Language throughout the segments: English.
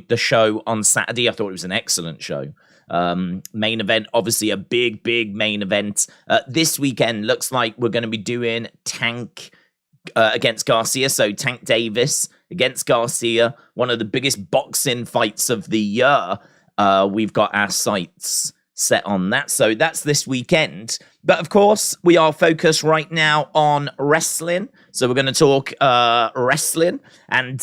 the show on Saturday. I thought it was an excellent show. Main event, obviously a big main event. This weekend looks like we're going to be doing Tank against Garcia. So Tank Davis against Garcia, one of the biggest boxing fights of the year. We've got our sights set on that. So that's this weekend. But of course, we are focused right now on wrestling. So we're going to talk wrestling. And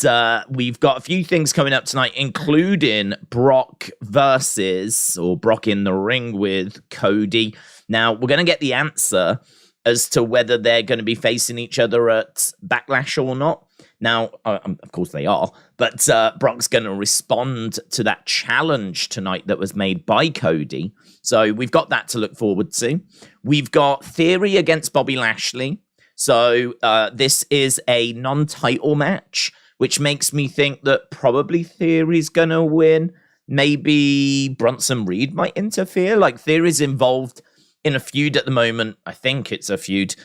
we've got a few things coming up tonight, including Brock in the ring with Cody. Now, we're going to get the answer as to whether they're going to be facing each other at Backlash or not. Now, of course they are, but Brock's going to respond to that challenge tonight that was made by Cody. So we've got that to look forward to. We've got Theory against Bobby Lashley. So this is a non-title match, which makes me think that probably Theory's going to win. Maybe Bronson Reed might interfere. Like, Theory's involved in a feud at the moment. I think it's a feud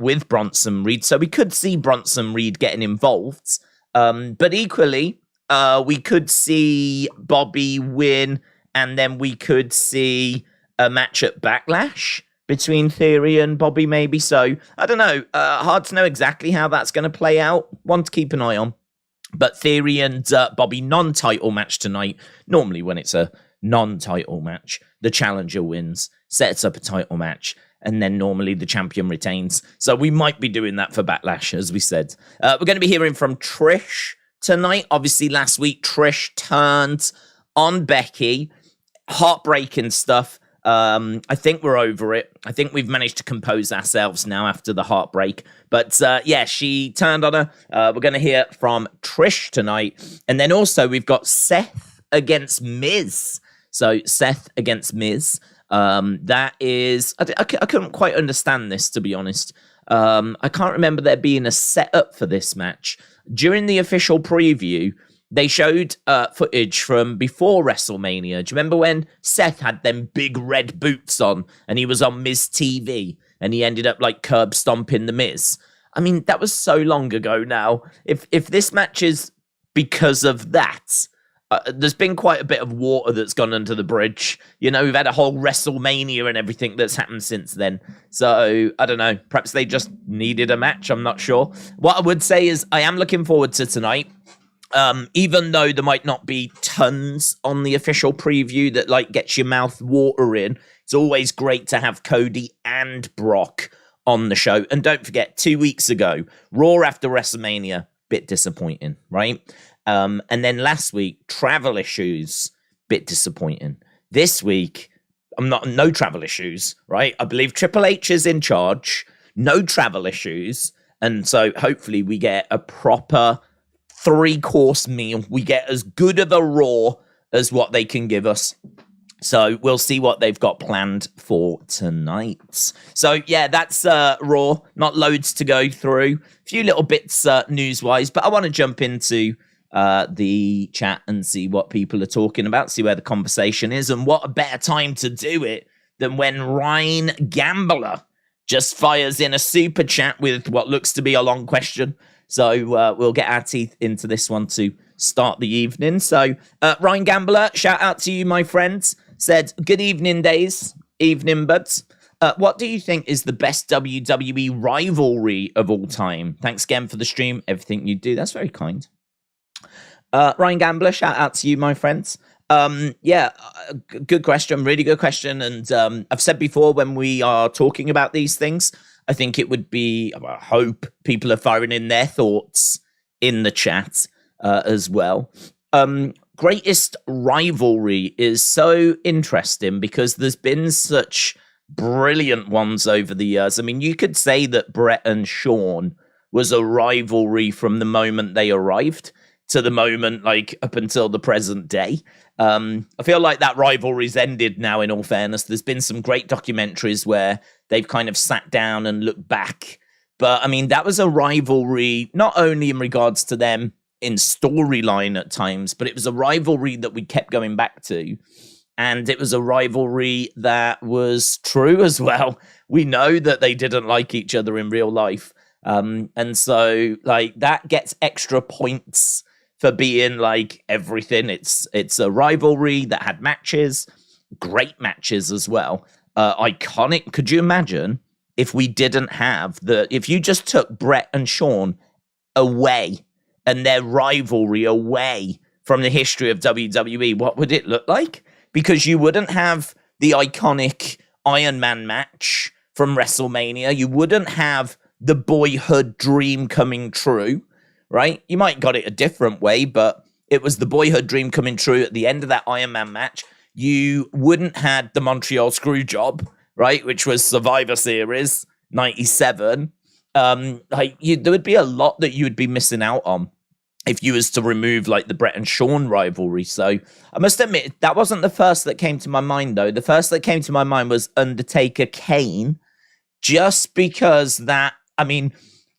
with Bronson Reed. So we could see Bronson Reed getting involved. But equally, we could see Bobby win, and then we could see a match at Backlash between Theory and Bobby maybe. So I don't know. Hard to know exactly how that's going to play out. One to keep an eye on. But Theory and Bobby, non-title match tonight. Normally when it's a non-title match, the challenger wins, sets up a title match, and then normally the champion retains. So we might be doing that for Backlash, as we said. We're going to be hearing from Trish tonight. Obviously, last week, Trish turned on Becky. Heartbreaking stuff. I think we're over it. I think we've managed to compose ourselves now after the heartbreak. But yeah, she turned on her. We're going to hear from Trish tonight. And then also we've got Seth against Miz. So Seth against Miz. That is, I couldn't quite understand this, to be honest. I can't remember there being a setup for this match. During the official preview, they showed footage from before WrestleMania. Do you remember when Seth had them big red boots on and he was on Miz TV and he ended up like curb stomping the Miz? I mean, that was so long ago now. If this match is because of that, there's been quite a bit of water that's gone under the bridge. You know, we've had a whole WrestleMania and everything that's happened since then. So, I don't know. Perhaps they just needed a match. I'm not sure. What I would say is I am looking forward to tonight. Even though there might not be tons on the official preview that like gets your mouth watering, it's always great to have Cody and Brock on the show. And don't forget, 2 weeks ago, Raw after WrestleMania, bit disappointing, right? And then last week, travel issues, bit disappointing. This week, no travel issues, right? I believe Triple H is in charge, no travel issues. And so hopefully we get a proper 3-course meal. We get as good of a Raw as what they can give us. So we'll see what they've got planned for tonight. So yeah, that's Raw. Not loads to go through. A few little bits news-wise, but I want to jump into the chat and see what people are talking about, see where the conversation is, and what a better time to do it than when Ryan Gambler just fires in a super chat with what looks to be a long question. So we'll get our teeth into this one to start the evening. So Ryan Gambler, shout out to you, my friends, said, good evening, days. Evening, buds. What do you think is the best WWE rivalry of all time? Thanks again for the stream, everything you do. That's very kind. Ryan Gambler, shout out to you, my friends. Yeah, good question, really good question. And I've said before, when we are talking about these things, I think it would be, I hope people are firing in their thoughts in the chat as well. Greatest rivalry is so interesting because there's been such brilliant ones over the years. I mean, you could say that Brett and Shawn was a rivalry from the moment they arrived to the moment, like, up until the present day. I feel like that rivalry's ended now, in all fairness. There's been some great documentaries where they've kind of sat down and looked back. But, I mean, that was a rivalry, not only in regards to them in storyline at times, but it was a rivalry that we kept going back to. And it was a rivalry that was true as well. We know that they didn't like each other in real life. And so, like, that gets extra points for being like everything. It's a rivalry that had matches, great matches as well. Iconic. Could you imagine if we didn't have if you just took Brett and Shawn away and their rivalry away from the history of WWE, what would it look like? Because you wouldn't have the iconic Iron Man match from WrestleMania. You wouldn't have the boyhood dream coming true, right? You might got it a different way, but it was the boyhood dream coming true at the end of that Iron Man match. You wouldn't have the Montreal Screwjob, right? Which was Survivor Series 97. There would be a lot that you would be missing out on if you was to remove like the Brett and Shawn rivalry. So I must admit, that wasn't the first that came to my mind, though. The first that came to my mind was Undertaker Kane, just because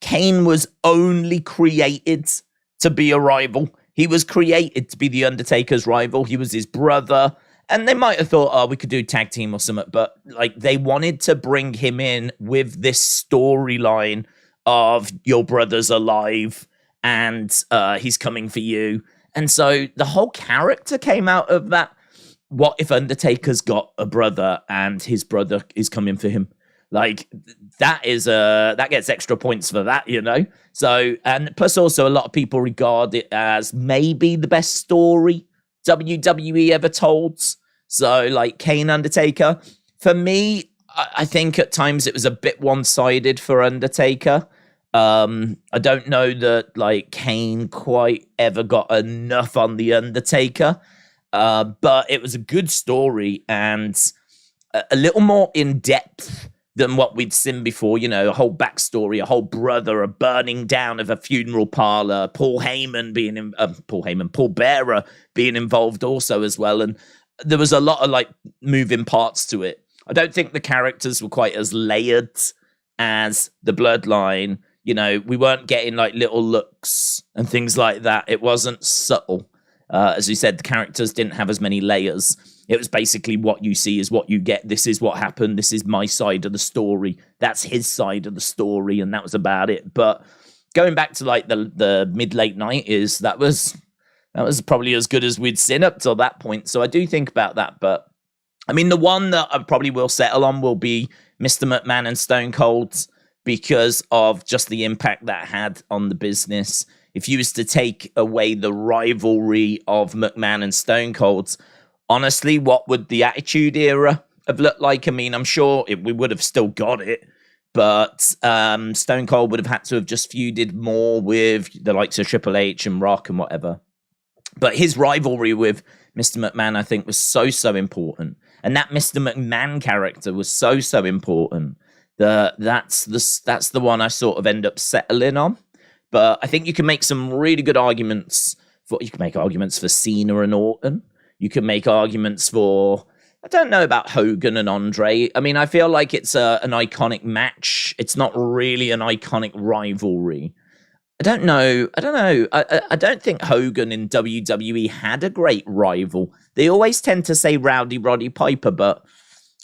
Kane was only created to be a rival. He was created to be the Undertaker's rival. He was his brother. And they might have thought, we could do tag team or something. But like they wanted to bring him in with this storyline of your brother's alive and he's coming for you. And so the whole character came out of that. What if Undertaker's got a brother and his brother is coming for him? Like that gets extra points for that, you know? So, and plus also a lot of people regard it as maybe the best story WWE ever told. So like Kane Undertaker, for me, I think at times it was a bit one-sided for Undertaker. I don't know that like Kane quite ever got enough on the Undertaker, but it was a good story and a little more in depth than what we'd seen before. You know, a whole backstory, a whole brother, a burning down of a funeral parlor, Paul Bearer being involved also as well, and there was a lot of like moving parts to it. I don't think the characters were quite as layered as the Bloodline. You know, we weren't getting like little looks and things like that. It wasn't subtle. As you said, the characters didn't have as many layers. It was basically what you see is what you get. This is what happened. This is my side of the story. That's his side of the story. And that was about it. But going back to like the mid-late 90s, that was probably as good as we'd seen up till that point. So I do think about that. But I mean, the one that I probably will settle on will be Mr. McMahon and Stone Cold, because of just the impact that had on the business. If you was to take away the rivalry of McMahon and Stone Cold, honestly, what would the Attitude Era have looked like? I mean, I'm sure we would have still got it, but Stone Cold would have had to have just feuded more with the likes of Triple H and Rock and whatever. But his rivalry with Mr. McMahon, I think, was so important. And that Mr. McMahon character was so important. That's the one I sort of end up settling on. But I think you can make some really good arguments for Cena and Orton. You can make arguments for, I don't know about Hogan and Andre. I mean, I feel like it's an iconic match. It's not really an iconic rivalry. I don't know. I don't think Hogan in WWE had a great rival. They always tend to say Rowdy Roddy Piper, but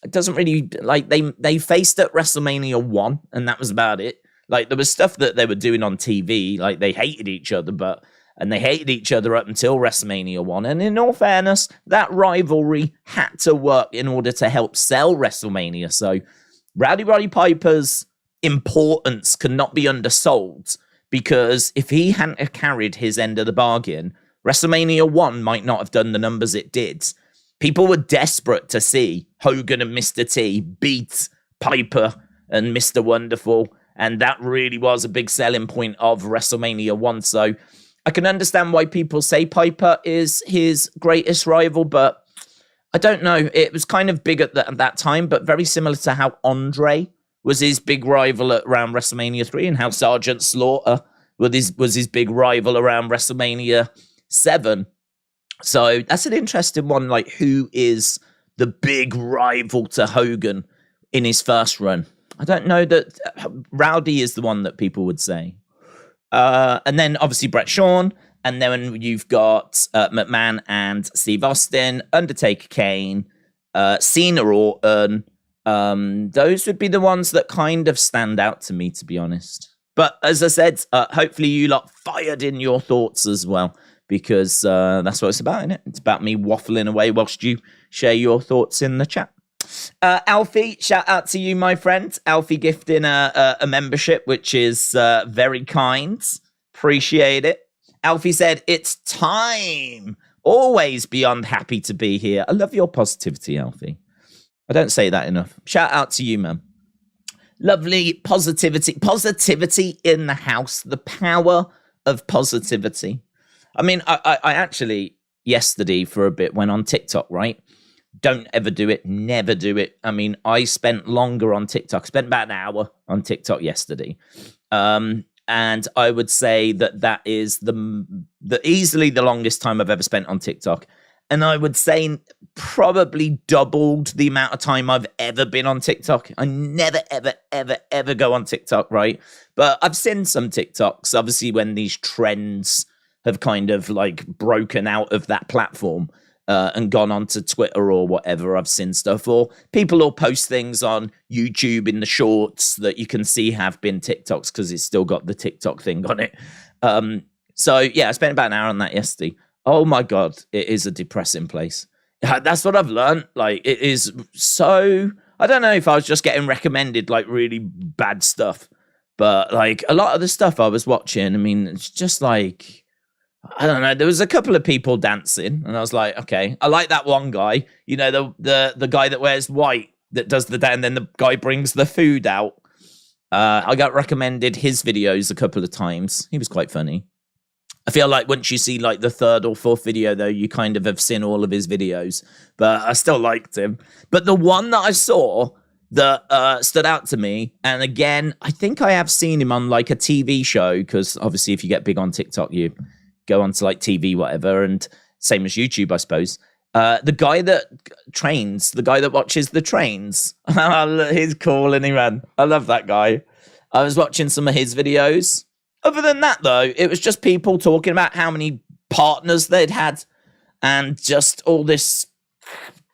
it doesn't really, like, they faced at WrestleMania 1, and that was about it. Like, there was stuff that they were doing on TV, like, they hated each other, and they hated each other up until WrestleMania 1. And in all fairness, that rivalry had to work in order to help sell WrestleMania. So, Rowdy Roddy Piper's importance cannot be undersold, because if he hadn't carried his end of the bargain, WrestleMania 1 might not have done the numbers it did. People were desperate to see Hogan and Mr. T beat Piper and Mr. Wonderful, and that really was a big selling point of WrestleMania 1. So I can understand why people say Piper is his greatest rival, but I don't know. It was kind of big at that time, but very similar to how Andre was his big rival around WrestleMania 3 and how Sergeant Slaughter was his big rival around WrestleMania 7. So that's an interesting one, like who is the big rival to Hogan in his first run? I don't know that Rowdy is the one that people would say. And then obviously Brett Shawn, and then you've got McMahon and Steve Austin, Undertaker Kane, Cena Orton. Those would be the ones that kind of stand out to me, to be honest. But as I said, hopefully you lot fired in your thoughts as well, because that's what it's about, isn't it? It's about me waffling away whilst you share your thoughts in the chat. Alfie, shout out to you, my friend. Alfie gifting a membership, which is very kind. Appreciate it. Alfie said, it's time. Always beyond happy to be here. I love your positivity, Alfie. I don't say that enough. Shout out to you, man. Lovely positivity. Positivity in the house. The power of positivity. I mean, I actually, yesterday for a bit, went on TikTok, right? Don't ever do it. Never do it. I mean, I spent longer on TikTok. Spent about an hour on TikTok yesterday. And I would say that is the easily the longest time I've ever spent on TikTok. And I would say probably doubled the amount of time I've ever been on TikTok. I never, ever, ever, ever go on TikTok, right? But I've seen some TikToks, obviously, when these trends have kind of like broken out of that platform and gone on to Twitter or whatever. I've seen stuff, or people will post things on YouTube in the shorts that you can see have been TikToks because it's still got the TikTok thing on it. So yeah, I spent about an hour on that yesterday. Oh my God, it is a depressing place. That's what I've learned. Like, it is so, I don't know if I was just getting recommended like really bad stuff, but like a lot of the stuff I was watching, I mean, it's just like, I don't know. There was a couple of people dancing, and I was like, okay, I like that one guy. You know, the guy that wears white that does the dance, and then the guy brings the food out. I got recommended his videos a couple of times. He was quite funny. I feel like once you see like the third or fourth video, though, you kind of have seen all of his videos. But I still liked him. But the one that I saw that stood out to me, and again, I think I have seen him on like a TV show, because obviously if you get big on TikTok, you go onto like TV, whatever, and same as YouTube, I suppose. The guy that trains, the guy that watches the trains, he's cool, and he ran. I love that guy. I was watching some of his videos. Other than that, though, it was just people talking about how many partners they'd had and just all this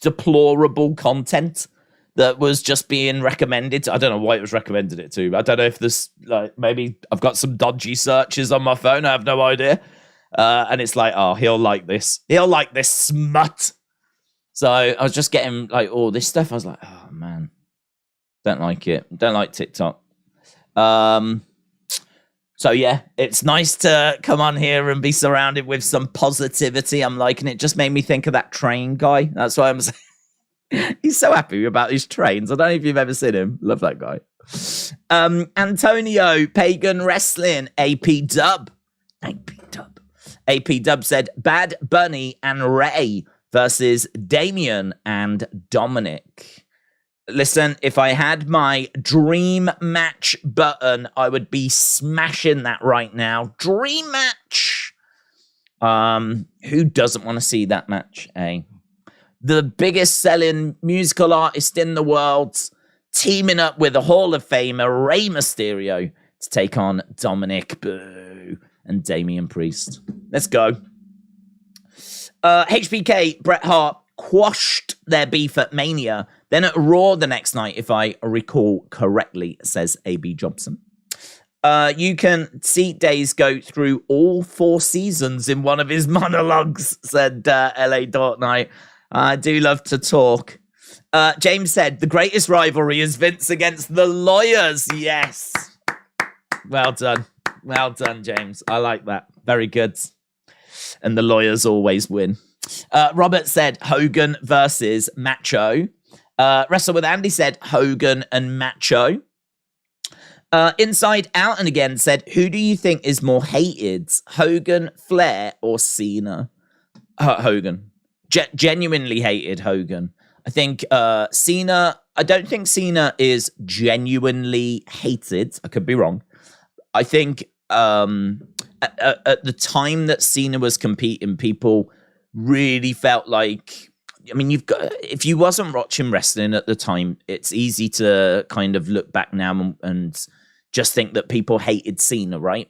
deplorable content that was just being recommended. I don't know why it was recommended it to. I don't know if this, like, maybe I've got some dodgy searches on my phone. I have no idea. And it's like, oh, he'll like this. He'll like this smut. So I was just getting like all this stuff. I was like, oh man, don't like it. Don't like TikTok. So yeah, it's nice to come on here and be surrounded with some positivity. I'm liking it. Just made me think of that train guy. That's why I'm saying he's so happy about these trains. I don't know if you've ever seen him. Love that guy. Antonio, Pagan Wrestling, AP Dub. AP Dub said, Bad Bunny and Rey versus Damian and Dominic. Listen, if I had my dream match button, I would be smashing that right now. Dream match. Who doesn't want to see that match, eh? The biggest selling musical artist in the world, teaming up with a Hall of Famer, Rey Mysterio, to take on Dominic Boo and Damian Priest. Let's go. HBK, Bret Hart quashed their beef at Mania, then at Raw the next night, if I recall correctly, says AB Jobson. You can see Days go through all 4 seasons in one of his monologues, said LA Dark Knight. I do love to talk. James said, the greatest rivalry is Vince against the lawyers. Yes. Well done. Well done, James. I like that. Very good. And the lawyers always win. Robert said Hogan versus Macho. Wrestle with Andy said Hogan and Macho. Inside Out and again said, who do you think is more hated? Hogan, Flair, or Cena? Hogan. Genuinely hated Hogan. I think Cena, I don't think Cena is genuinely hated. I could be wrong. I think at the time that Cena was competing, people really felt like, I mean, you've got, if you wasn't watching wrestling at the time, it's easy to kind of look back now and just think that people hated Cena, right?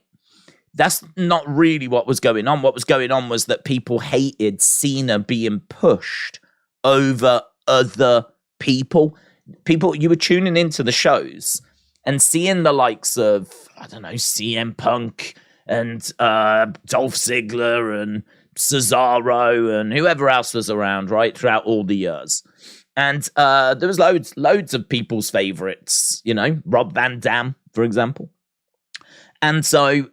That's not really what was going on. What was going on was that people hated Cena being pushed over other people. People, you were tuning into the shows and seeing the likes of, I don't know, CM Punk and Dolph Ziggler and Cesaro and whoever else was around, right, throughout all the years. And there was loads of people's favorites, Rob Van Dam, for example. And so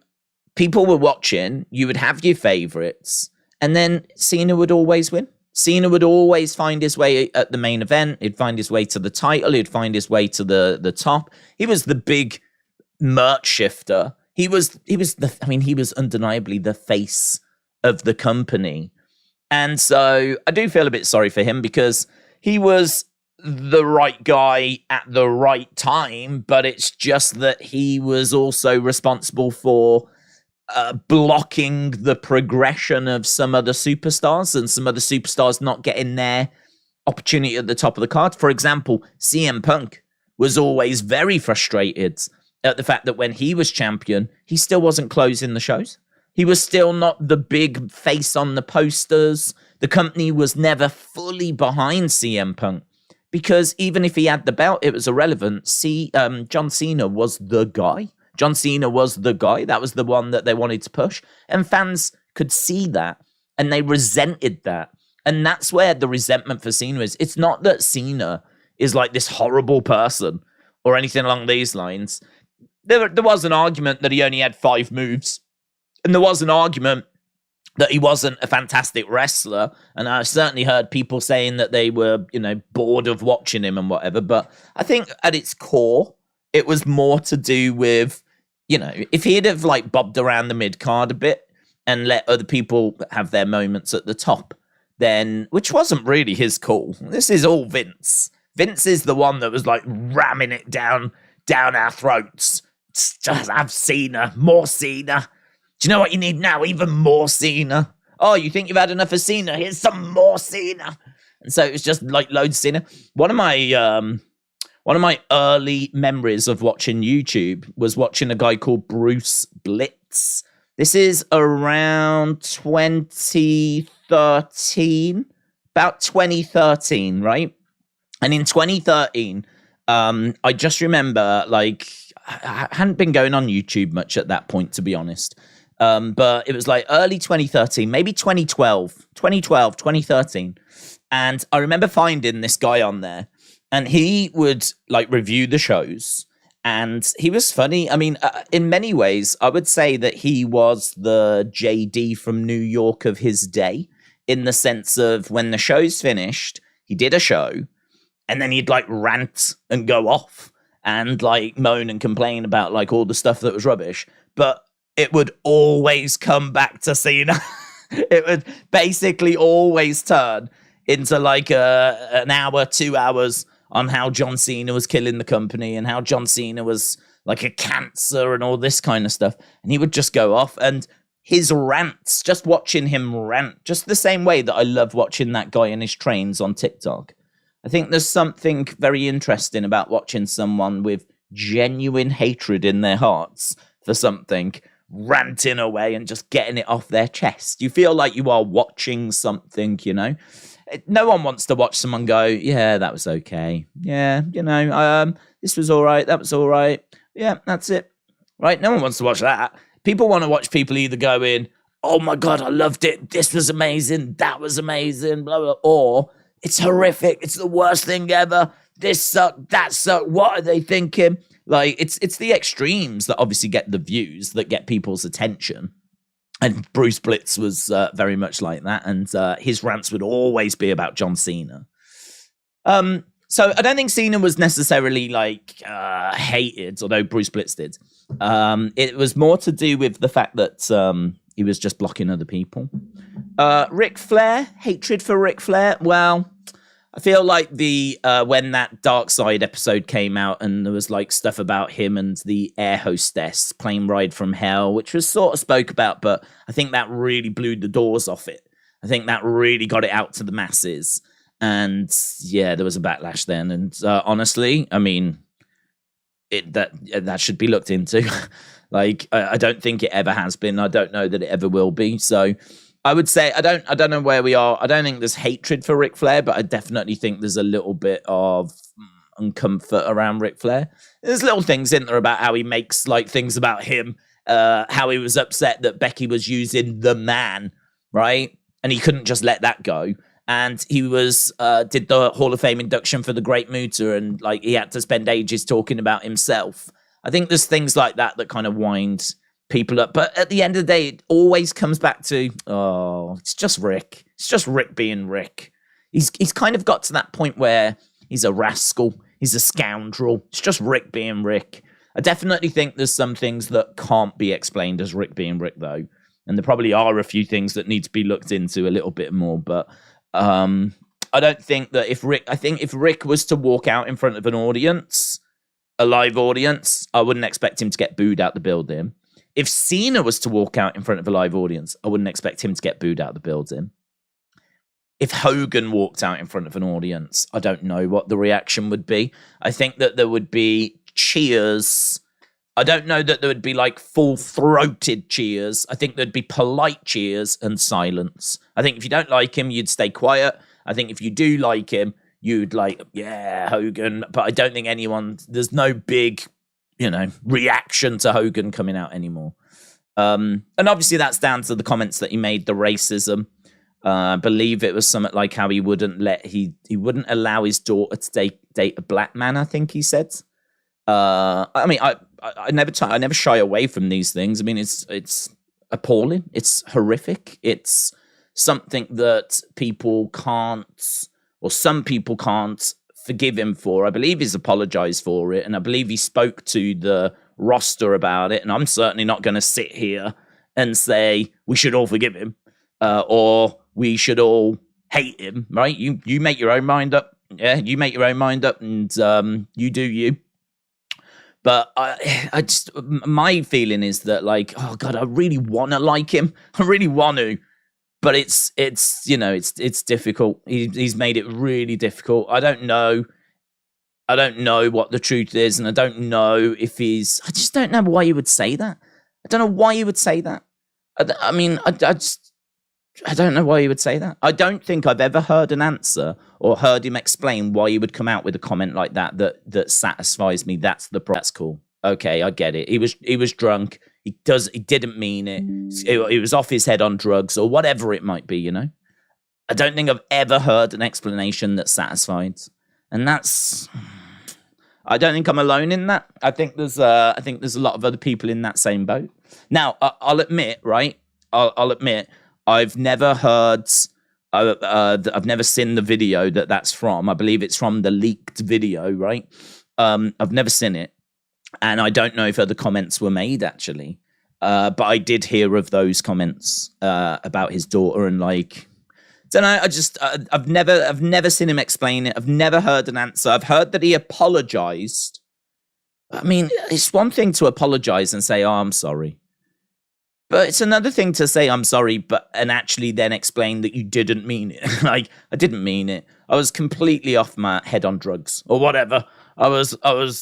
people were watching, you would have your favorites, and then Cena would always win. Cena would always find his way at the main event. He'd find his way to the title. He'd find his way to the top. He was the big merch shifter. He was undeniably the face of the company. And so I do feel a bit sorry for him because he was the right guy at the right time, but it's just that he was also responsible for blocking the progression of some other superstars and some other superstars not getting their opportunity at the top of the card. For example, CM Punk was always very frustrated at the fact that when he was champion, he still wasn't closing the shows. He was still not the big face on the posters. The company was never fully behind CM Punk because even if he had the belt, it was irrelevant. John Cena was the guy. John Cena was the guy. That was the one that they wanted to push. And fans could see that and they resented that. And that's where the resentment for Cena is. It's not that Cena is like this horrible person or anything along these lines. There was an argument that he only had 5 moves. And there was an argument that he wasn't a fantastic wrestler. And I certainly heard people saying that they were, bored of watching him and whatever. But I think at its core, it was more to do with, if he'd have like bobbed around the mid card a bit and let other people have their moments at the top, then, which wasn't really his call. This is all Vince. Vince is the one that was like ramming it down our throats. Just have Cena, more Cena. Do you know what you need now? Even more Cena. Oh, you think you've had enough of Cena? Here's some more Cena. And so it was just like loads of Cena. One of my early memories of watching YouTube was watching a guy called Bruce Blitz. This is around 2013, about 2013, right? And in 2013, I just remember, like, I hadn't been going on YouTube much at that point, to be honest. But it was like early 2013, maybe 2013. And I remember finding this guy on there. And he would like review the shows and he was funny. I mean, in many ways, I would say that he was the JD from New York of his day in the sense of when the show's finished, he did a show and then he'd like rant and go off and like moan and complain about like all the stuff that was rubbish. But it would always come back to Cena. It would basically always turn into like an hour, 2 hours on how John Cena was killing the company and how John Cena was like a cancer and all this kind of stuff. And he would just go off and his rants, just watching him rant, just the same way that I love watching that guy in his trains on TikTok. I think there's something very interesting about watching someone with genuine hatred in their hearts for something ranting away and just getting it off their chest. You feel like you are watching something, No one wants to watch someone go, yeah, that was okay. Yeah, this was all right. That was all right. Yeah, that's it. Right? No one wants to watch that. People want to watch people either going, oh my God, I loved it. This was amazing. That was amazing. Blah, blah. Or it's horrific. It's the worst thing ever. This sucked. That sucked. What are they thinking? Like, it's the extremes that obviously get the views, that get people's attention. And Bruce Blitz was very much like that. And his rants would always be about John Cena. So I don't think Cena was necessarily like hated, although Bruce Blitz did. It was more to do with the fact that he was just blocking other people. Ric Flair, hatred for Ric Flair. Well, I feel like when that Dark Side episode came out and there was like stuff about him and the air hostess plane ride from hell, which was sort of spoke about, but I think that really blew the doors off it. I think that really got it out to the masses. And yeah, there was a backlash then. And honestly, I mean, that should be looked into. Like, I don't think it ever has been. I don't know that it ever will be. So I would say I don't know where we are. I don't think there's hatred for Ric Flair, but I definitely think there's a little bit of uncomfort around Ric Flair. There's little things in there about how he makes like things about him how he was upset that Becky was using the man, right? And he couldn't just let that go. And he was did the Hall of Fame induction for the Great Muta, and like he had to spend ages talking about himself. I think there's things like that that kind of wind people up. But at the end of the day, it always comes back to, oh, it's just Rick. It's just Rick being Rick. He's kind of got to that point where he's a rascal. He's a scoundrel. It's just Rick being Rick. I definitely think there's some things that can't be explained as Rick being Rick, though. And there probably are a few things that need to be looked into a little bit more. But I don't think that if Rick was to walk out in front of an audience, a live audience, I wouldn't expect him to get booed out the building. If Cena was to walk out in front of a live audience, I wouldn't expect him to get booed out the building. If Hogan walked out in front of an audience, I don't know what the reaction would be. I think that there would be cheers. I don't know that there would be like full-throated cheers. I think there'd be polite cheers and silence. I think if you don't like him, you'd stay quiet. I think if you do like him, you'd like, yeah, Hogan. But I don't think there's no big, reaction to Hogan coming out anymore. And obviously that's down to the comments that he made, the racism. I believe it was something like how he wouldn't allow his daughter to date a black man, I think he said. I never shy away from these things. I mean, it's appalling. It's horrific. It's something that some people can't forgive him for. I believe he's apologized for it, and I believe he spoke to the roster about it, and I'm certainly not going to sit here and say we should all forgive him or we should all hate him, right? You make your own mind up. Yeah, you make your own mind up, and you do you. But I just, my feeling is that, like, oh God, I really want to like him. I really want to. But it's difficult. He's made it really difficult. I don't know what the truth is, and I don't know if I just don't know why you would say that. I don't know why you would say that. I don't know why he would say that. I don't think I've ever heard an answer or heard him explain why he would come out with a comment like that satisfies me. That's cool. Okay, I get it. He was drunk. He didn't mean it. It was off his head on drugs or whatever it might be, I don't think I've ever heard an explanation that satisfied. And I don't think I'm alone in that. I think there's a lot of other people in that same boat. Now, I'll admit, right? I'll admit, I've never heard, I've never seen the video that's from. I believe it's from the leaked video, right? I've never seen it. And I don't know if other comments were made, actually. But I did hear of those comments about his daughter, and like, don't know. I've never seen him explain it. I've never heard an answer. I've heard that he apologized. I mean, it's one thing to apologize and say, "Oh, I'm sorry," but it's another thing to say, "I'm sorry," and actually then explain that you didn't mean it. Like, I didn't mean it. I was completely off my head on drugs or whatever. I was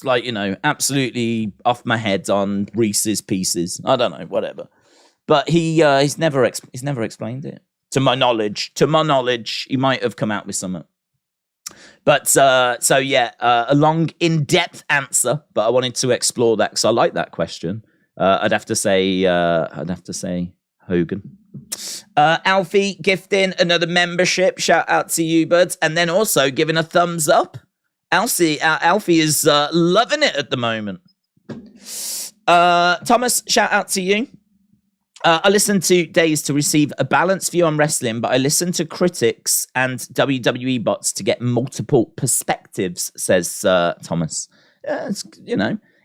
like, absolutely off my head on Reese's Pieces. I don't know, whatever. But he's never explained it. To my knowledge, he might have come out with something. But a long, in-depth answer. But I wanted to explore that because I like that question. I'd have to say Hogan. Alfie gifting another membership. Shout out to you, buds, and then also giving a thumbs up. Alfie is loving it at the moment. Thomas, shout out to you. I listen to Days to receive a balanced view on wrestling, but I listen to critics and WWE bots to get multiple perspectives, says Thomas. It's,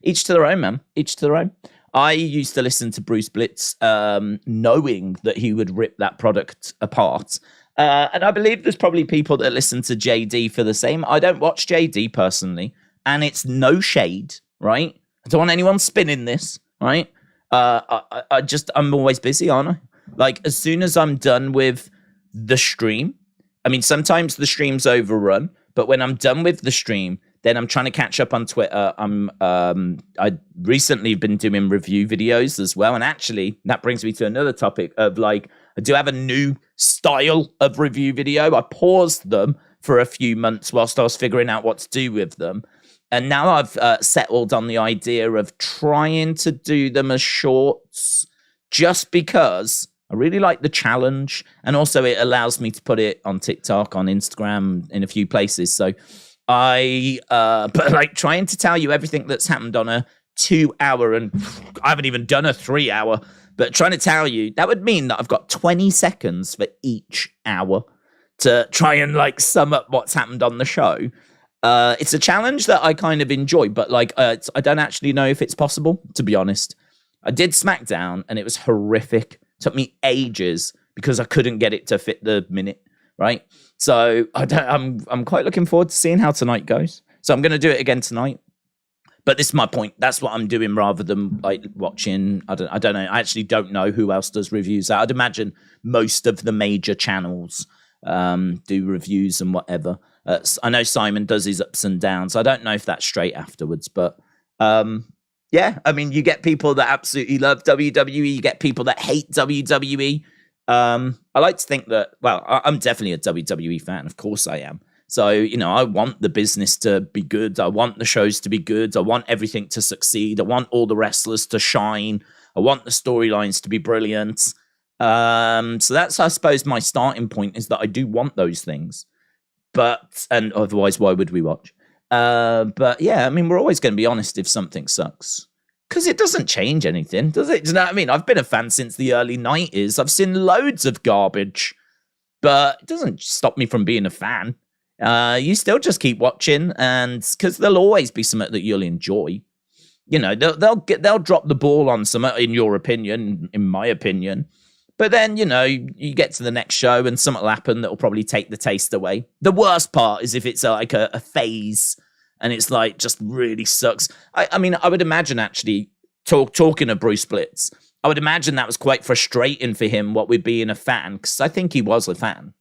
each to their own, man. Each to their own. I used to listen to Bruce Blitz knowing that he would rip that product apart. And I believe there's probably people that listen to JD for the same. I don't watch JD personally, and it's no shade, right? I don't want anyone spinning this, right? I'm always busy, aren't I? Like, as soon as I'm done with the stream, I mean, sometimes the stream's overrun, but when I'm done with the stream, then I'm trying to catch up on Twitter. I recently been doing review videos as well. And actually, that brings me to another topic of, like, I do have a new style of review video. I paused them for a few months whilst I was figuring out what to do with them. And now I've settled on the idea of trying to do them as shorts, just because I really like the challenge. And also it allows me to put it on TikTok, on Instagram, in a few places. So but like trying to tell you everything that's happened on a 2 hour, and I haven't even done a 3 hour, but trying to tell you, that would mean that I've got 20 seconds for each hour to try and like sum up what's happened on the show. It's a challenge that I kind of enjoy, but like I don't actually know if it's possible, to be honest. I did SmackDown and it was horrific. It took me ages because I couldn't get it to fit the minute, right? So I'm quite looking forward to seeing how tonight goes. So I'm going to do it again tonight. But this is my point. That's what I'm doing rather than like watching. I don't know. I actually don't know who else does reviews. I'd imagine most of the major channels do reviews and whatever. I know Simon does his ups and downs. I don't know if that's straight afterwards, but yeah, I mean, you get people that absolutely love WWE. You get people that hate WWE. I like to think that, well, I'm definitely a WWE fan. Of course I am. So, you know, I want the business to be good. I want the shows to be good. I want everything to succeed. I want all the wrestlers to shine. I want the storylines to be brilliant. So that's, I suppose, my starting point, is that I do want those things. But, and otherwise, why would we watch? But yeah, I mean, we're always going to be honest if something sucks, because it doesn't change anything, does it? Do you know what I mean? I've been a fan since the early 90s. I've seen loads of garbage, but it doesn't stop me from being a fan. You still just keep watching, and because there'll always be something that you'll enjoy. You know, they'll drop the ball on something, in your opinion, in my opinion. But then, you know, you get to the next show and something will happen that will probably take the taste away. The worst part is if it's like a phase and it's like just really sucks. I mean, I would imagine actually, talking of Bruce Blitz, I would imagine that was quite frustrating for him, what with being a fan, because I think he was a fan.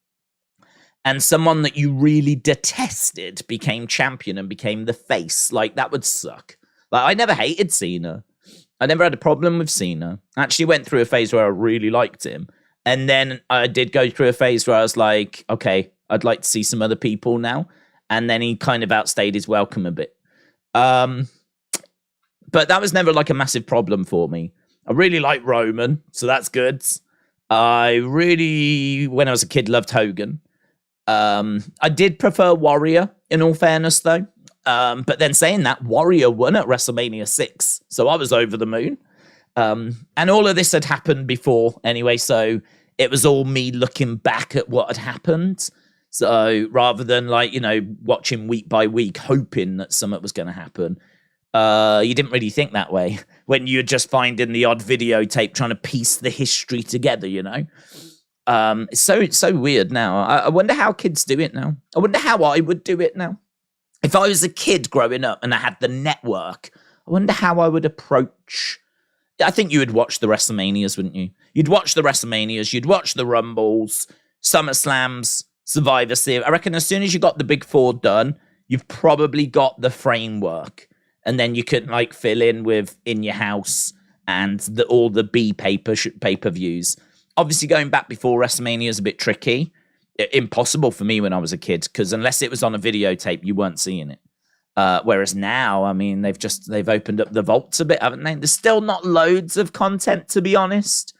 And someone that you really detested became champion and became the face. Like, that would suck. Like, I never hated Cena. I never had a problem with Cena. I actually went through a phase where I really liked him. And then I did go through a phase where I was like, okay, I'd like to see some other people now. And then he kind of outstayed his welcome a bit. But that was never like a massive problem for me. I really like Roman, so that's good. I really, when I was a kid, loved Hogan. I did prefer Warrior, in all fairness, though. But then saying that, Warrior won at WrestleMania 6, so I was over the moon. And all of this had happened before anyway, so it was all me looking back at what had happened. So rather than, like, you know, watching week by week, hoping that something was going to happen, you didn't really think that way when you're just finding the odd videotape trying to piece the history together, you know? It's so weird now. I wonder how kids do it now. I wonder how I would do it now. If I was a kid growing up and I had the network, I wonder how I would approach. I think you would watch the WrestleManias, wouldn't you? You'd watch the WrestleManias, you'd watch the Rumbles, SummerSlams, Survivor Series. I reckon as soon as you got the big four done, you've probably got the framework. And then you could, like, fill in with In Your House and all the B pay-per-views. Obviously, going back before WrestleMania is a bit tricky. Impossible for me when I was a kid, because unless it was on a videotape, you weren't seeing it. Whereas now, I mean, they've opened up the vaults a bit, haven't they? There's still not loads of content, to be honest,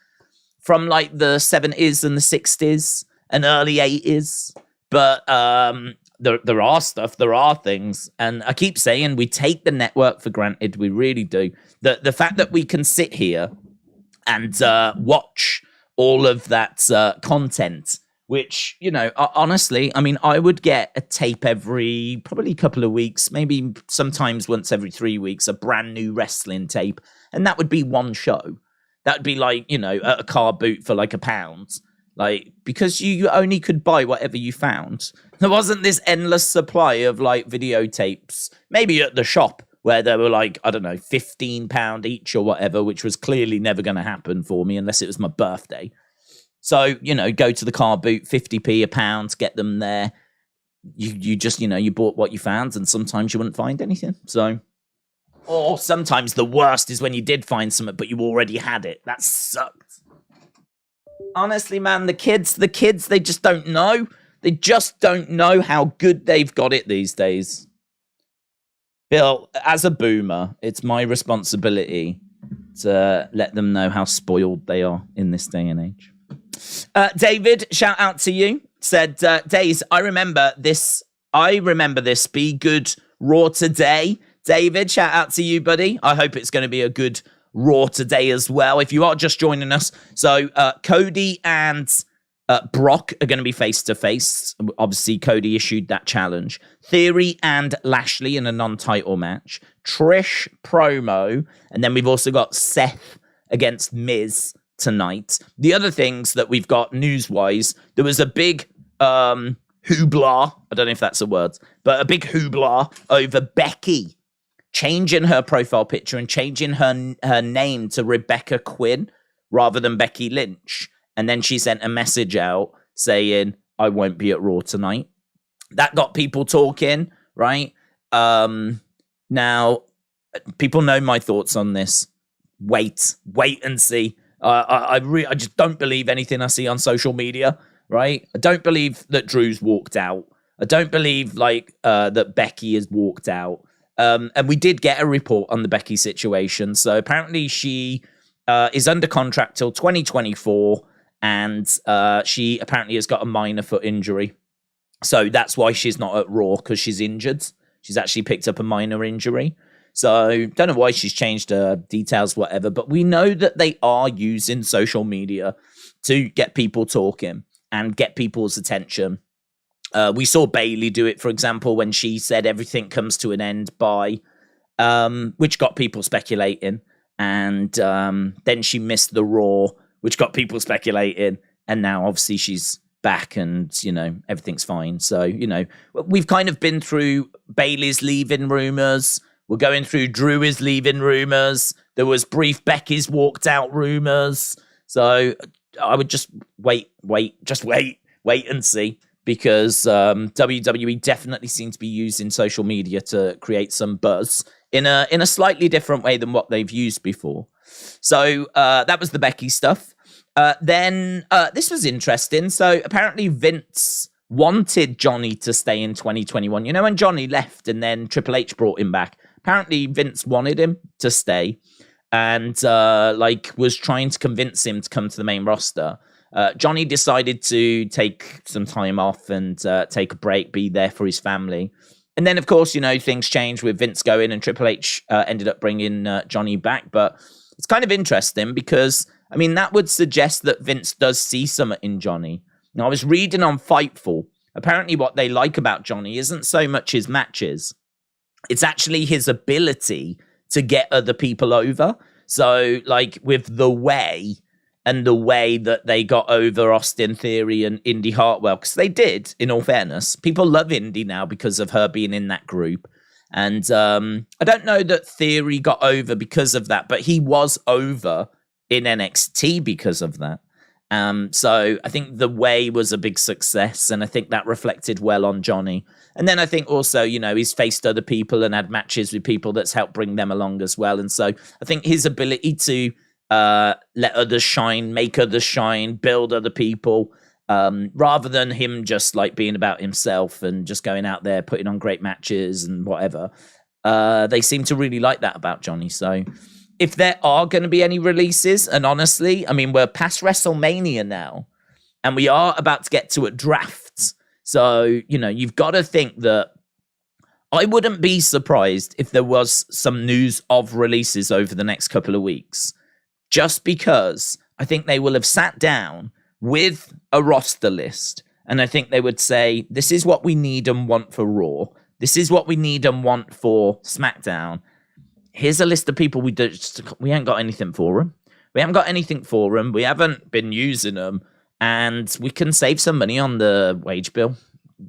from like the 70s and the 60s and early 80s. But there are stuff, there are things. And I keep saying we take the network for granted. We really do. The fact that we can sit here and watch all of that content, which, you know, honestly, I mean, I would get a tape every probably couple of weeks, maybe sometimes once every 3 weeks, a brand new wrestling tape. And that would be one show. That would be like, you know, a car boot for like £1. Like, because you only could buy whatever you found. There wasn't this endless supply of like videotapes, maybe at the shop where they were like, I don't know, £15 each or whatever, which was clearly never going to happen for me unless it was my birthday. So, you know, go to the car boot, 50p, £1, get them there. You just, you know, you bought what you found, and sometimes you wouldn't find anything. So, or sometimes the worst is when you did find something, but you already had it. That sucked. Honestly, man, the kids, they just don't know. They just don't know how good they've got it these days. Bill, as a boomer, it's my responsibility to let them know how spoiled they are in this day and age. David, shout out to you. Said, Days, I remember this. Be good Raw today. David, shout out to you, buddy. I hope it's going to be a good Raw today as well. If you are just joining us, so Cody and Brock are going to be face-to-face. Obviously, Cody issued that challenge. Theory and Lashley in a non-title match. Trish promo. And then we've also got Seth against Miz tonight. The other things that we've got news-wise, there was a big hoopla. I don't know if that's a word, but a big hoopla over Becky changing her profile picture and changing her name to Rebecca Quinn rather than Becky Lynch. And then she sent a message out saying, I won't be at Raw tonight. That got people talking, right? Now, people know my thoughts on this. Wait and see. I just don't believe anything I see on social media, right? I don't believe that Drew's walked out. I don't believe that Becky has walked out. And we did get a report on the Becky situation. So apparently she is under contract till 2024. And she apparently has got a minor foot injury. So that's why she's not at Raw, because she's injured. She's actually picked up a minor injury. So don't know why she's changed her details, whatever. But we know that they are using social media to get people talking and get people's attention. We saw Bayley do it, for example, when she said everything comes to an end by, which got people speculating. And then she missed the Raw, which got people speculating, and now obviously she's back and, everything's fine. So, we've kind of been through Bayley's leaving rumors. We're going through Drew is leaving rumors. There was brief Becky's walked out rumors. So I would just wait and see, because WWE definitely seems to be using social media to create some buzz in a slightly different way than what they've used before. So that was the Becky stuff. Then this was interesting. So apparently Vince wanted Johnny to stay in 2021. When Johnny left and then Triple H brought him back, apparently Vince wanted him to stay and was trying to convince him to come to the main roster. Johnny decided to take some time off and take a break, be there for his family. And then, of course, things changed with Vince going and Triple H ended up bringing Johnny back. But it's kind of interesting because, that would suggest that Vince does see something in Johnny. Now, I was reading on Fightful. Apparently what they like about Johnny isn't so much his matches. It's actually his ability to get other people over. So, with the way that they got over Austin Theory and Indy Hartwell, because they did, in all fairness. People love Indy now because of her being in that group. And I don't know that Theory got over because of that, but he was over in NXT because of that. So I think the way was a big success, and I think that reflected well on Johnny. And then I think also, he's faced other people and had matches with people that's helped bring them along as well. And so I think his ability to let others shine, make others shine, build other people, rather than him just being about himself and just going out there, putting on great matches and whatever. They seem to really like that about Johnny. So if there are going to be any releases, and honestly, we're past WrestleMania now, and we are about to get to a draft. So, you've got to think that I wouldn't be surprised if there was some news of releases over the next couple of weeks, just because I think they will have sat down with a roster list, and I think they would say, this is what we need and want for Raw. This is what we need and want for SmackDown. Here's a list of people we ain't got anything for them. We haven't got anything for them. We haven't been using them, and we can save some money on the wage bill.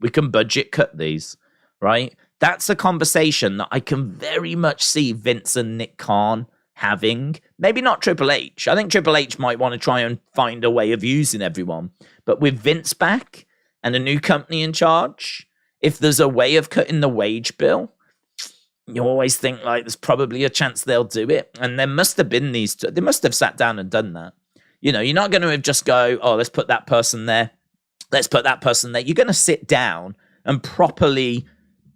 We can budget cut these, right? That's a conversation that I can very much see Vince and Nick Khan having. Maybe not Triple H. I think Triple H might want to try and find a way of using everyone. But with Vince back and a new company in charge, if there's a way of cutting the wage bill, you always think there's probably a chance they'll do it. And there must have been they must have sat down and done that. You're not going to just go, oh, let's put that person there. Let's put that person there. You're going to sit down and properly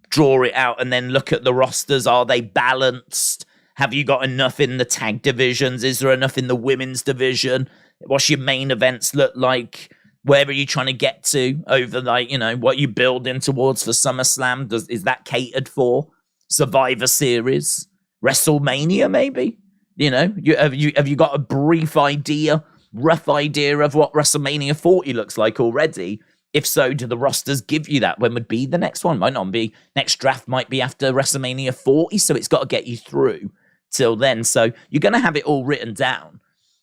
draw it out and then look at the rosters. Are they balanced? Have you got enough in the tag divisions? Is there enough in the women's division? What's your main events look like? Where are you trying to get to over, like, you know, what you building towards for SummerSlam? Is that catered for? Survivor Series? WrestleMania, maybe? You know, have you got a rough idea of what WrestleMania 40 looks like already? If so, do the rosters give you that? When would be the next one? Might not be. Next draft might be after WrestleMania 40, so it's got to get you through till then. So you're going to have it all written down.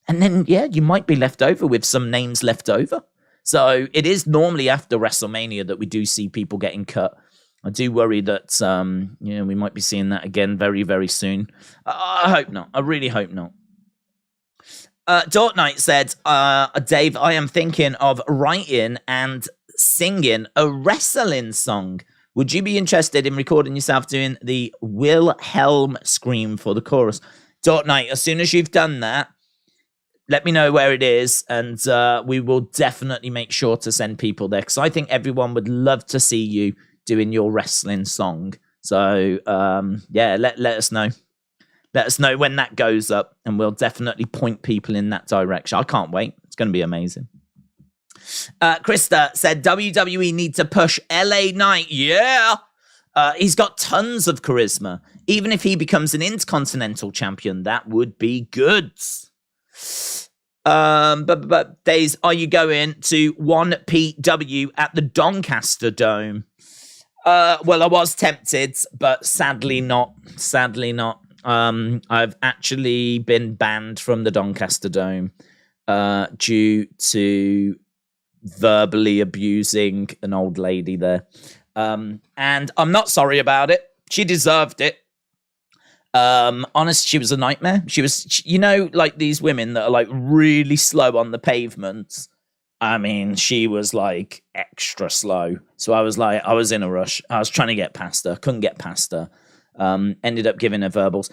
And then, yeah, you might be left over with some names left over. So it is normally after WrestleMania that we do see people getting cut. I do worry that, we might be seeing that again very, very soon. I hope not. I really hope not. Dort Knight said, Dave, I am thinking of writing and singing a wrestling song. Would you be interested in recording yourself doing the Wilhelm scream for the chorus? Dort Knight, as soon as you've done that, let me know where it is, and we will definitely make sure to send people there, because I think everyone would love to see you doing your wrestling song. So, let us know. Let us know when that goes up, and we'll definitely point people in that direction. I can't wait. It's going to be amazing. Krista said, WWE need to push LA Knight. Yeah. He's got tons of charisma. Even if he becomes an Intercontinental champion, that would be good. But Days, are you going to 1PW at the Doncaster Dome? Well, I was tempted, but sadly not. I've actually been banned from the Doncaster Dome due to verbally abusing an old lady there. And I'm not sorry about it. She deserved it. Honest, she was a nightmare. She was, like these women that are like really slow on the pavement. I mean, she was like extra slow. So I was in a rush. I was trying to get past her. Couldn't get past her. Ended up giving her verbals.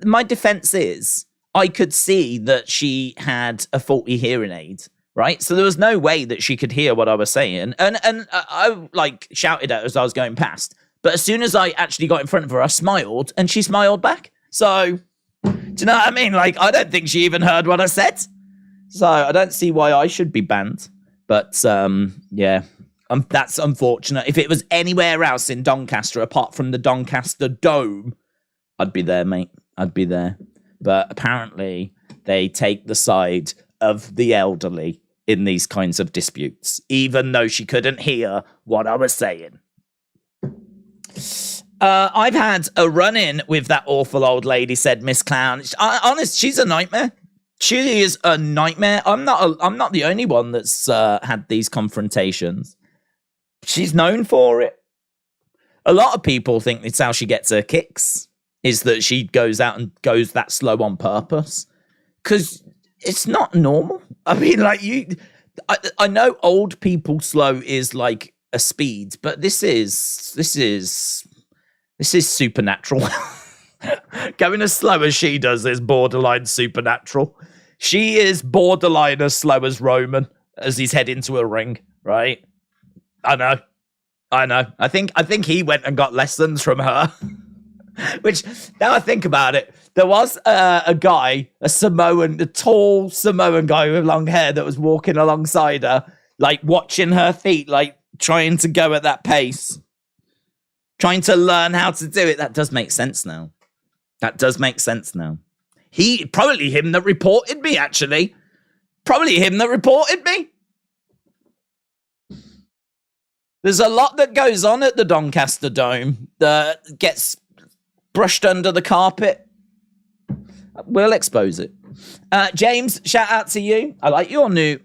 My defense is I could see that she had a faulty hearing aid, right? So there was no way that she could hear what I was saying. And I like shouted at her as I was going past. But as soon as I actually got in front of her, I smiled, and she smiled back. So, do you know what I mean? Like, I don't think she even heard what I said. So, I don't see why I should be banned. But, that's unfortunate. If it was anywhere else in Doncaster, apart from the Doncaster Dome, I'd be there, mate. I'd be there. But apparently, they take the side of the elderly in these kinds of disputes, even though she couldn't hear what I was saying. I've had a run-in with that awful old lady, said Miss Clown. Honest, she's a nightmare. She is a nightmare. I'm not the only one that's had these confrontations. She's known for it. A lot of people think it's how she gets her kicks, is that she goes out and goes that slow on purpose. Because it's not normal. I mean, like, I know old people slow is like a speed, but this is supernatural. Going as slow as she does is borderline supernatural. She is borderline as slow as Roman as he's heading to a ring, right? I know. I think he went and got lessons from her. Which, now I think about it, there was a guy, a tall Samoan guy with long hair that was walking alongside her, like watching her feet, like trying to go at that pace, trying to learn how to do it. That does make sense now. Probably him that reported me, actually. There's a lot that goes on at the Doncaster Dome that gets brushed under the carpet. We'll expose it. James, shout out to you. I like your new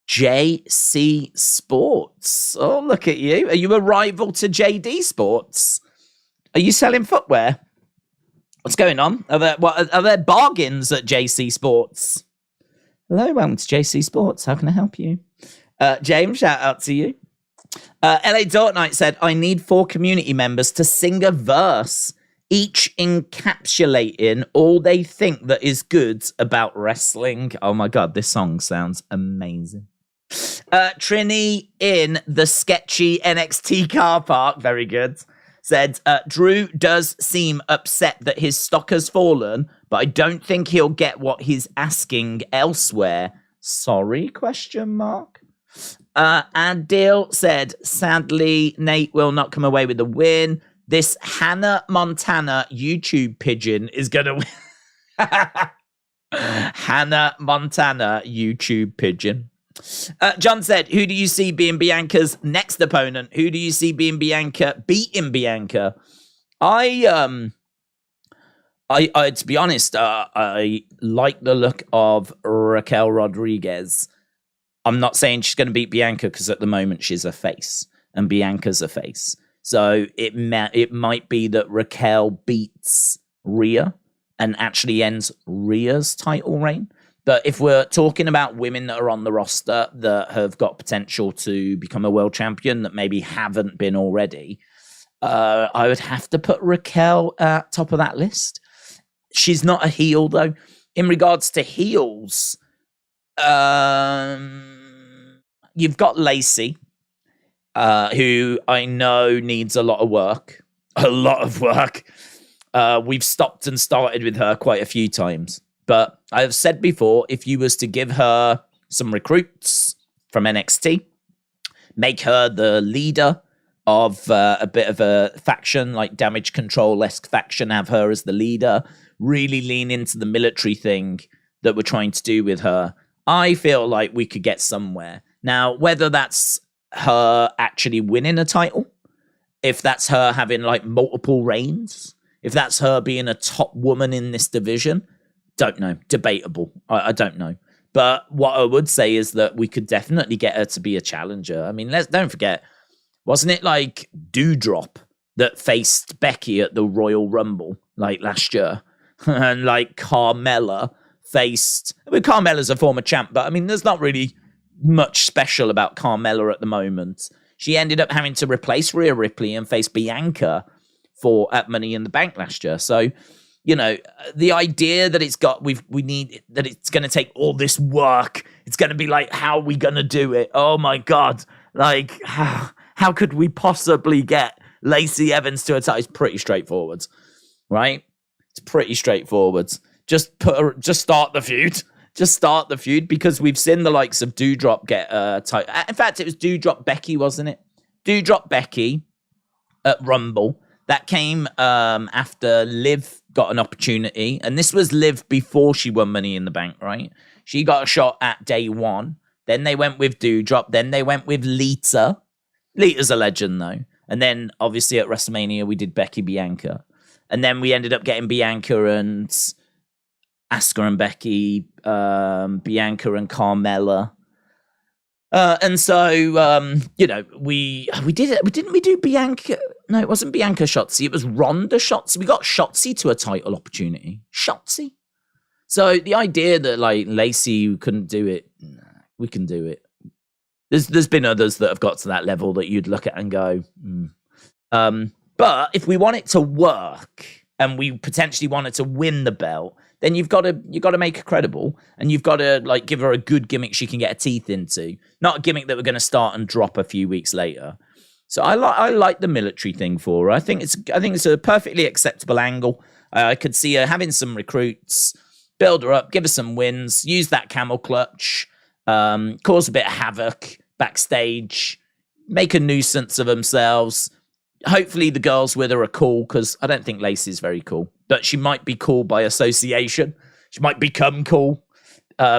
JC Sports. Oh, look at you. Are you a rival to JD Sports? Are you selling footwear? What's going on? Are there bargains at JC Sports? Hello, welcome to JC Sports. How can I help you? James, shout out to you. LA Dort Knight said, I need 4 community members to sing a verse, each encapsulating all they think that is good about wrestling. Oh my God, this song sounds amazing. Trini in the sketchy NXT car park, very good, said, Drew does seem upset that his stock has fallen, but I don't think he'll get what he's asking elsewhere. Sorry, question mark. Adil said, sadly, Nate will not come away with the win. This Hannah Montana YouTube pigeon is going to win. Hannah Montana YouTube pigeon. John said, who do you see being Bianca's next opponent? Who do you see being beating Bianca? I to be honest, I like the look of Raquel Rodriguez. I'm not saying she's going to beat Bianca because at the moment she's a face and Bianca's a face. So it might be that Raquel beats Rhea and actually ends Rhea's title reign. But if we're talking about women that are on the roster that have got potential to become a world champion that maybe haven't been already, I would have to put Raquel at top of that list. She's not a heel, though. In regards to heels, you've got Lacey, who I know needs a lot of work. A lot of work. We've stopped and started with her quite a few times. But I've said before, if you was to give her some recruits from NXT, make her the leader of a bit of a faction, like Damage Control-esque faction, have her as the leader, really lean into the military thing that we're trying to do with her, I feel like we could get somewhere. Now, whether that's her actually winning a title, if that's her having like multiple reigns, if that's her being a top woman in this division, don't know. Debatable. I don't know. But what I would say is that we could definitely get her to be a challenger. I mean, don't forget, wasn't it like Doudrop that faced Becky at the Royal Rumble like last year? And like Carmella faced... I mean, Carmella's a former champ, but I mean, there's not really much special about Carmella at the moment. She ended up having to replace Rhea Ripley and face Bianca at Money in the Bank last year. So, you know, the idea that it's got, we need, that it's going to take all this work. It's going to be like, how are we going to do it? Oh my God. Like, how could we possibly get Lacey Evans to a title? It's pretty straightforward, right? It's pretty straightforward. Just start the feud. Just start the feud, because we've seen the likes of Doudrop get a title. In fact, it was Doudrop Becky, wasn't it? Doudrop Becky at Rumble. That came after Liv got an opportunity. And this was Liv before she won Money in the Bank, right? She got a shot at day one. Then they went with Doudrop. Then they went with Lita. Lita's a legend, though. And then, obviously, at WrestleMania, we did Becky Bianca. And then we ended up getting Bianca and Asuka and Becky, Bianca and Carmella. And so, you know, we did it. Didn't we do Bianca? No, it wasn't Bianca Shotzi. It was Ronda Shotzi. We got Shotzi to a title opportunity. Shotzi. So the idea that like Lacey couldn't do it, nah, we can do it. There's been others that have got to that level that you'd look at and go, but if we want it to work and we potentially wanted to win the belt, then you've got to make her credible, and you've got to like give her a good gimmick she can get her teeth into, not a gimmick that we're going to start and drop a few weeks later. So I like the military thing for her. I think it's a perfectly acceptable angle. I could see her having some recruits, build her up, give her some wins, use that camel clutch, cause a bit of havoc backstage, make a nuisance of themselves. Hopefully the girls with her are cool, because I don't think Lacey's very cool. But she might be cool by association. She might become cool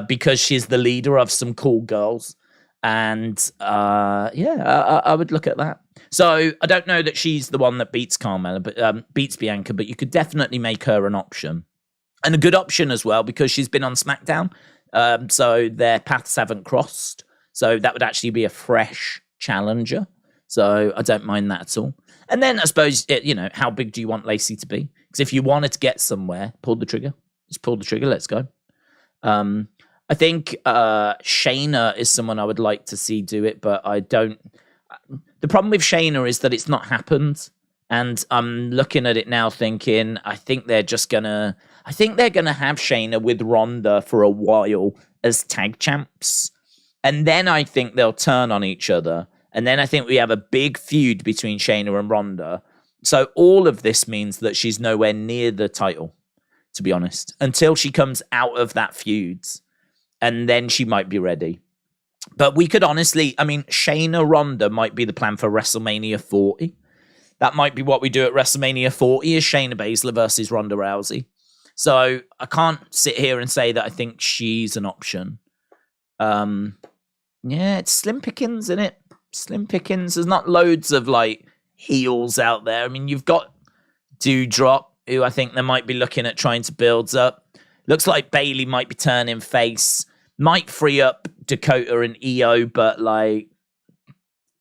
because she's the leader of some cool girls. And I would look at that. So I don't know that she's the one that beats Carmella, but beats Bianca, but you could definitely make her an option. And a good option as well, because she's been on SmackDown. So their paths haven't crossed. So that would actually be a fresh challenger. So I don't mind that at all. And then I suppose, how big do you want Lacey to be? Because if you wanted to get somewhere, pull the trigger. Just pull the trigger. Let's go. I think Shayna is someone I would like to see do it, but I don't. The problem with Shayna is that it's not happened. And I'm looking at it now thinking, I think they're gonna have Shayna with Ronda for a while as tag champs. And then I think they'll turn on each other. And then I think we have a big feud between Shayna and Ronda. So all of this means that she's nowhere near the title, to be honest, until she comes out of that feud. And then she might be ready. But we could honestly, I mean, Shayna Ronda might be the plan for WrestleMania 40. That might be what we do at WrestleMania 40 is Shayna Baszler versus Ronda Rousey. So I can't sit here and say that I think she's an option. Yeah, it's slim pickings, isn't it? Slim pickings. There's not loads of like heels out there. I mean, you've got Doudrop, who I think they might be looking at trying to build up. Looks like Bayley might be turning face. Might free up Dakota and Io, but like,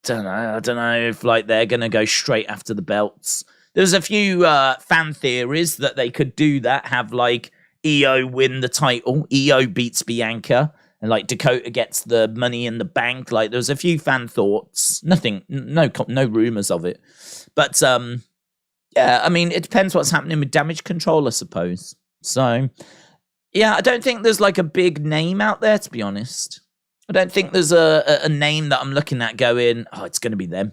I don't know if like they're gonna go straight after the belts. There's a few fan theories that they could do that. Have like Io win the title, Io beats Bianca, and like Dakota gets the Money in the Bank. Like there's a few fan thoughts. Nothing, no rumors of it. But yeah, I mean it depends what's happening with Damage Control, I suppose. So yeah, I don't think there's like a big name out there, to be honest. I don't think there's a name that I'm looking at going, oh, it's going to be them.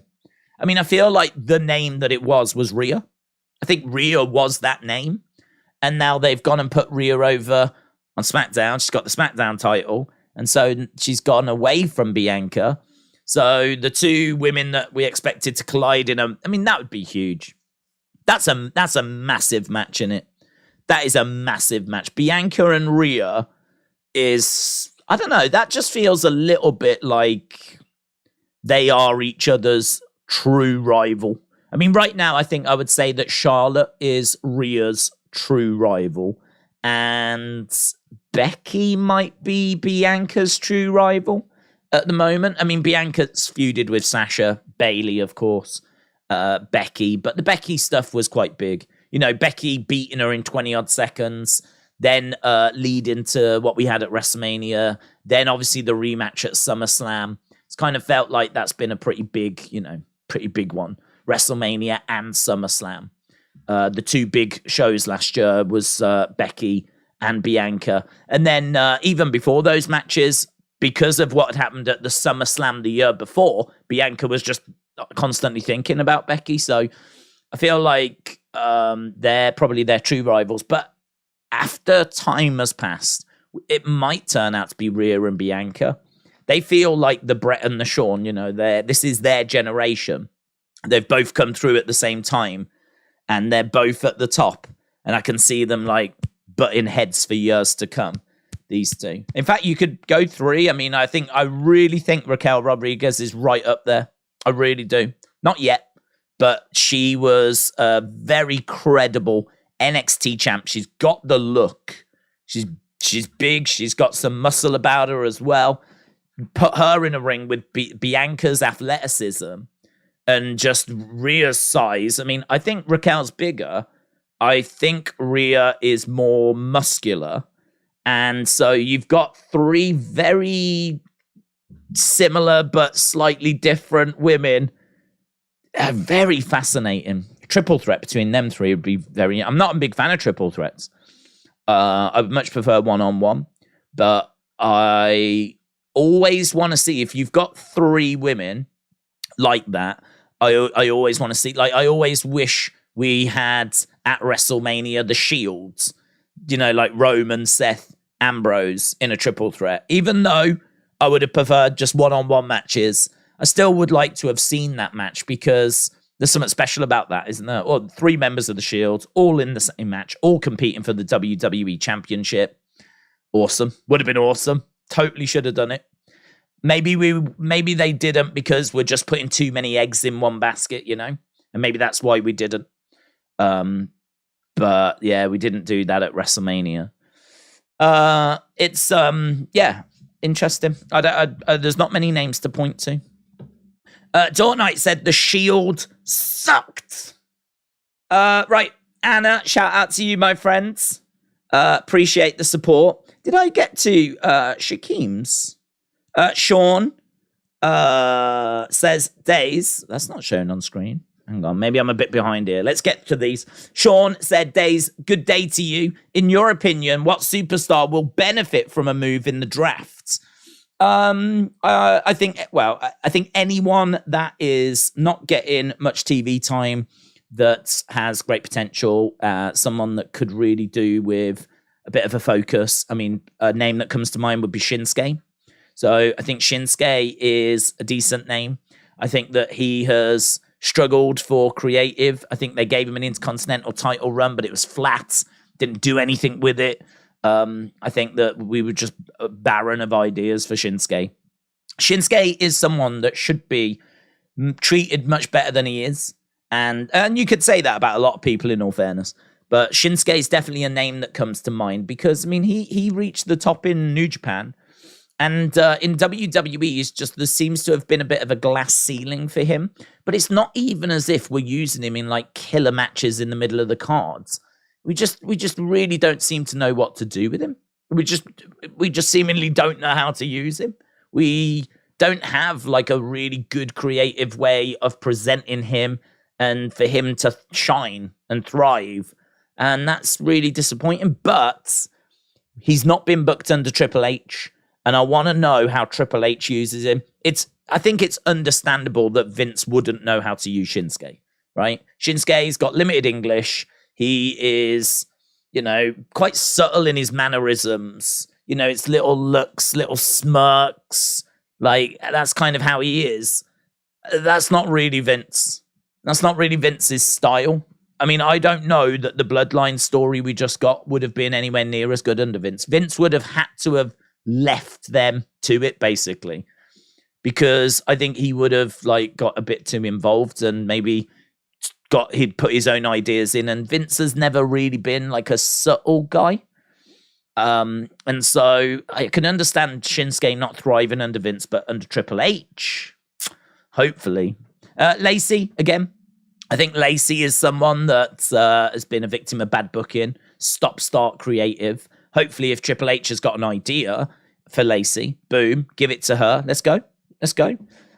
I mean, I feel like the name that it was Rhea. I think Rhea was that name. And now they've gone and put Rhea over on SmackDown. She's got the SmackDown title. And so she's gone away from Bianca. So the two women that we expected to collide in I mean, that would be huge. That's a massive match, in it. That is a massive match. Bianca and Rhea is, I don't know, that just feels a little bit like they are each other's true rival. I mean, right now, I think I would say that Charlotte is Rhea's true rival, and Becky might be Bianca's true rival at the moment. I mean, Bianca's feuded with Sasha, Bayley, of course, Becky, but the Becky stuff was quite big. You know, Becky beating her in 20-odd seconds, then lead into what we had at WrestleMania, then obviously the rematch at SummerSlam. It's kind of felt like that's been a pretty big one. WrestleMania and SummerSlam. The two big shows last year was Becky and Bianca. And then even before those matches, because of what had happened at the SummerSlam the year before, Bianca was just constantly thinking about Becky. So I feel like they're probably their true rivals. But after time has passed, it might turn out to be Rhea and Bianca. They feel like the Brett and the Shawn, you know, this is their generation. They've both come through at the same time, and they're both at the top. And I can see them like butting heads for years to come, these two. In fact, you could go 3. I mean, I really think Raquel Rodriguez is right up there. I really do. Not yet, but she was a very credible NXT champ. She's got the look. She's big. She's got some muscle about her as well. Put her in a ring with Bianca's athleticism and just Rhea's size. I mean, I think Raquel's bigger. I think Rhea is more muscular. And so you've got 3 very similar but slightly different women. Very fascinating. Triple threat between them 3 would be very... I'm not a big fan of triple threats. I would much prefer one-on-one. But I always want to see, if you've got 3 women like that, I always want to see, like, I always wish we had at WrestleMania the Shields, you know, like Roman, Seth, Ambrose in a triple threat. Even though I would have preferred just one-on-one matches, I still would like to have seen that match, because there's something special about that, isn't there? Or 3 members of the Shield, all in the same match, all competing for the WWE Championship. Awesome. Would have been awesome. Totally should have done it. Maybe they didn't because we're just putting too many eggs in one basket, you know? And maybe that's why we didn't. But yeah, we didn't do that at WrestleMania. It's yeah, interesting. There's not many names to point to. Dawn Knight said the Shield sucked. Right, Anna, shout out to you, my friends. Appreciate the support. Did I get to Shaquem's? Sean says Days. That's not shown on screen. Hang on, maybe I'm a bit behind here. Let's get to these. Sean said, Days, good day to you. In your opinion, what superstar will benefit from a move in the drafts? I think, I think anyone that is not getting much TV time that has great potential, someone that could really do with a bit of a focus. I mean, a name that comes to mind would be Shinsuke. So I think Shinsuke is a decent name. I think that he has struggled for creative. I think they gave him an Intercontinental title run, but it was flat. Didn't do anything with it. I think that we were just barren of ideas for Shinsuke. Shinsuke is someone that should be treated much better than he is. And you could say that about a lot of people, in all fairness. But Shinsuke is definitely a name that comes to mind because, I mean, he reached the top in New Japan. And in WWE, there seems to have been a bit of a glass ceiling for him. But it's not even as if we're using him in like killer matches in the middle of the cards. We just really don't seem to know what to do with him. We just seemingly don't know how to use him. We don't have like a really good creative way of presenting him and for him to shine and thrive. And that's really disappointing. But he's not been booked under Triple H. And I want to know how Triple H uses him. I think it's understandable that Vince wouldn't know how to use Shinsuke, right? Shinsuke's got limited English. He is, quite subtle in his mannerisms. It's little looks, little smirks. Like, that's kind of how he is. That's not really Vince. That's not really Vince's style. I mean, I don't know that the Bloodline story we just got would have been anywhere near as good under Vince. Vince would have had to have left them to it, basically. Because I think he would have, got a bit too involved and maybe he'd put his own ideas in, and Vince has never really been like a subtle guy. And so I can understand Shinsuke not thriving under Vince, but under Triple H, hopefully. Lacey, again, I think Lacey is someone that has been a victim of bad booking, stop-start creative. Hopefully, if Triple H has got an idea for Lacey, boom, give it to her. Let's go.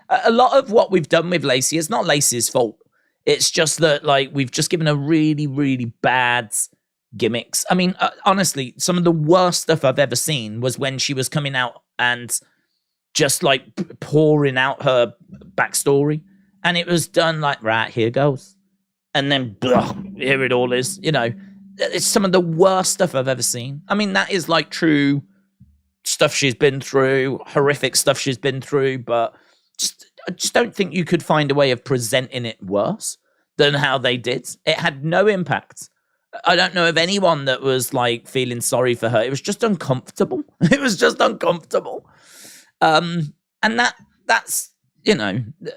A lot of what we've done with Lacey is not Lacey's fault. It's just that, we've just given her really, really bad gimmicks. I mean, honestly, some of the worst stuff I've ever seen was when she was coming out and just, pouring out her backstory. And it was done right, here goes. And then, here it all is. It's some of the worst stuff I've ever seen. I mean, that is, true stuff she's been through, horrific stuff she's been through, but I just don't think you could find a way of presenting it worse than how they did. It had no impact. I don't know of anyone that was feeling sorry for her. It was just uncomfortable. It was just uncomfortable. And that's,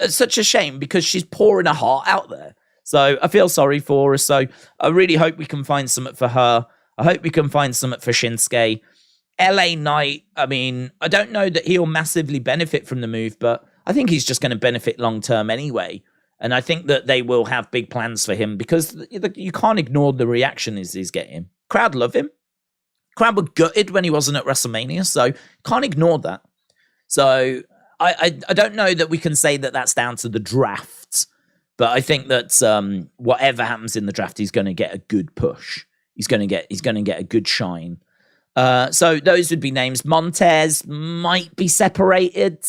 such a shame because she's pouring her heart out there. So I feel sorry for her. So I really hope we can find something for her. I hope we can find something for Shinsuke. LA Knight, I mean, I don't know that he'll massively benefit from the move, but I think he's just going to benefit long-term anyway. And I think that they will have big plans for him because you can't ignore the reaction he's getting. Crowd love him. Crowd were gutted when he wasn't at WrestleMania, so can't ignore that. So I don't know that we can say that that's down to the draft, but I think that whatever happens in the draft, he's going to get a good push. He's going to get a good shine. So those would be names. Montez might be separated.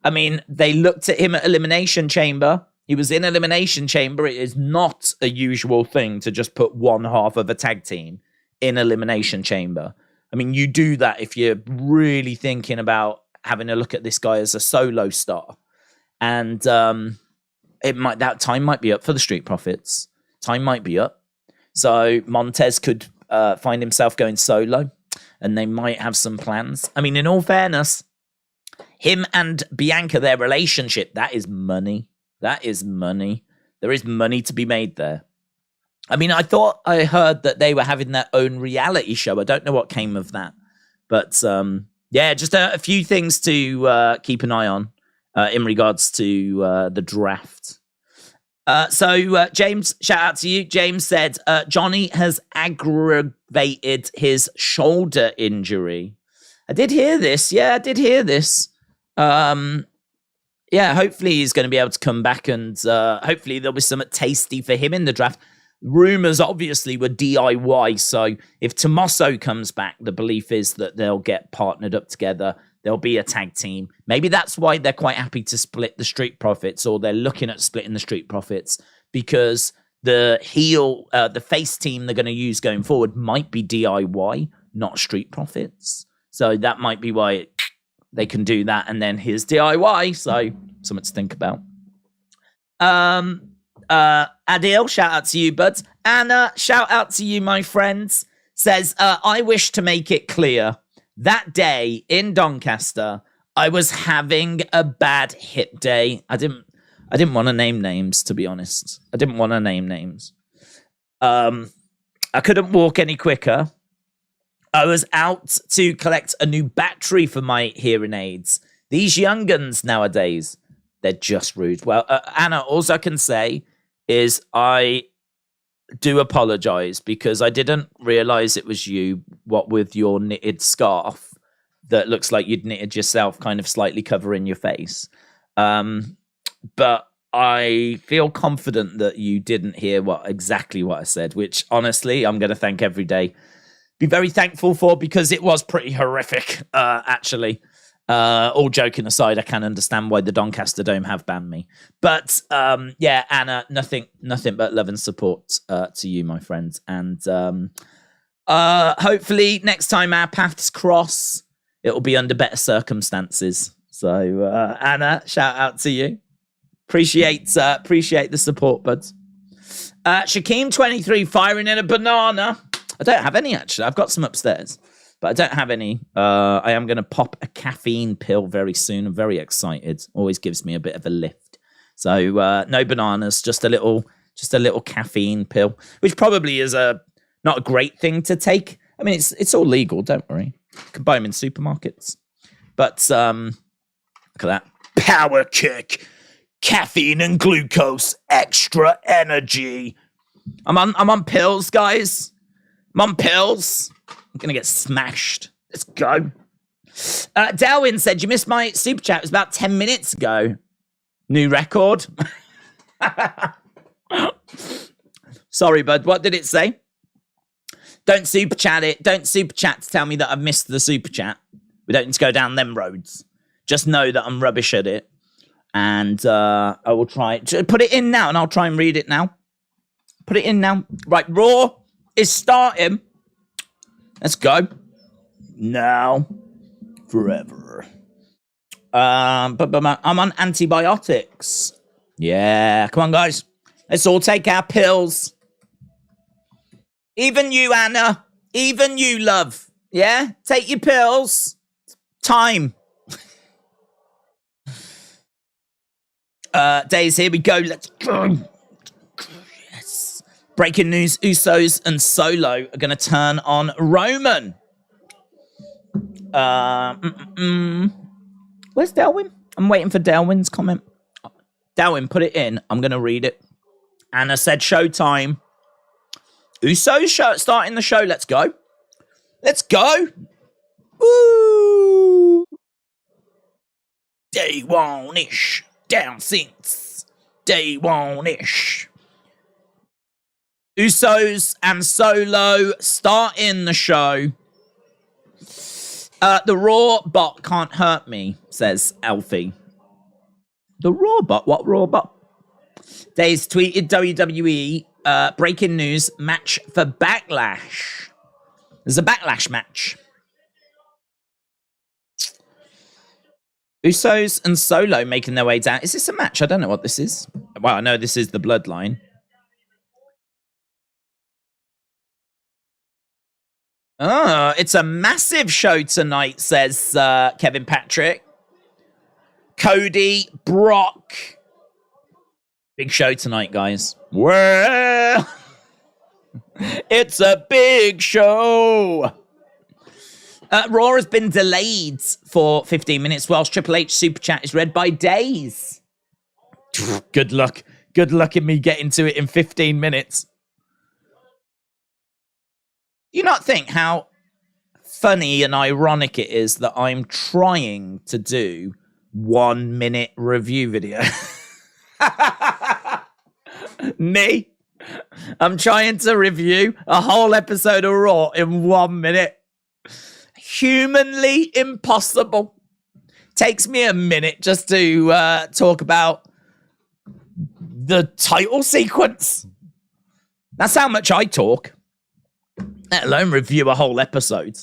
I mean, they looked at him at Elimination Chamber. He was in Elimination Chamber. It is not a usual thing to just put one half of a tag team in Elimination Chamber. I mean, you do that if you're really thinking about having a look at this guy as a solo star. And that time might be up for the Street Profits. Time might be up. So Montez could find himself going solo, and they might have some plans. I mean, in all fairness, him and Bianca, their relationship, that is money. That is money. There is money to be made there. I mean, I thought I heard that they were having their own reality show. I don't know what came of that. But, yeah, just a few things to keep an eye on in regards to the draft. So James, shout out to you. James said, Johnny has aggravated his shoulder injury. I did hear this. Yeah, I did hear this. Yeah, hopefully he's going to be able to come back and hopefully there'll be something tasty for him in the draft. Rumors obviously were DIY. So if Tommaso comes back, the belief is that they'll get partnered up together. there'll be a tag team. Maybe that's why they're quite happy to split the Street Profits, or they're looking at splitting the Street Profits, because the face team they're going to use going forward might be DIY, not Street Profits. So that might be why they can do that. And then here's DIY. So something to think about. Adil, shout out to you, buds. Anna, shout out to you, my friends. Says, I wish to make it clear that day in Doncaster, I was having a bad hip day. I didn't want to name names, to be honest. I didn't want to name names. I couldn't walk any quicker. I was out to collect a new battery for my hearing aids. These young guns nowadays, they're just rude. Well, Anna, all I can say is I do apologize, because I didn't realize it was you, what with your knitted scarf that looks like you'd knitted yourself, kind of slightly covering your face. But I feel confident that you didn't hear exactly what I said, which honestly, I'm going to thank every day. Be very thankful for, because it was pretty horrific, actually. All joking aside, I can understand why the Doncaster Dome have banned me. But yeah, Anna, nothing but love and support to you, my friends. And hopefully next time our paths cross, it'll be under better circumstances. So Anna, shout out to you. Appreciate the support, buds. Shakeem23 firing in a banana. I don't have any, actually. I've got some upstairs, but I don't have any. I am going to pop a caffeine pill very soon. I'm very excited. Always gives me a bit of a lift. So no bananas, just a little caffeine pill, which probably is not a great thing to take. I mean, it's all legal. Don't worry. You can buy them in supermarkets. But look at that power kick, caffeine and glucose, extra energy. I'm on pills, guys. I'm on pills. I'm going to get smashed. Let's go. Delwyn said, you missed my super chat. It was about 10 minutes ago. New record. Sorry, bud. What did it say? Don't super chat it. Don't super chat to tell me that I've missed the super chat. We don't need to go down them roads. Just know that I'm rubbish at it. And I will try. Put it in now and I'll try and read it now. Put it in now. Right, Raw is starting. Let's go. Now. Forever. But I'm on antibiotics. Yeah, come on, guys. Let's all take our pills. Even you, Anna. Even you, love. Yeah? Take your pills. Time. Days, here we go. Let's go. Yes. Breaking news, Usos and Solo are going to turn on Roman. Where's Delwyn? I'm waiting for Delwyn's comment. Delwyn, put it in. I'm going to read it. Anna said showtime. Usos starting the show. Let's go. Let's go. Woo. Day one-ish. Down since day one-ish. Usos and Solo starting the show. The Raw bot can't hurt me, says Alfie. The Raw bot? What Raw bot? Days tweeted WWE breaking news match for Backlash. There's a Backlash match. Usos and Solo making their way down. Is this a match? I don't know what this is. Well, I know this is the Bloodline. Oh, it's a massive show tonight, says Kevin Patrick. Cody, Brock. Big show tonight, guys. Well, it's a big show. Raw has been delayed for 15 minutes whilst Triple H Super Chat is read by Days. Good luck. Good luck in me getting to it in 15 minutes. Do you not think how funny and ironic it is that I'm trying to do 1 minute review video? Me? I'm trying to review a whole episode of Raw in 1 minute. Humanly impossible. takes me a minute just to talk about the title sequence. That's how much I talk, let alone review a whole episode.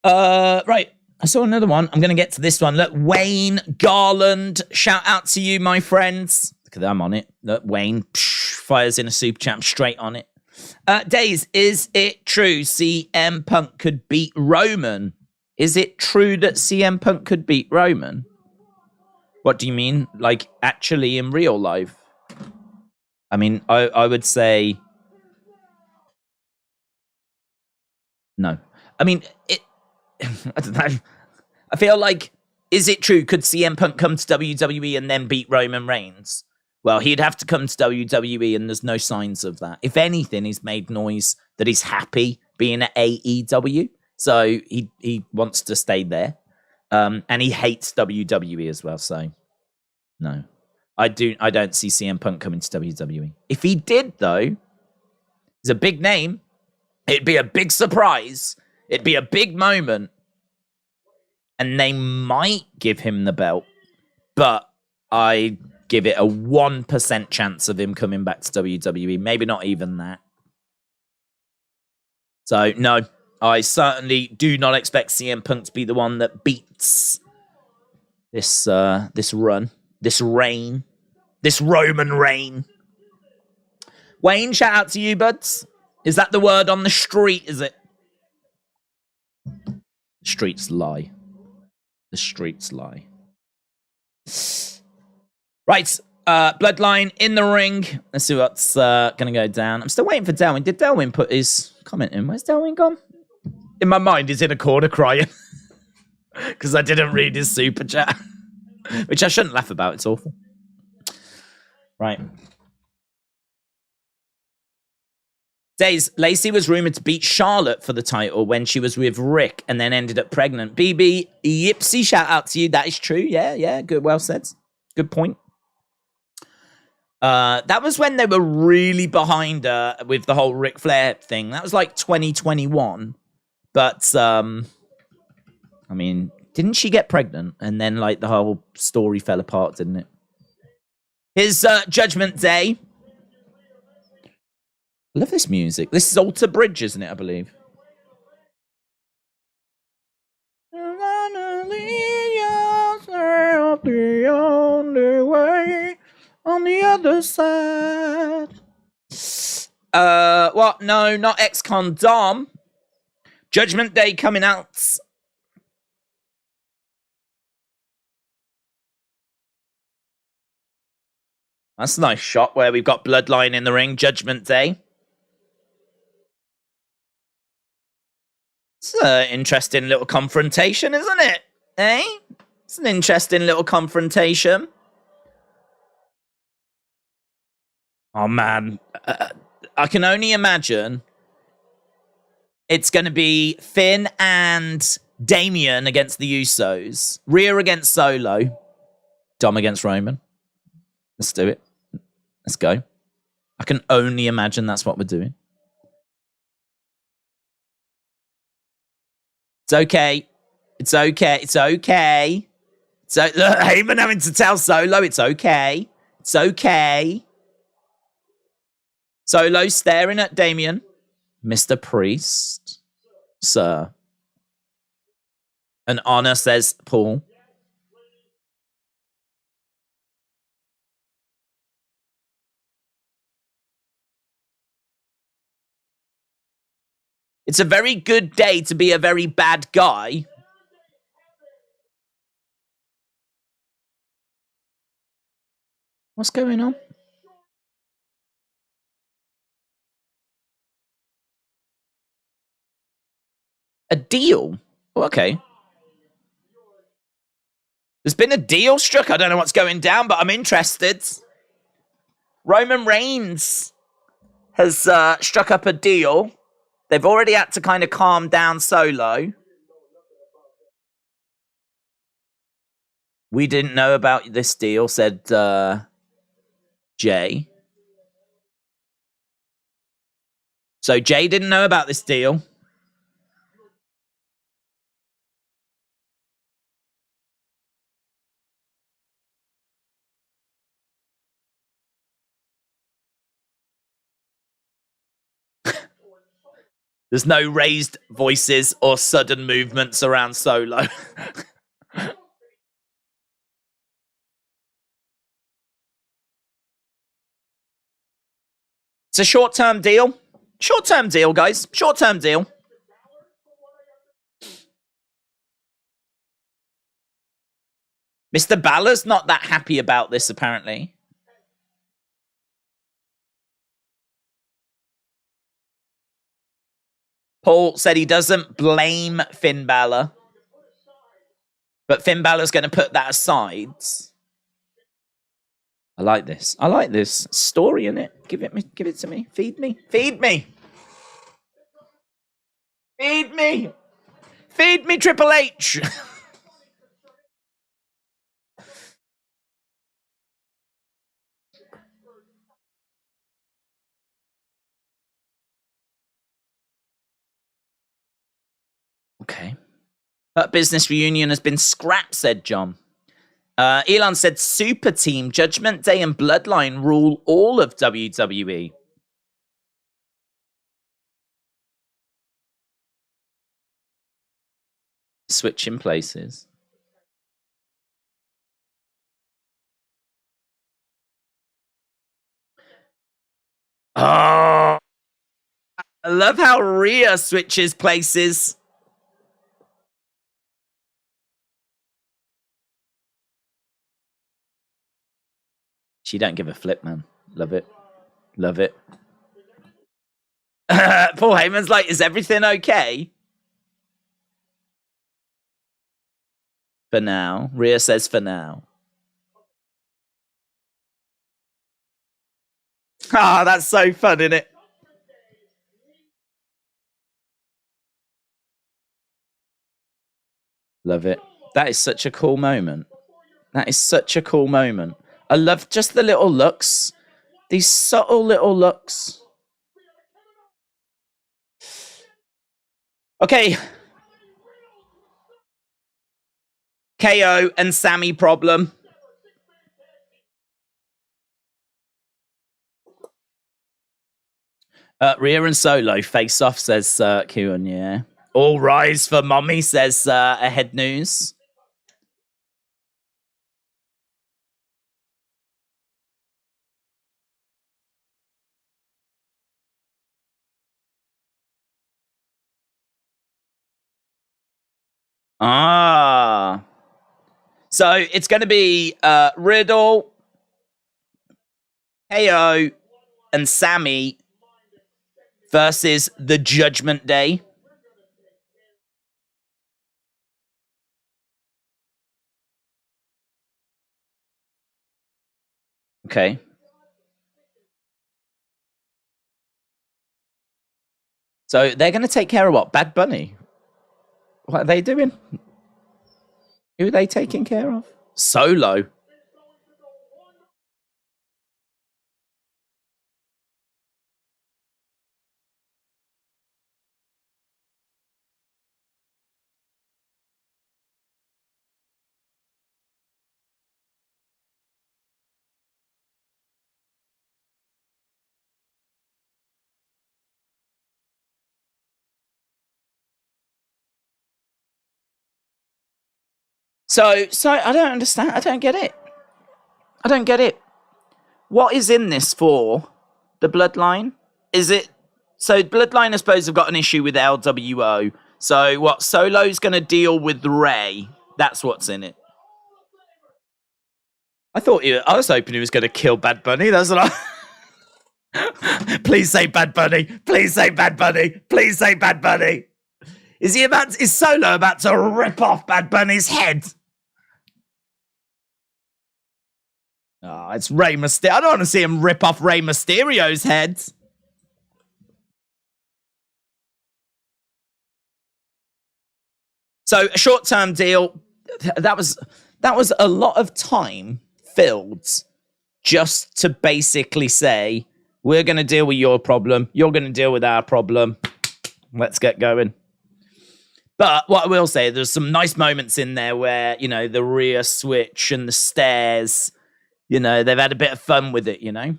Right. I saw another one. I'm going to get to this one. Look, Wayne Garland. Shout out to you, my friends. Look at that, I'm on it. Look, Wayne fires in a super chat. I'm straight on it. Days, is it true CM Punk could beat Roman? Is it true that CM Punk could beat Roman? What do you mean? Like, actually in real life? I mean, I would say no. I mean, I don't know. I feel like, is it true? Could CM Punk come to WWE and then beat Roman Reigns? Well, he'd have to come to WWE, and there's no signs of that. If anything, he's made noise that he's happy being at AEW, so he wants to stay there, and he hates WWE as well. So, no, I don't see CM Punk coming to WWE. If he did, though, he's a big name. It'd be a big surprise. It'd be a big moment. And they might give him the belt. But I give it a 1% chance of him coming back to WWE. Maybe not even that. So, no. I certainly do not expect CM Punk to be the one that beats this run. This reign. This Roman reign. Wayne, shout out to you, buds. Is that the word on the street, is it? The streets lie. The streets lie. Right. Bloodline in the ring. Let's see what's going to go down. I'm still waiting for Delwyn. Did Delwyn put his comment in? Where's Delwyn gone? In my mind, he's in a corner crying. Because I didn't read his super chat. Which I shouldn't laugh about. It's awful. Right. Days, Lacey was rumored to beat Charlotte for the title when she was with Rick and then ended up pregnant. BB Yipsy, shout out to you. That is true. Yeah. Good. Well said. Good point. That was when they were really behind her with the whole Ric Flair thing. That was like 2021. But, I mean, didn't she get pregnant? And then, like, the whole story fell apart, didn't it? His Judgment Day. I love this music. This is Alter Bridge, isn't it, I believe? You're gonna lead yourself the only way on the other side. What? No, not ex-con Dom. Judgment Day coming out. That's a nice shot where we've got Bloodline in the ring. Judgment Day. It's an interesting little confrontation, isn't it? Eh? It's an interesting little confrontation. Oh, man. I can only imagine it's going to be Finn and Damian against the Usos. Rhea against Solo. Dom against Roman. Let's do it. Let's go. I can only imagine that's what we're doing. It's okay. It's okay. It's okay. So look, Heyman having to tell Solo it's okay. It's okay. Solo staring at Damian. Mr. Priest. Sir. And Honor says, Paul. It's a very good day to be a very bad guy. What's going on? A deal? Oh, okay. There's been a deal struck. I don't know what's going down, but I'm interested. Roman Reigns has struck up a deal. They've already had to kind of calm down Solo. We didn't know about this deal, said Jay. So Jay didn't know about this deal. There's no raised voices or sudden movements around Solo. It's a short-term deal. Short-term deal, guys. Short-term deal. Mr. Balor's not that happy about this, apparently. Paul said he doesn't blame Finn Balor. But Finn Balor's going to put that aside. I like this. I like this story in it. Give it to me. Feed me. Feed me. Feed me. Feed me, Triple H. Okay. Her business reunion has been scrapped, said John. Elon said Super Team, Judgment Day, and Bloodline rule all of WWE. Switching places. Oh, I love how Rhea switches places. She don't give a flip, man. Love it. Love it. Paul Heyman's like, is everything okay? For now. Rhea says for now. Ah, that's so fun, isn't it? Love it. That is such a cool moment. That is such a cool moment. I love just the little looks. These subtle little looks. Okay. KO and Sammy problem. Rhea and Solo face off, says Kieran, yeah. All rise for mommy, says Ahead News. Ah. So it's going to be Riddle, KO, and Sammy versus the Judgment Day. Okay. So they're going to take care of what? Bad Bunny? What are they doing? Who are they taking care of? Solo. So I don't understand. I don't get it. I don't get it. What is in this for the Bloodline? Is it... So Bloodline, I suppose, have got an issue with LWO. So what? Solo's going to deal with Rey. That's what's in it. I was hoping he was going to kill Bad Bunny. That's what I... Please say Bad Bunny. Please say Bad Bunny. Please say Bad Bunny. Is Solo about to rip off Bad Bunny's head? Oh, it's Rey Mysterio. I don't want to see him rip off Rey Mysterio's head. So a short-term deal. That was a lot of time filled just to basically say, we're going to deal with your problem. You're going to deal with our problem. Let's get going. But what I will say, there's some nice moments in there where, you know, the rear switch and the stairs, you know, they've had a bit of fun with it, you know.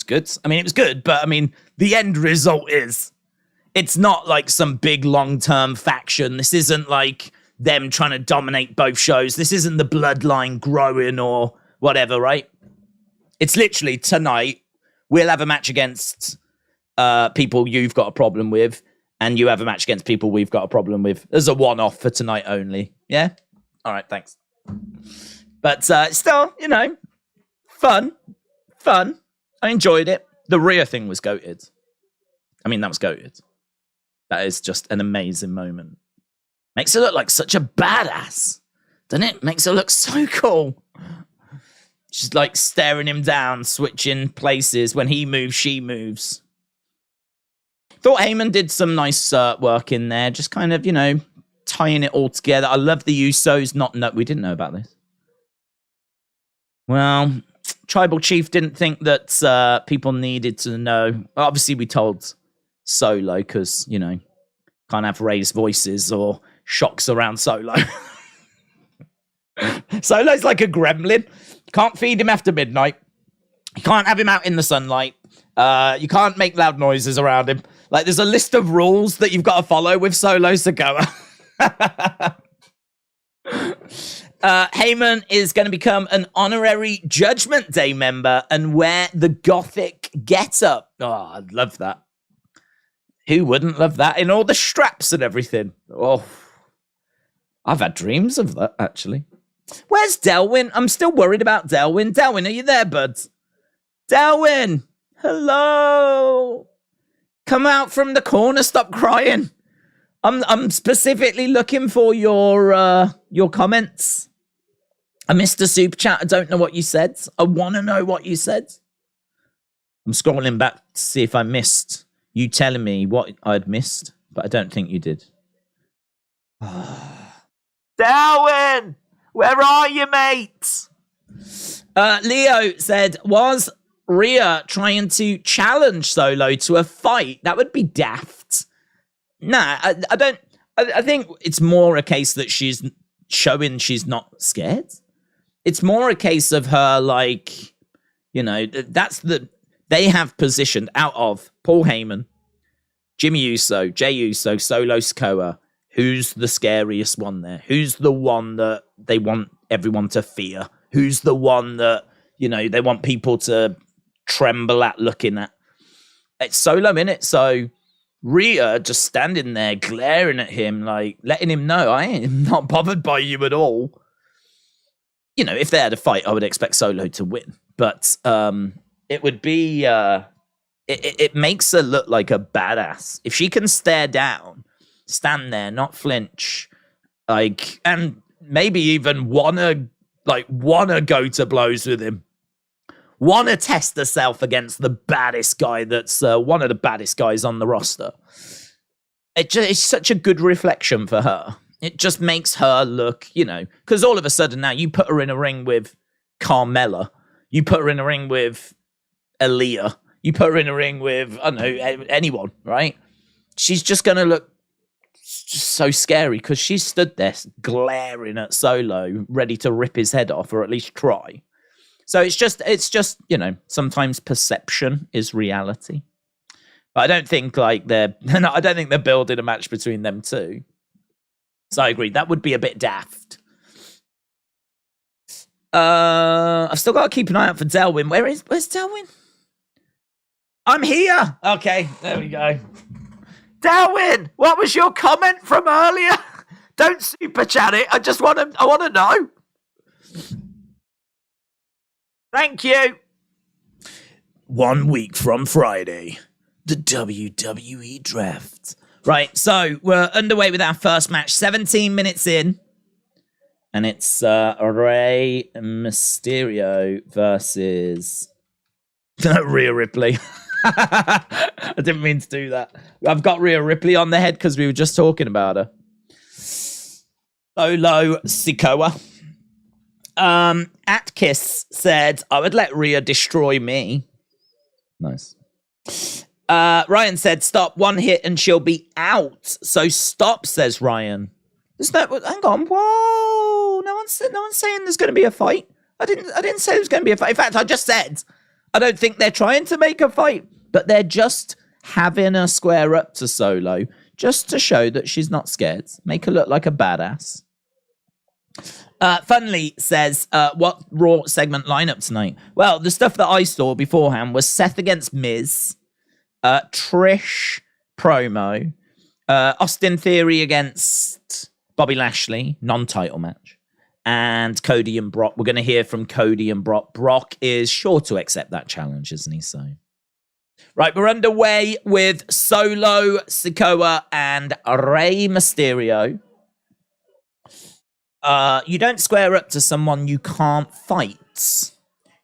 good. I mean, it was good, but I mean, the end result is it's not like some big long-term faction. This isn't like them trying to dominate both shows. This isn't the bloodline growing or whatever, right? It's literally tonight, we'll have a match against people you've got a problem with, and you have a match against people we've got a problem with. There's a one-off for tonight only. Yeah? All right, thanks. But still, you know, fun. I enjoyed it. The Rhea thing was goated. I mean, that was goated. That is just an amazing moment. Makes her look like such a badass, doesn't it? Makes her look so cool. She's like staring him down, switching places. When he moves, she moves. Thought Heyman did some nice work in there, just kind of, you know, tying it all together. I love the Usos. We didn't know about this. Well, Tribal Chief didn't think that people needed to know. Obviously, we told Solo because, you know, can't have raised voices or shocks around Solo. Solo's like a gremlin. Can't feed him after midnight. You can't have him out in the sunlight. You can't make loud noises around him. Like, there's a list of rules that you've got to follow with Solo Sikoa. Heyman is going to become an honorary Judgment Day member and wear the Gothic getup. Oh, I'd love that. Who wouldn't love that? In all the straps and everything. Oh, I've had dreams of that, actually. Where's Delwyn? I'm still worried about Delwyn. Delwyn, are you there, bud? Delwyn! Hello! Come out from the corner. Stop crying. I'm specifically looking for your comments. I missed a super chat. I don't know what you said. I want to know what you said. I'm scrolling back to see if I missed you telling me what I'd missed, but I don't think you did. Darwin! Where are you, mate? Leo said, was Rhea trying to challenge Solo to a fight? That would be daft. Nah, I don't. I think it's more a case that she's showing she's not scared. It's more a case of her, like, you know, they have positioned out of Paul Heyman, Jimmy Uso, Jey Uso, Solo Sikoa. Who's the scariest one there? Who's the one that they want everyone to fear? Who's the one that, you know, they want people to tremble at looking at? It's Solo, innit? So Rhea just standing there glaring at him, like letting him know, I am not bothered by you at all. You know, if they had a fight, I would expect Solo to win. But it would be... It makes her look like a badass. If she can stare down, stand there, not flinch, like, and maybe even wanna go to blows with him, wanna test herself against the baddest guy that's one of the baddest guys on the roster. It's such a good reflection for her. It just makes her look, you know, because all of a sudden now you put her in a ring with Carmella, you put her in a ring with Aaliyah, you put her in a ring with, I don't know, anyone, right? She's just going to look just so scary because she stood there glaring at Solo, ready to rip his head off or at least try. So it's just, you know, sometimes perception is reality. But I don't think I don't think they're building a match between them two. So I agree, that would be a bit daft. I've still got to keep an eye out for Delwyn. Where's Delwyn? I'm here. Okay, there we go. Delwyn, what was your comment from earlier? Don't super chat it. I want to know. Thank you. 1 week from Friday, the WWE draft. Right, so we're underway with our first match, 17 minutes in. And it's Rey Mysterio versus Rhea Ripley. I didn't mean to do that. I've got Rhea Ripley on the head because we were just talking about her. Solo Sikoa. Atkiss said, I would let Rhea destroy me. Nice. Ryan said, stop, one hit and she'll be out. So stop, says Ryan. Hang on. Whoa. No one's saying there's going to be a fight. I didn't say there was going to be a fight. In fact, I just said I don't think they're trying to make a fight, but they're just having her square up to Solo just to show that she's not scared. Make her look like a badass. Funnily says, what Raw segment lineup tonight? Well, the stuff that I saw beforehand was Seth against Miz, Trish promo, Austin Theory against Bobby Lashley, non-title match, and Cody and Brock. We're going to hear from Cody and Brock. Brock is sure to accept that challenge, isn't he? So, right, we're underway with Solo, Sikoa, and Rey Mysterio. You don't square up to someone you can't fight.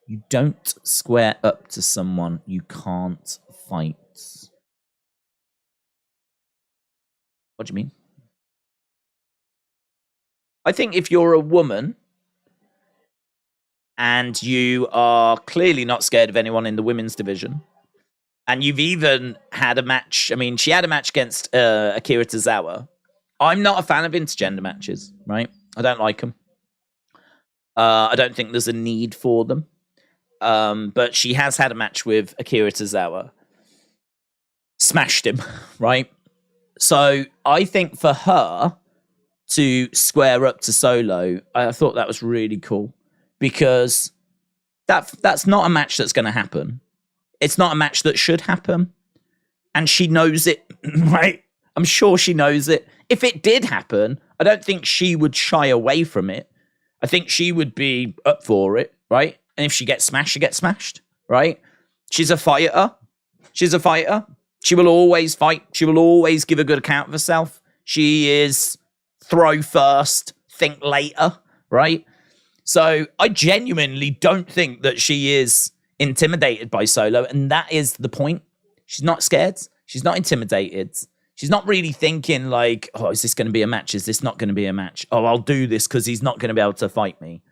You don't square up to someone you can't fight. What do you mean? I think if you're a woman and you are clearly not scared of anyone in the women's division, and you've even had a match, I mean, she had a match against Akira Tozawa. I'm not a fan of intergender matches, right? I don't like them. I don't think there's a need for them. But she has had a match with Akira Tozawa. Smashed him, right? So I think for her to square up to Solo, I thought that was really cool, because that's not a match that's going to happen. It's not a match that should happen, and she knows it, right? I'm sure she knows it. If it did happen, I don't think she would shy away from it. I think she would be up for it, right? And if she gets smashed, she gets smashed, right? She's a fighter. She's a fighter. She will always fight. She will always give a good account of herself. She is throw first, think later, right? So I genuinely don't think that she is intimidated by Solo, and that is the point. She's not scared. She's not intimidated. She's not really thinking like, oh, is this going to be a match? Is this not going to be a match? Oh, I'll do this because he's not going to be able to fight me.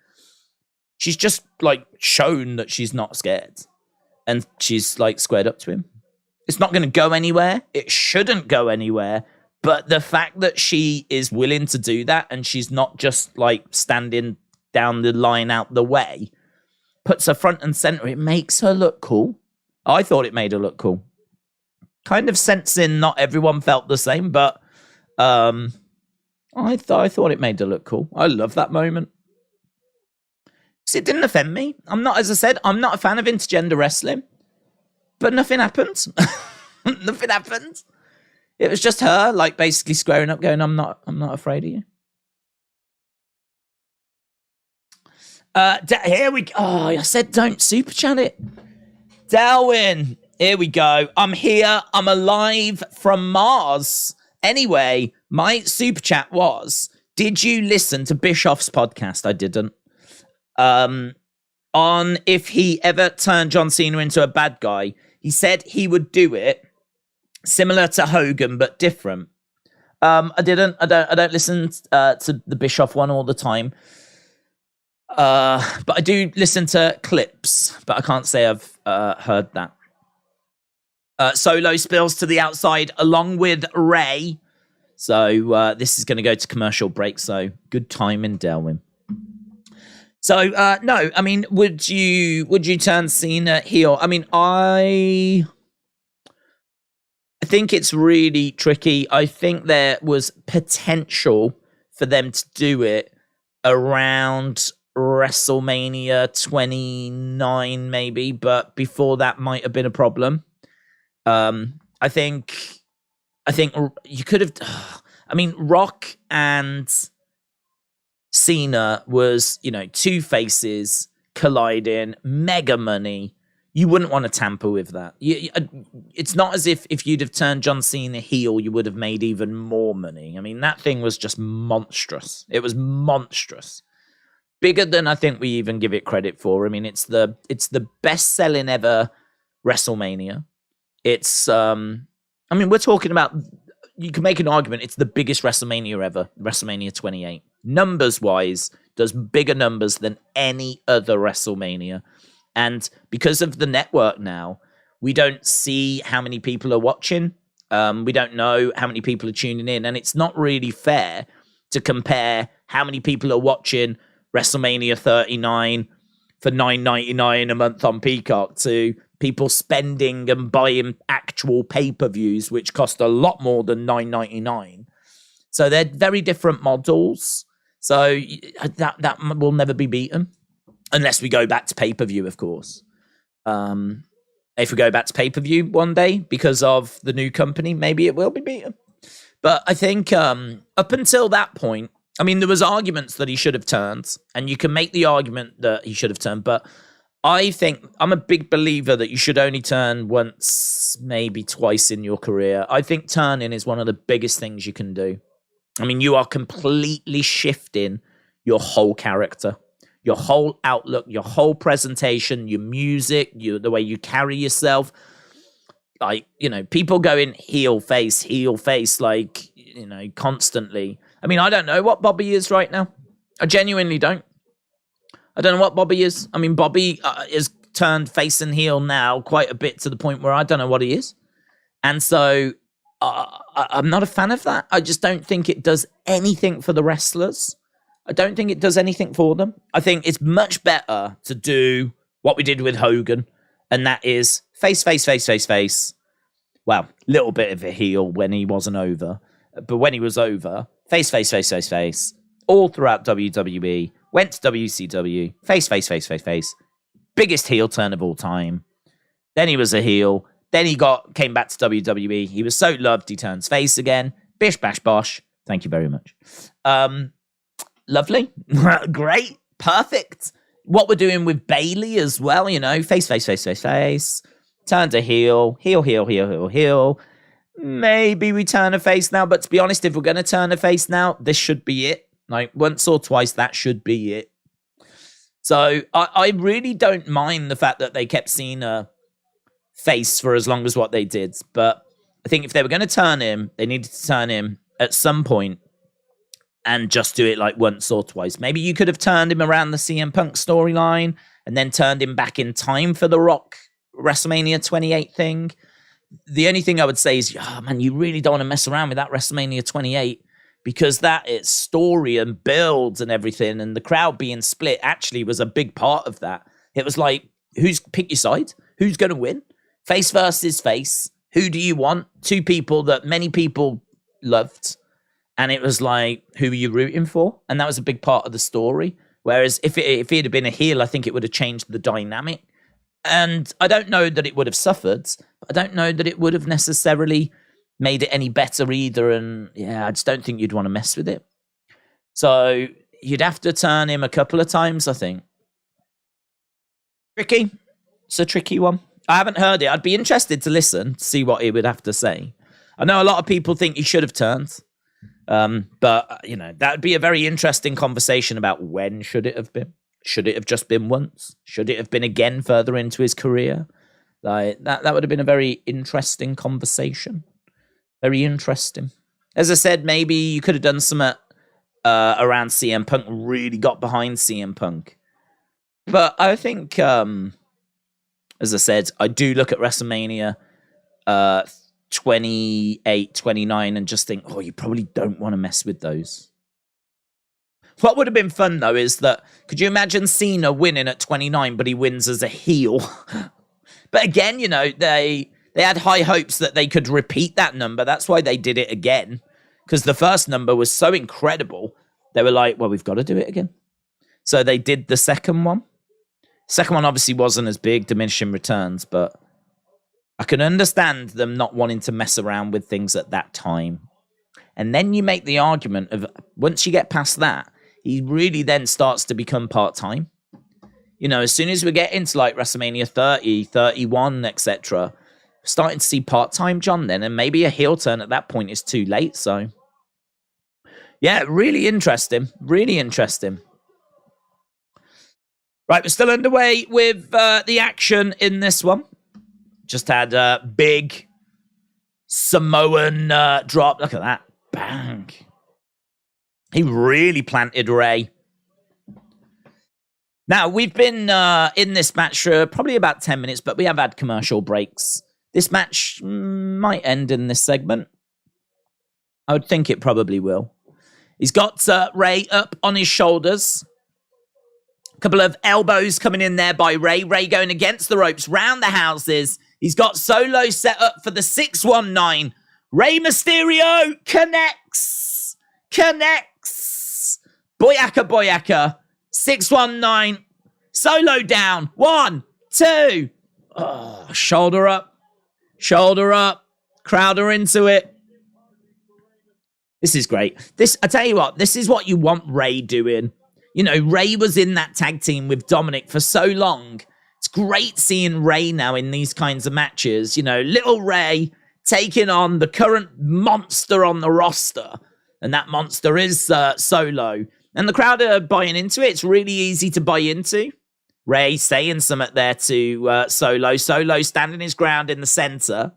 She's just like shown that she's not scared, and she's like squared up to him. It's not going to go anywhere. It shouldn't go anywhere. But the fact that she is willing to do that, and she's not just like standing down the line out the way, puts her front and center. It makes her look cool. I thought it made her look cool. Kind of sensing not everyone felt the same, but I thought it made her look cool. I love that moment. So it didn't offend me. As I said, I'm not a fan of intergender wrestling, but nothing happened. Nothing happened. It was just her, like, basically squaring up, going, I'm not afraid of you. Here we go. Oh, I said don't super chat it. Darwin, here we go. I'm here. I'm alive from Mars. Anyway, my super chat was, did you listen to Bischoff's podcast? I didn't. On if he ever turned John Cena into a bad guy, he said he would do it similar to Hogan, but different. I didn't. I don't listen to the Bischoff one all the time. But I do listen to clips, but I can't say I've heard that. Solo spills to the outside along with Rey. So this is going to go to commercial break. So good timing, Delwyn. So no, I mean, would you turn Cena heel? I mean, I think it's really tricky. I think there was potential for them to do it around WrestleMania 29 maybe, but before that might have been a problem. I think you could have, I mean, Rock and Cena was, two faces colliding, mega money. You wouldn't want to tamper with that. It's not as if you'd have turned John Cena heel, you would have made even more money. I mean, that thing was just monstrous. It was monstrous. Bigger than I think we even give it credit for. I mean, it's the best-selling ever WrestleMania. It's, I mean, we're talking about, you can make an argument, it's the biggest WrestleMania ever, WrestleMania 28. Numbers-wise, does bigger numbers than any other WrestleMania. And because of the network now, we don't see how many people are watching. We don't know how many people are tuning in. And it's not really fair to compare how many people are watching WrestleMania 39 for $9.99 a month on Peacock to people spending and buying actual pay-per-views, which cost a lot more than $9.99. So they're very different models. So that will never be beaten unless we go back to pay-per-view, of course. If we go back to pay-per-view one day because of the new company, maybe it will be beaten. But I think up until that point, I mean, there was arguments that he should have turned, and you can make the argument that he should have turned, but I think I'm a big believer that you should only turn once, maybe twice in your career. I think turning is one of the biggest things you can do. I mean, you are completely shifting your whole character, your whole outlook, your whole presentation, your music, the way you carry yourself. Like, people going heel face, like, constantly. I mean, I don't know what Bobby is right now. I genuinely don't. I don't know what Bobby is. I mean, Bobby is turned face and heel now quite a bit to the point where I don't know what he is. And so I'm not a fan of that. I just don't think it does anything for the wrestlers. I don't think it does anything for them. I think it's much better to do what we did with Hogan, and that is face. Well, little bit of a heel when he wasn't over. But when he was over, face, all throughout WWE, went to WCW, face. Biggest heel turn of all time. Then he was a heel. Then he came back to WWE. He was so loved, he turns face again. Bish, bash, bosh. Thank you very much. Lovely. Great. Perfect. What we're doing with Bayley as well, face. Turn to heel. Maybe we turn a face now, but to be honest, if we're going to turn a face now, this should be it. Like, once or twice, that should be it. So I really don't mind the fact that they kept Cena face for as long as what they did. But I think if they were going to turn him, they needed to turn him at some point and just do it like once or twice. Maybe you could have turned him around the CM Punk storyline and then turned him back in time for the Rock WrestleMania 28 thing. The only thing I would say is, you really don't want to mess around with that WrestleMania 28 because that is story and builds and everything, and the crowd being split actually was a big part of that. It was like, pick your side? Who's going to win? Face versus face. Who do you want? Two people that many people loved. And it was like, who are you rooting for? And that was a big part of the story. Whereas if it had been a heel, I think it would have changed the dynamic. And I don't know that it would have suffered, but I don't know that it would have necessarily made it any better either. And I just don't think you'd want to mess with it. So you'd have to turn him a couple of times, I think. Tricky. It's a tricky one. I haven't heard it. I'd be interested to listen, to see what he would have to say. I know a lot of people think he should have turned. But, that would be a very interesting conversation about when should it have been. Should it have just been once? Should it have been again further into his career? Like that would have been a very interesting conversation. Very interesting. As I said, maybe you could have done some around CM Punk, really got behind CM Punk. But I think, as I said, I do look at WrestleMania 28, 29 and just think, you probably don't want to mess with those. What would have been fun, though, is that, could you imagine Cena winning at 29, but he wins as a heel? But again, they had high hopes that they could repeat that number. That's why they did it again, because the first number was so incredible. They were like, well, we've got to do it again. So they did the second one. Second one obviously wasn't as big, diminishing returns, but I can understand them not wanting to mess around with things at that time. And then you make the argument of, once you get past that, he really then starts to become part-time. As soon as we get into like WrestleMania 30, 31, etc., starting to see part-time John then, and maybe a heel turn at that point is too late. So, yeah, really interesting. Really interesting. Right, we're still underway with the action in this one. Just had a big Samoan drop. Look at that. Bang. He really planted Rey. Now, we've been in this match for probably about 10 minutes, but we have had commercial breaks. This match might end in this segment. I would think it probably will. He's got Rey up on his shoulders. Couple of elbows coming in there by Rey. Rey going against the ropes, round the houses. He's got Solo set up for the 619. Rey Mysterio connects. Boyaka, boyaka. 619. Solo down. 1, 2. Oh, shoulder up. Crowd are into it. This is great. I tell you what, this is what you want Rey doing. You know, Rey was in that tag team with Dominic for so long. It's great seeing Rey now in these kinds of matches. You know, little Rey taking on the current monster on the roster. And that monster is Solo. And the crowd are buying into it. It's really easy to buy into. Rey saying something there to Solo. Solo standing his ground in the center.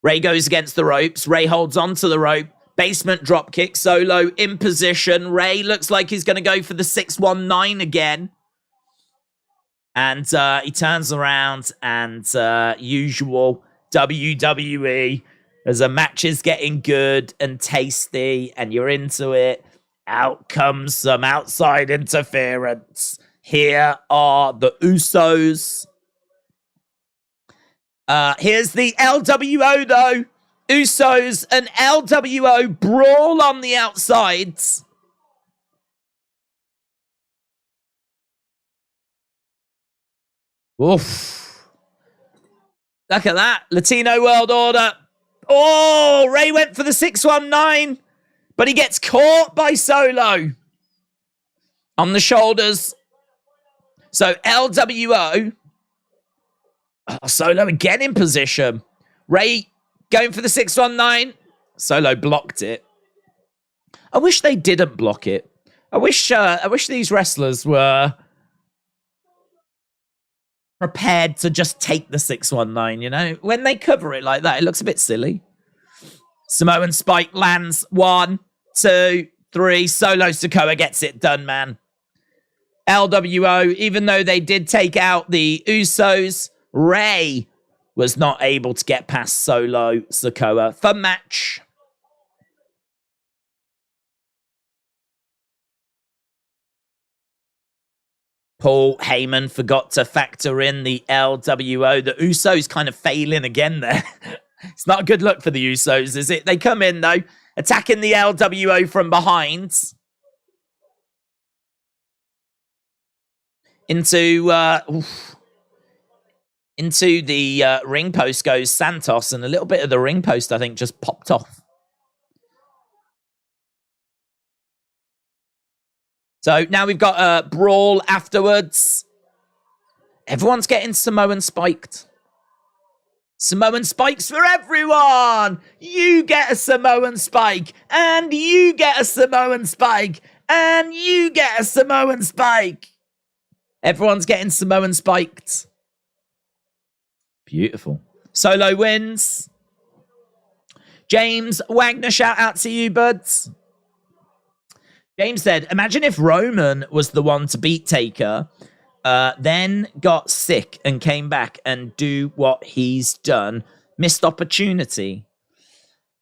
Rey goes against the ropes. Rey holds onto the rope. Basement drop kick. Solo in position. Rey looks like he's going to go for the 619 again. And he turns around and usual WWE as a match is getting good and tasty and you're into it. Out comes some outside interference. Here are the Usos. Here's the LWO though. Usos and LWO brawl on the outsides. Oof. Look at that. Latino World Order. Oh, Rey went for the 619, but he gets caught by Solo on the shoulders. So LWO. Oh, Solo again in position. Rey going for the 619. Solo blocked it. I wish they didn't block it. I wish these wrestlers were prepared to just take the 619, you know? When they cover it like that, it looks a bit silly. Samoan Spike lands. 1, 2, 3. Solo Sikoa gets it done, man. LWO, even though they did take out the Usos, Rey was not able to get past Solo Sikoa. Fun match. Paul Heyman forgot to factor in the LWO. The Usos kind of failing again there. It's not a good look for the Usos, is it? They come in, though, attacking the LWO from behind. Into the ring post goes Santos, and a little bit of the ring post, I think, just popped off. So now we've got a brawl afterwards. Everyone's getting Samoan spiked. Samoan spikes for everyone! You get a Samoan spike, and you get a Samoan spike, and you get a Samoan spike. Everyone's getting Samoan spiked. Beautiful. Solo wins. James Wagner, shout out to you, buds. James said, imagine if Roman was the one to beat Taker, then got sick and came back and do what he's done. Missed opportunity.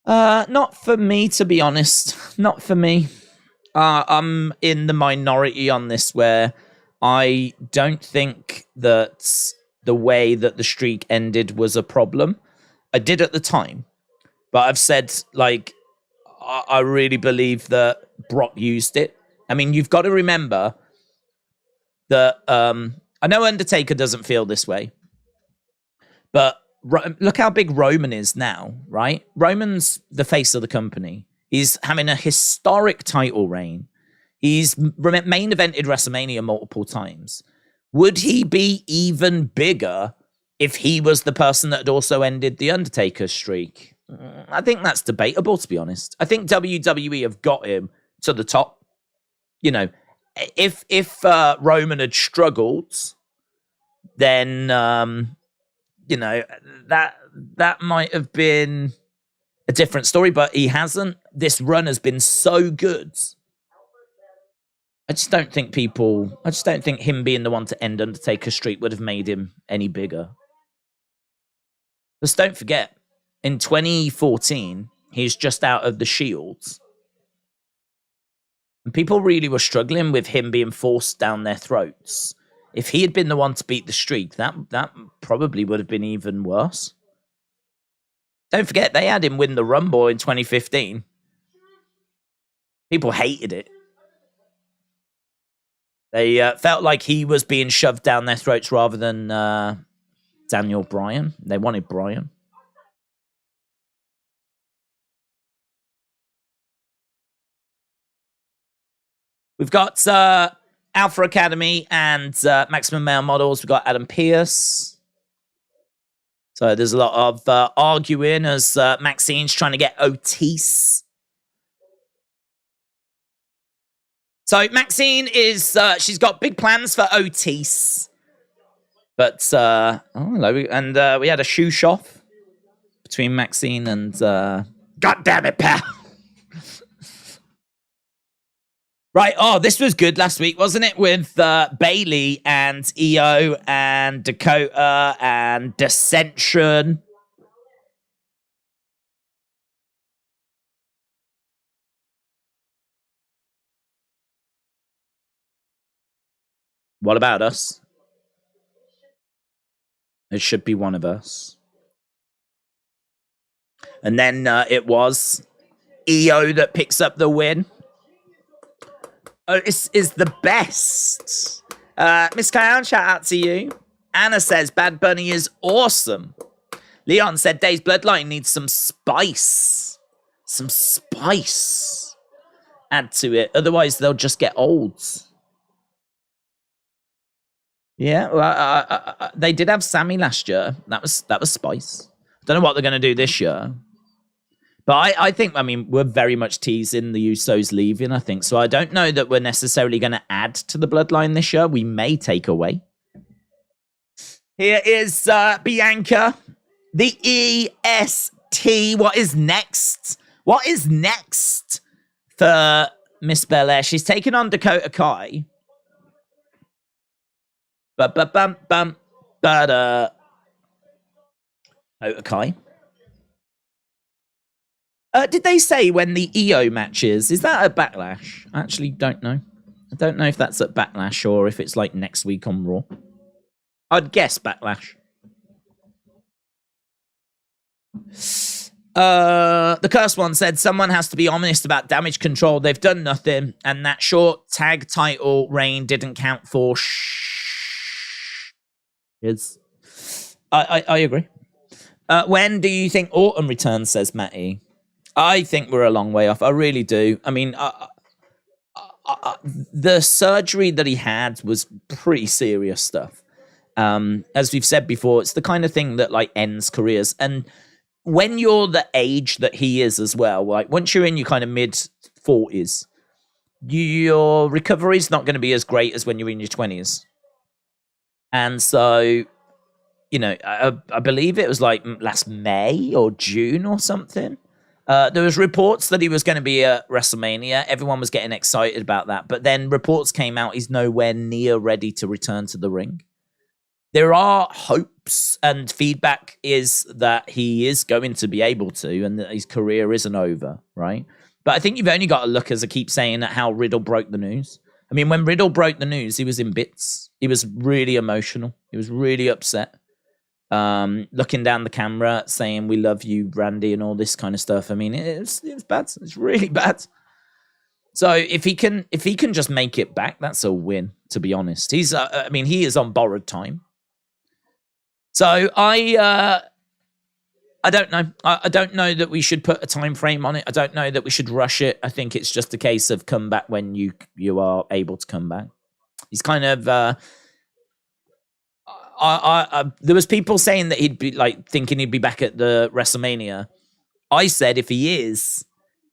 Not for me, to be honest. Not for me. I'm in the minority on this, where I don't think that the way that the streak ended was a problem. I did at the time, but I've said, like, I really believe that Brock used it. I mean, you've got to remember that I know Undertaker doesn't feel this way, but look how big Roman is now, right? Roman's the face of the company. He's having a historic title reign. He's main evented WrestleMania multiple times. Would he be even bigger if he was the person that had also ended the Undertaker streak? I think that's debatable, to be honest. I think WWE have got him to the top. You know, if Roman had struggled, then you know, that might have been a different story. But he hasn't. This run has been so good. I just don't think him being the one to end Undertaker streak would have made him any bigger. Just don't forget, in 2014, he's just out of the Shields. And people really were struggling with him being forced down their throats. If he had been the one to beat the streak, that probably would have been even worse. Don't forget, they had him win the Rumble in 2015. People hated it. They felt like he was being shoved down their throats rather than Daniel Bryan. They wanted Bryan. We've got Alpha Academy and Maximum Male Models. We've got Adam Pearce. So there's a lot of arguing as Maxine's trying to get Otis. So Maxine is, she's got big plans for Otis. But, hello. And we had a shoe shop between Maxine and, God damn it, pal. Right, this was good last week, wasn't it? With Bailey and Io and Dakota and Dissension. What about us? It should be one of us. And then it was Io that picks up the win. Oh, this is the best. Miss Kyan, shout out to you. Anna says Bad Bunny is awesome. Leon said Dave's Bloodline needs some spice. Some spice. Add to it. Otherwise, they'll just get old. Yeah, well, they did have Sammy last year. That was spice. I don't know what they're going to do this year. But I think, we're very much teasing the Usos leaving, I think. So I don't know that we're necessarily going to add to the Bloodline this year. We may take away. Here is Bianca. The EST. What is next? What is next for Miss Belair? She's taking on Dakota Kai. Dakota Kai. Did they say when the EO match is? Is that a Backlash? I actually don't know. I don't know if that's at Backlash or if it's like next week on Raw. I'd guess Backlash. The cursed one said someone has to be honest about Damage Control. They've done nothing, and that short tag title reign didn't count for I agree. When do you think Orton returns, says Matty? I think we're a long way off. I really do. The surgery that he had was pretty serious stuff. As we've said before, it's the kind of thing that like ends careers. And when you're the age that he is as well, like once you're in your kind of mid-40s, your recovery is not going to be as great as when you're in your 20s. And so, I believe it was like last May or June or something. There was reports that he was going to be at WrestleMania. Everyone was getting excited about that. But then reports came out he's nowhere near ready to return to the ring. There are hopes and feedback is that he is going to be able to and that his career isn't over, right? But I think you've only got to look, as I keep saying, at how Riddle broke the news. When Riddle broke the news, he was in bits. He was really emotional. He was really upset. Looking down the camera, saying, "We love you, Randy," and all this kind of stuff. It was bad. It's really bad. So if he can just make it back, that's a win. To be honest, he is on borrowed time. So I don't know. I don't know that we should put a time frame on it. I don't know that we should rush it. I think it's just a case of come back when you are able to come back. He's kind of. There was people saying that he'd be like thinking he'd be back at the WrestleMania. I said if he is,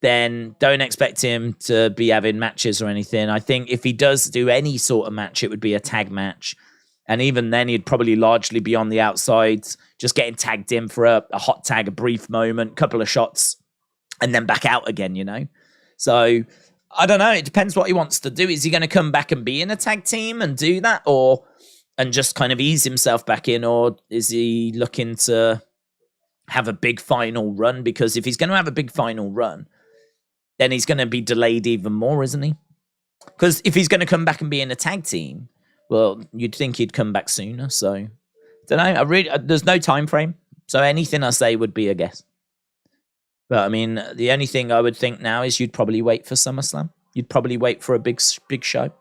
then don't expect him to be having matches or anything. I think if he does do any sort of match, it would be a tag match. And even then, he'd probably largely be on the outside, just getting tagged in for a hot tag, a brief moment, couple of shots, and then back out again, So, I don't know. It depends what he wants to do. Is he going to come back and be in a tag team and do that? And just kind of ease himself back in? Or is he looking to have a big final run? Because if he's going to have a big final run, then he's going to be delayed even more, isn't he? Because if he's going to come back and be in a tag team, well, you'd think he'd come back sooner. So, don't know. There's no time frame. So anything I say would be a guess. But I mean, the only thing I would think now is you'd probably wait for SummerSlam. You'd probably wait for a big show.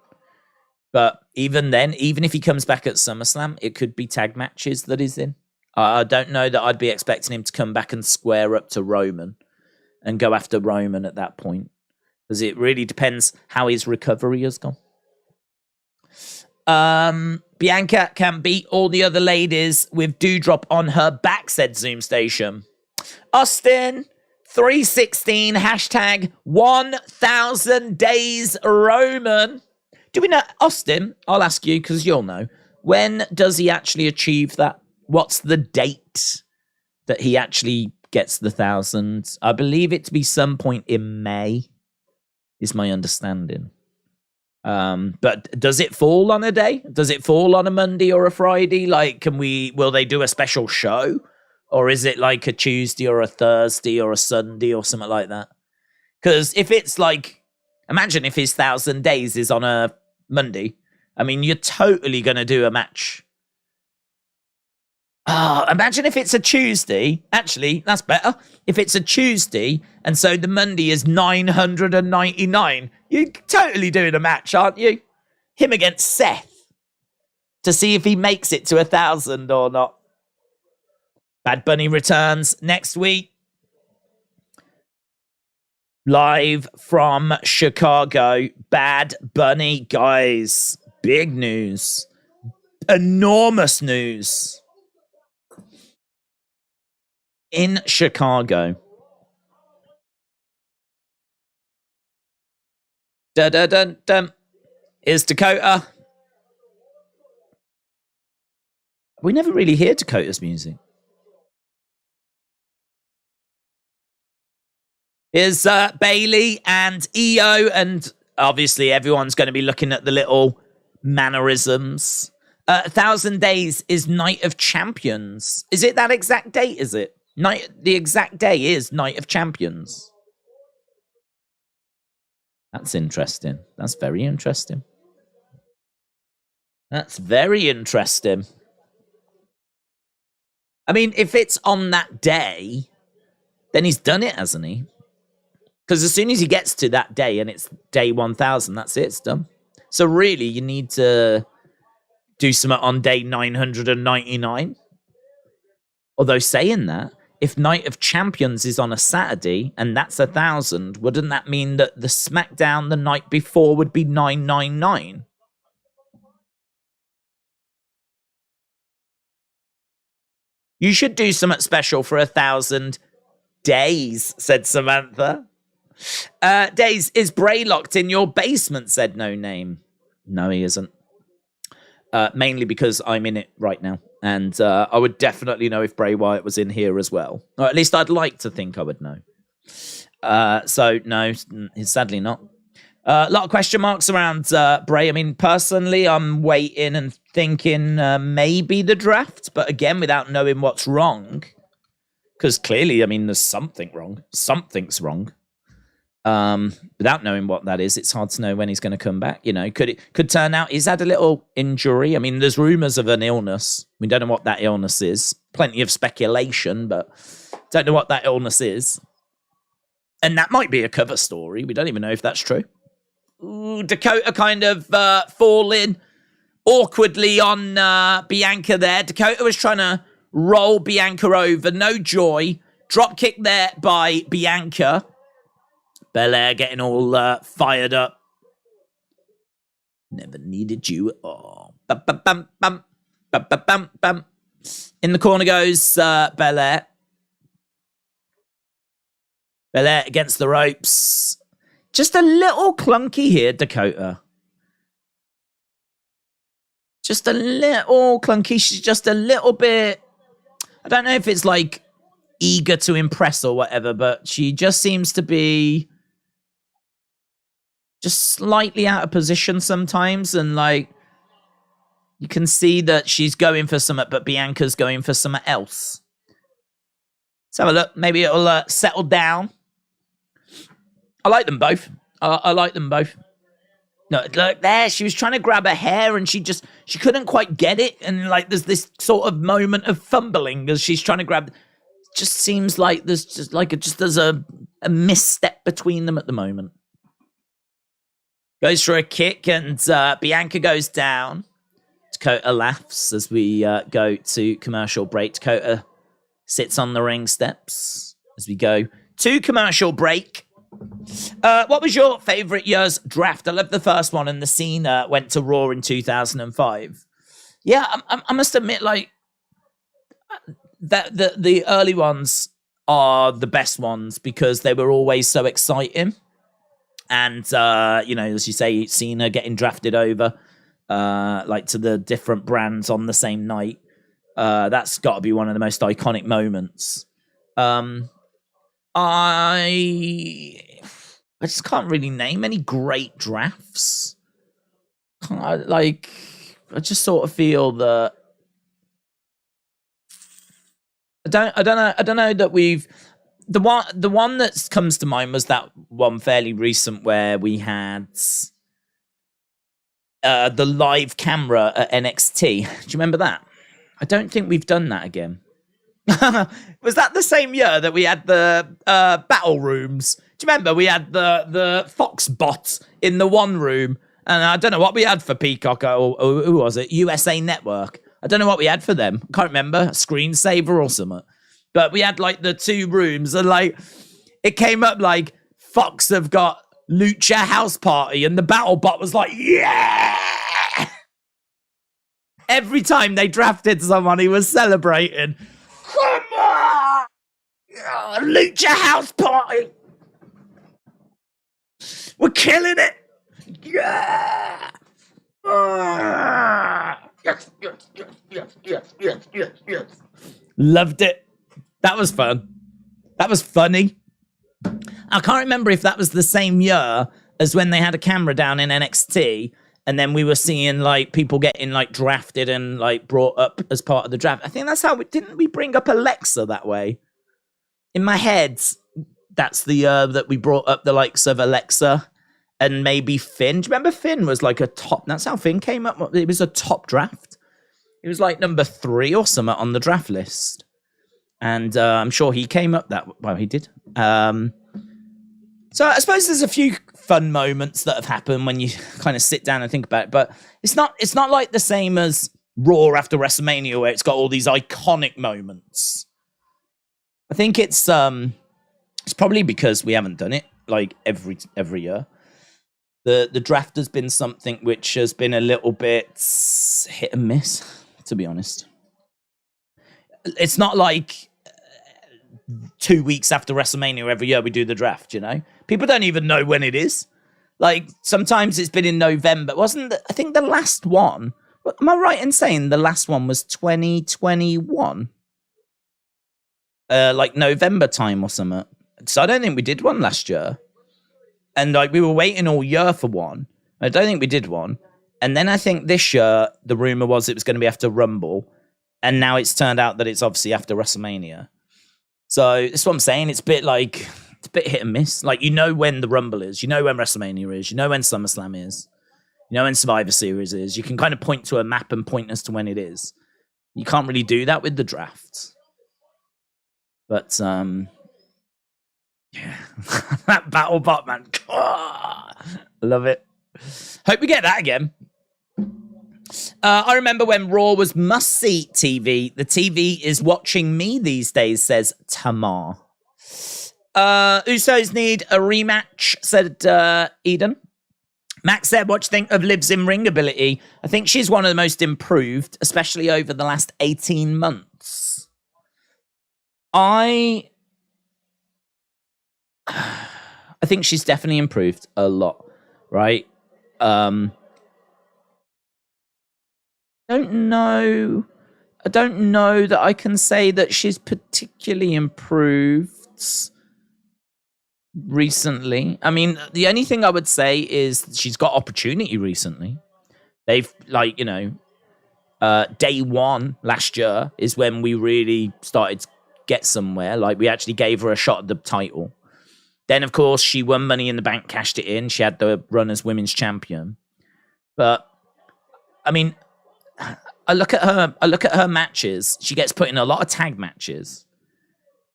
But even then, even if he comes back at SummerSlam, it could be tag matches that he's in. I don't know that I'd be expecting him to come back and square up to Roman and go after Roman at that point. Because it really depends how his recovery has gone. Bianca can beat all the other ladies with Doudrop on her back, said Zoom Station. Austin 316 hashtag 1000 days Roman. Do we know, Austin? I'll ask you because you'll know. When does he actually achieve that? What's the date that he actually gets the 1,000? I believe it to be some point in May, is my understanding. But does it fall on a day? Does it fall on a Monday or a Friday? Like, will they do a special show? Or is it like a Tuesday or a Thursday or a Sunday or something like that? Because if it's like, imagine if his 1,000 days is on a Monday. I mean, you're totally going to do a match. Imagine if it's a Tuesday. Actually, that's better. If it's a Tuesday, and so the Monday is 999, you're totally doing a match, aren't you? Him against Seth. To see if he makes it to 1,000 or not. Bad Bunny returns next week. Live from Chicago. Bad Bunny, guys. Big news. Enormous news. In Chicago. Dun, dun, dun, dun. Here's Dakota. We never really hear Dakota's music. Here's Bailey and Io, and obviously everyone's going to be looking at the little mannerisms. 1,000 days is Night of Champions. Is it that exact date, is it? The exact day is Night of Champions. That's interesting. That's very interesting. That's very interesting. I mean, if it's on that day, then he's done it, hasn't he? Because as soon as he gets to that day and it's day 1,000, that's it, it's done. So really, you need to do something on day 999. Although saying that, if Night of Champions is on a Saturday and that's 1,000, wouldn't that mean that the SmackDown the night before would be 999? You should do something special for 1,000 days, said Samantha. Days, is Bray locked in your basement, said No Name. No, he isn't. Mainly because I'm in it right now. And I would definitely know if Bray Wyatt was in here as well. Or at least I'd like to think I would know. So, no, sadly not. A lot of question marks around Bray. I mean, personally, I'm waiting and thinking maybe the draft. But again, without knowing what's wrong. Because clearly, I mean, there's something wrong. Something's wrong. Without knowing what that is, it's hard to know when he's going to come back. You know, could turn out he's had a little injury. I mean, there's rumors of an illness. We don't know what that illness is. Plenty of speculation, but don't know what that illness is. And that might be a cover story. We don't even know if that's true. Ooh, Dakota kind of falling awkwardly on Bianca there. Dakota was trying to roll Bianca over. No joy. Drop kick there by Bianca. Belair getting all fired up. Never needed you at all. Bum, bum, bum, bum. Bum, bum, bum, bum. In the corner goes Belair. Belair against the ropes. Just a little clunky here, Dakota. Just a little clunky. She's just a little bit... I don't know if it's like eager to impress or whatever, but she just seems to be... just slightly out of position sometimes, and like you can see that she's going for something, but Bianca's going for something else. Let's have a look. Maybe it'll settle down. I like them both. I like them both. No, look there. She was trying to grab her hair, and she couldn't quite get it. And like, there's this sort of moment of fumbling as she's trying to grab. Just seems like there's a misstep between them at the moment. Goes for a kick, and Bianca goes down. Dakota laughs as we go to commercial break. Dakota sits on the ring steps as we go to commercial break. What was your favorite year's draft? I love the first one, and the Cena went to Raw in 2005. Yeah, I must admit, like, that the early ones are the best ones because they were always so exciting. And, as you say, Cena getting drafted over, like to the different brands on the same night. That's got to be one of the most iconic moments. I just can't really name any great drafts. I just sort of feel that I don't know that we've the one that comes to mind was that one fairly recent where we had the live camera at NXT. Do you remember that? I don't think we've done that again. Was that the same year that we had the battle rooms? Do you remember we had the Fox bot in the one room? And I don't know what we had for Peacock or who was it? USA Network. I don't know what we had for them. Can't remember. A screensaver or something. But we had like the two rooms, and like it came up like Fox have got Lucha House Party, and the battle bot was like, yeah! Every time they drafted someone, he was celebrating. Come on! Lucha House Party! We're killing it! Yeah! Yes. Loved it. That was fun. That was funny. I can't remember if that was the same year as when they had a camera down in NXT, and then we were seeing like people getting like drafted and like brought up as part of the draft. I think that's how didn't we bring up Alexa that way? In my head, that's the year that we brought up the likes of Alexa and maybe Finn. Do you remember Finn was like a top? That's how Finn came up. It was a top draft. It was like number 3 or something on the draft list. And I'm sure he came up he did. So I suppose there's a few fun moments that have happened when you kind of sit down and think about it, but it's not like the same as Raw after WrestleMania where it's got all these iconic moments. I think it's probably because we haven't done it like every year. The draft has been something which has been a little bit hit and miss, to be honest. It's not like 2 weeks after WrestleMania every year we do the draft, you know? People don't even know when it is. Like, sometimes it's been in November. I think the last one, am I right in saying the last one was 2021? Like November time or something. So I don't think we did one last year. And like we were waiting all year for one. I don't think we did one. And then I think this year, the rumor was it was going to be after Rumble. And now it's turned out that it's obviously after WrestleMania. So that's what I'm saying. It's a bit hit and miss. Like, you know when the Rumble is. You know when WrestleMania is. You know when SummerSlam is. You know when Survivor Series is. You can kind of point to a map and point as to when it is. You can't really do that with the draft. But, yeah. That battle bot, man. Love it. Hope we get that again. I remember when Raw was must-see TV. The TV is watching me these days, says Tamar. Usos need a rematch, said Eden. Max said, what do you think of Liv's in-ring ability? I think she's one of the most improved, especially over the last 18 months. I think she's definitely improved a lot, right? I don't know that I can say that she's particularly improved recently. I mean, the only thing I would say is she's got opportunity recently. They've, like, you know, day one last year is when we really started to get somewhere. Like, we actually gave her a shot at the title. Then, of course, she won Money in the Bank, cashed it in. She had the run as women's champion. But, I mean, I look at her matches. She gets put in a lot of tag matches.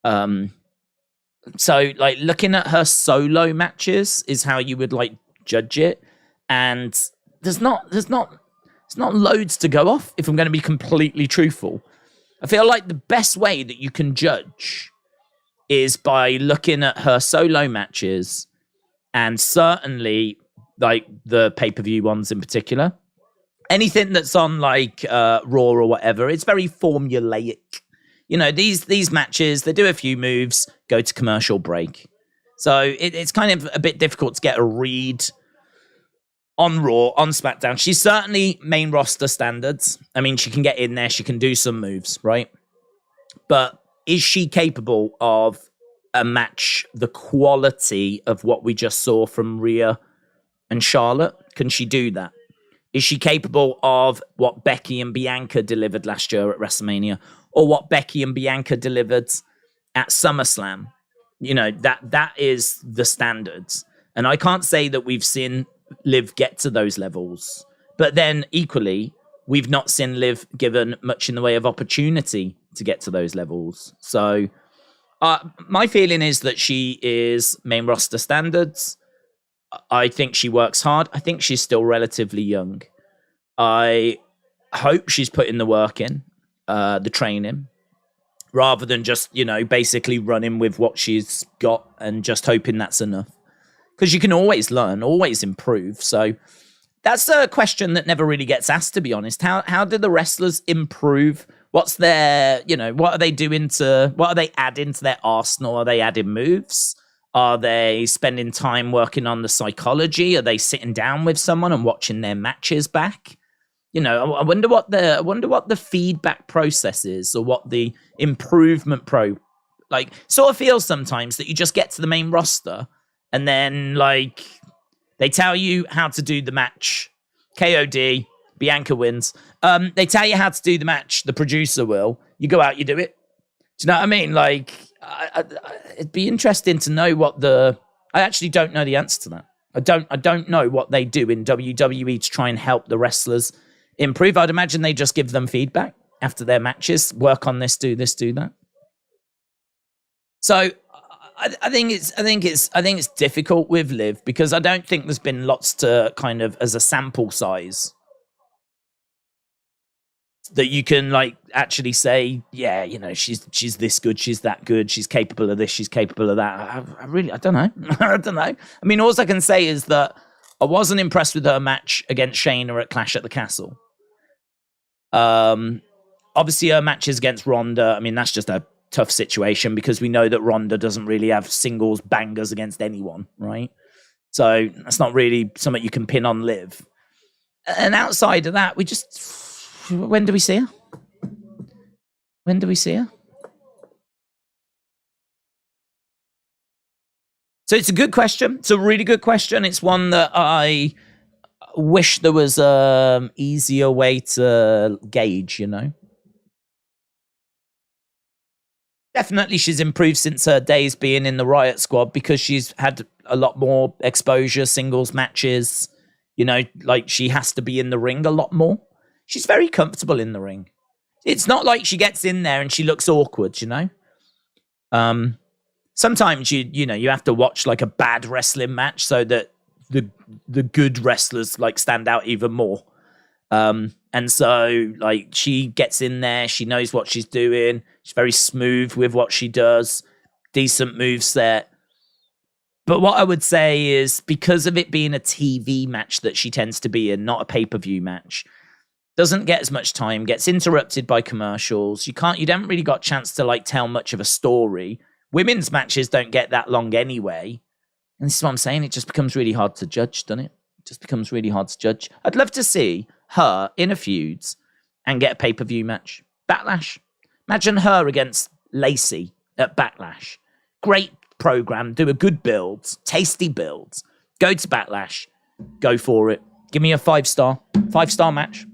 So, like, looking at her solo matches is how you would, like, judge it. And there's not loads to go off, if I'm going to be completely truthful. I feel like the best way that you can judge is by looking at her solo matches, and certainly, like, the pay-per-view ones in particular. Anything that's on, like, Raw or whatever, it's very formulaic. You know, these matches, they do a few moves, go to commercial break. So it's kind of a bit difficult to get a read on Raw, on SmackDown. She's certainly main roster standards. I mean, she can get in there, she can do some moves, right? But is she capable of a match the quality of what we just saw from Rhea and Charlotte? Can she do that? Is she capable of what Becky and Bianca delivered last year at WrestleMania, or what Becky and Bianca delivered at SummerSlam? You know, that is the standards. And I can't say that we've seen Liv get to those levels. But then equally, we've not seen Liv given much in the way of opportunity to get to those levels. So my feeling is that she is main roster standards. I think she works hard. I think she's still relatively young. I hope she's putting the work in, the training, rather than just, you know, basically running with what she's got and just hoping that's enough. Because you can always learn, always improve. So that's a question that never really gets asked, to be honest. How do the wrestlers improve? What's their, you know, what are they adding to their arsenal? Are they adding moves? Are they spending time working on the psychology? Are they sitting down with someone and watching their matches back? You know, I wonder what the feedback process is, or what the improvement like. Sort of feels sometimes that you just get to the main roster and then, like, they tell you how to do the match. KOD, Bianca wins. They tell you how to do the match. The producer will. You go out, you do it. Do you know what I mean? Like, it'd be interesting to know what I actually don't know the answer to that. I don't know what they do in WWE to try and help the wrestlers improve. I'd imagine they just give them feedback after their matches. Work on this, do that. So I think it's difficult with Liv, because I don't think there's been lots to kind of, as a sample size, that you can, like, actually say, yeah, you know, she's this good, she's that good, she's capable of this, she's capable of that. I don't know. I don't know. I mean, all I can say is that I wasn't impressed with her match against Shayna at Clash at the Castle. Obviously her matches against Ronda, I mean, that's just a tough situation, because we know that Ronda doesn't really have singles bangers against anyone, right? So that's not really something you can pin on Liv. And outside of that, when do we see her? When do we see her? So it's a good question. It's a really good question. It's one that I wish there was an easier way to gauge, you know? Definitely she's improved since her days being in the Riot Squad, because she's had a lot more exposure, singles matches. You know, like, she has to be in the ring a lot more. She's very comfortable in the ring. It's not like she gets in there and she looks awkward, you know? Sometimes you have to watch, like, a bad wrestling match so that the good wrestlers, like, stand out even more. And so, like, she gets in there, she knows what she's doing, she's very smooth with what she does, decent moveset. But what I would say is, because of it being a TV match that she tends to be in, not a pay-per-view match, doesn't get as much time, gets interrupted by commercials. You don't really got a chance to, like, tell much of a story. Women's matches don't get that long anyway. And this is what I'm saying. It just becomes really hard to judge, doesn't it? It just becomes really hard to judge. I'd love to see her in a feud and get a pay-per-view match. Backlash. Imagine her against Lacey at Backlash. Great program. Do a good build. Tasty build. Go to Backlash. Go for it. Give me a 5-star match.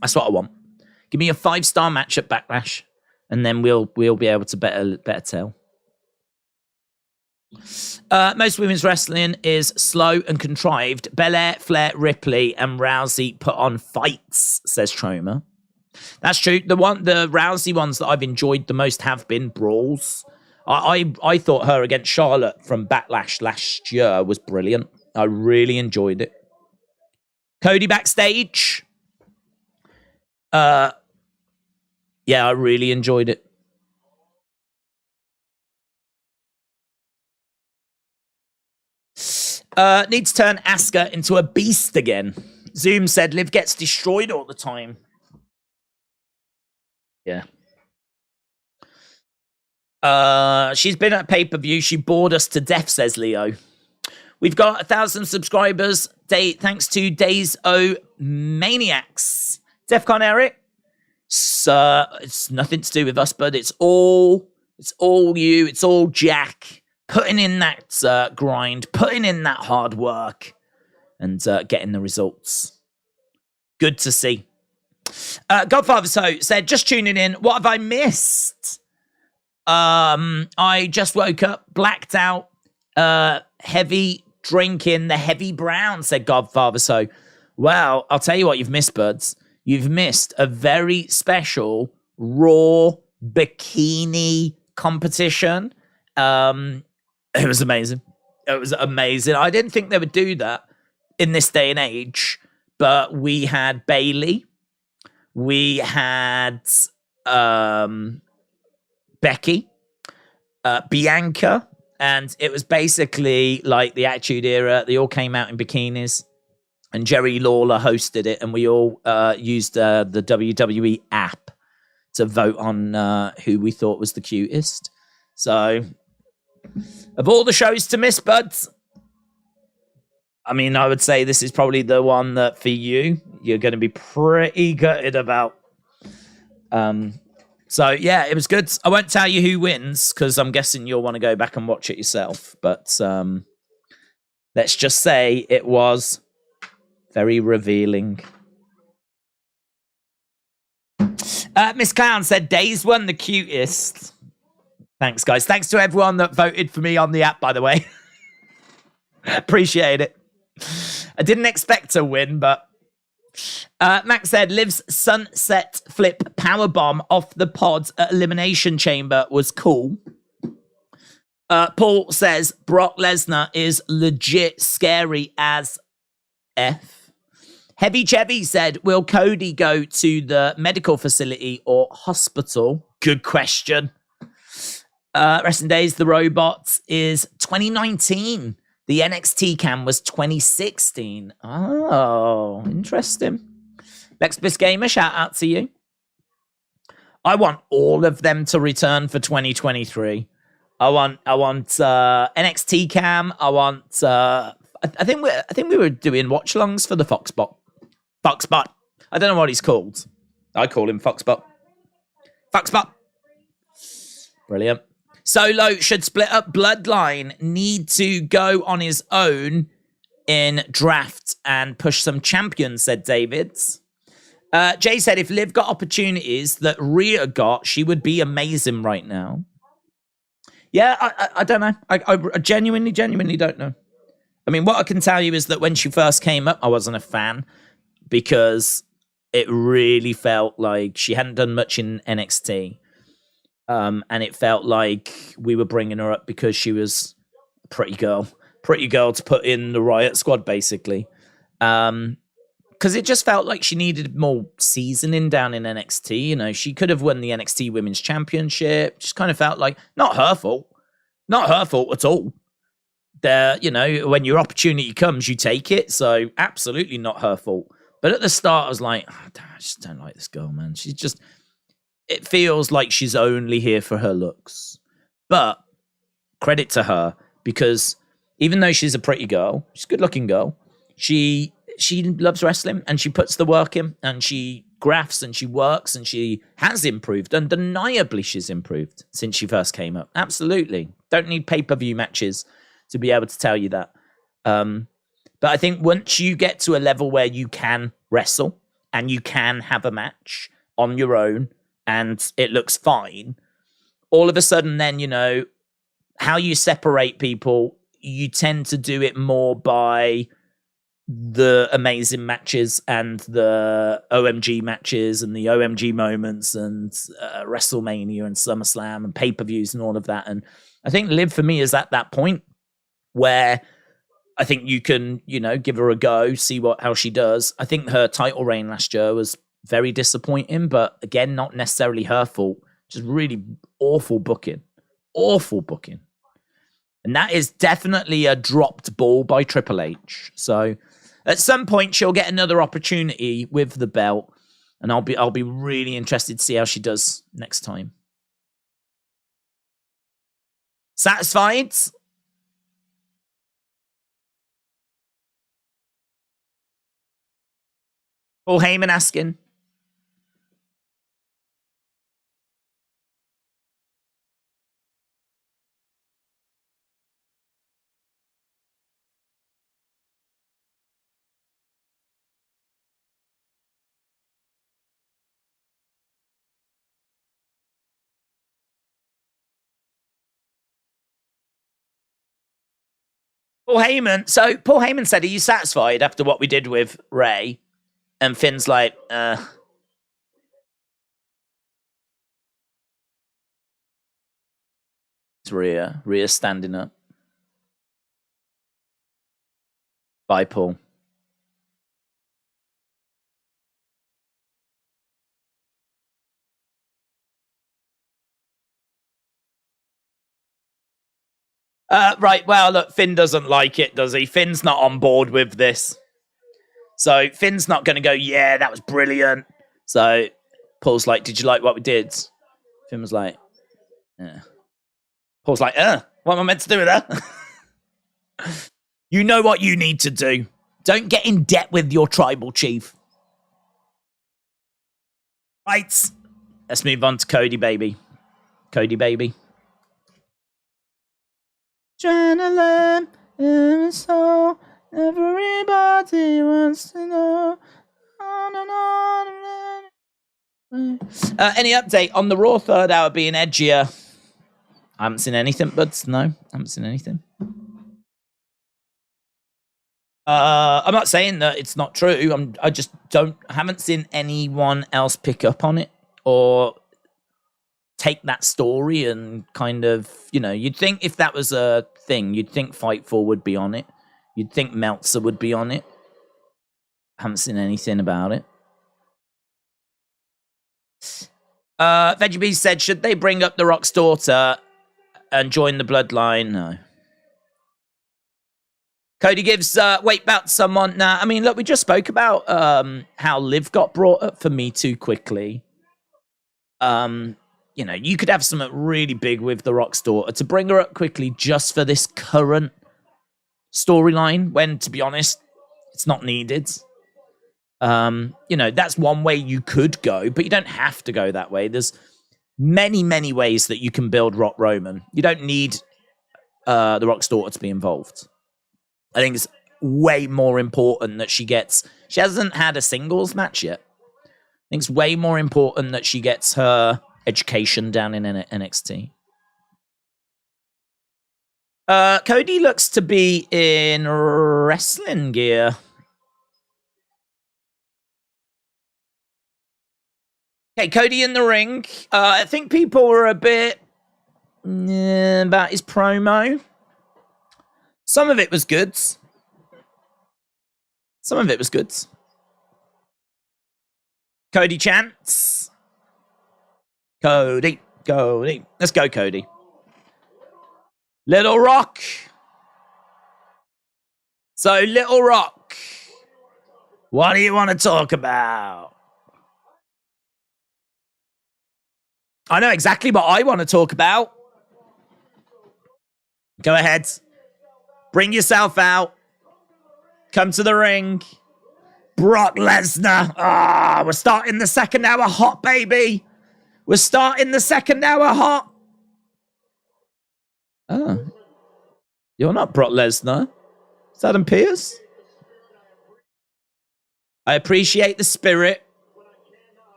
That's what I want. Give me a 5-star match at Backlash, and then we'll be able to better tell. Most women's wrestling is slow and contrived. Belair, Flair, Ripley, and Rousey put on fights, says Troma. That's true. The Rousey ones that I've enjoyed the most have been brawls. I thought her against Charlotte from Backlash last year was brilliant. I really enjoyed it. Cody backstage. Yeah, I really enjoyed it. Need to turn Asuka into a beast again. Zoom said Liv gets destroyed all the time. Yeah. She's been at pay-per-view. She bored us to death, says Leo. We've got 1,000 subscribers. Thanks to Days O Maniacs. Defcon Eric. So it's nothing to do with us, but it's all you. It's all Jack putting in that grind, putting in that hard work, and getting the results. Good to see. Godfather So said, just tuning in. What have I missed? I just woke up, blacked out, heavy drinking the heavy brown, said Godfather So. Well, I'll tell you what you've missed, buds. You've missed a very special Raw bikini competition. It was amazing. It was amazing. I didn't think they would do that in this day and age, but we had Bailey. We had Becky, Bianca, and it was basically like the Attitude Era. They all came out in bikinis, and Jerry Lawler hosted it, and we all used the WWE app to vote on who we thought was the cutest. So, of all the shows to miss, buds, I mean, I would say this is probably the one that for you're going to be pretty gutted about. So, yeah, it was good. I won't tell you who wins because I'm guessing you'll want to go back and watch it yourself. But let's just say it was very revealing. Miss Clown said, Days won the cutest. Thanks, guys. Thanks to everyone that voted for me on the app, by the way. Appreciate it. I didn't expect to win, but Max said Liv's sunset flip powerbomb off the pod at Elimination Chamber was cool. Paul says Brock Lesnar is legit scary as F. Heavy Chevy said, will Cody go to the medical facility or hospital? Good question. Resting Days, the robot is 2019. The NXT cam was 2016. Oh, interesting. Lex Bisgamer, shout out to you. I want all of them to return for 2023. I want NXT cam. I want. I think we were doing watch-alongs for the Foxbot. Foxbot. I don't know what he's called. I call him Foxbot. Foxbot. Brilliant. Solo should split up Bloodline, need to go on his own in draft and push some champions, said David. Jay said if Liv got opportunities that Rhea got, she would be amazing right now. Yeah, I don't know. I genuinely don't know. I mean, what I can tell you is that when she first came up, I wasn't a fan because it really felt like she hadn't done much in NXT. And it felt like we were bringing her up because she was a pretty girl to put in the Riot Squad, basically. Because it just felt like she needed more seasoning down in NXT. You know, she could have won the NXT Women's Championship. Just kind of felt like not her fault at all. You know, when your opportunity comes, you take it. So absolutely not her fault. But at the start, I was like, oh, I just don't like this girl, man. It feels like she's only here for her looks. But credit to her, because even though she's a pretty girl, she's a good-looking girl, she loves wrestling, and she puts the work in, and she grafts, and she works, and she has improved. Undeniably, she's improved since she first came up. Absolutely. Don't need pay-per-view matches to be able to tell you that. But I think once you get to a level where you can wrestle, and you can have a match on your own, and it looks fine, all of a sudden then, you know, how you separate people, you tend to do it more by the amazing matches and the OMG matches and the OMG moments and WrestleMania and SummerSlam and pay-per-views and all of that. And I think Liv for me is at that point where I think you can, give her a go, see how she does. I think her title reign last year was very disappointing, but again, not necessarily her fault. Just really awful booking. Awful booking. And that is definitely a dropped ball by Triple H. So at some point she'll get another opportunity with the belt, and I'll be really interested to see how she does next time. Satisfied? Paul Heyman asking. Paul Heyman. So Paul Heyman said, "Are you satisfied after what we did with Rey?" And Finn's like, It's Rhea. Rhea's standing up. Bye, Paul. Right, well, look, Finn doesn't like it, does he? Finn's not on board with this. So Finn's not going to go, yeah, that was brilliant. So Paul's like, did you like what we did? Finn was like, yeah. Paul's like, what am I meant to do with that? You know what you need to do. Don't get in debt with your tribal chief. Right. Let's move on to Cody, baby. Cody, baby. Adrenaline in so everybody wants to know. Any update on the Raw third hour being edgier? I haven't seen anything, but no, I haven't seen anything. I'm not saying that it's not true. I just haven't seen anyone else pick up on it or take that story and kind of, you'd think if that was a thing, you'd think Fightful would be on it. You'd think Meltzer would be on it. Haven't seen anything about it. Veggie Bee said, should they bring up The Rock's daughter and join the bloodline? No. Cody gives weight back to someone. Nah, I mean, look, we just spoke about how Liv got brought up for me too quickly. You could have something really big with The Rock's daughter to bring her up quickly just for this current storyline when, to be honest, it's not needed. That's one way you could go, but you don't have to go that way. There's many, many ways that you can build Rock Roman. You don't need The Rock's daughter to be involved. I think it's way more important that she hasn't had a singles match yet. I think it's way more important that she gets her education down in NXT. Cody looks to be in wrestling gear. Okay, Cody in the ring. I think people were a bit about his promo. Some of it was good. Cody chants. Cody. Let's go, Cody. Little Rock. So, Little Rock, what do you want to talk about? I know exactly what I want to talk about. Go ahead. Bring yourself out. Come to the ring. Brock Lesnar. We're starting the second hour hot, baby. We're starting the second hour hot. Oh. You're not Brock Lesnar. It's Adam Pearce. I appreciate the spirit.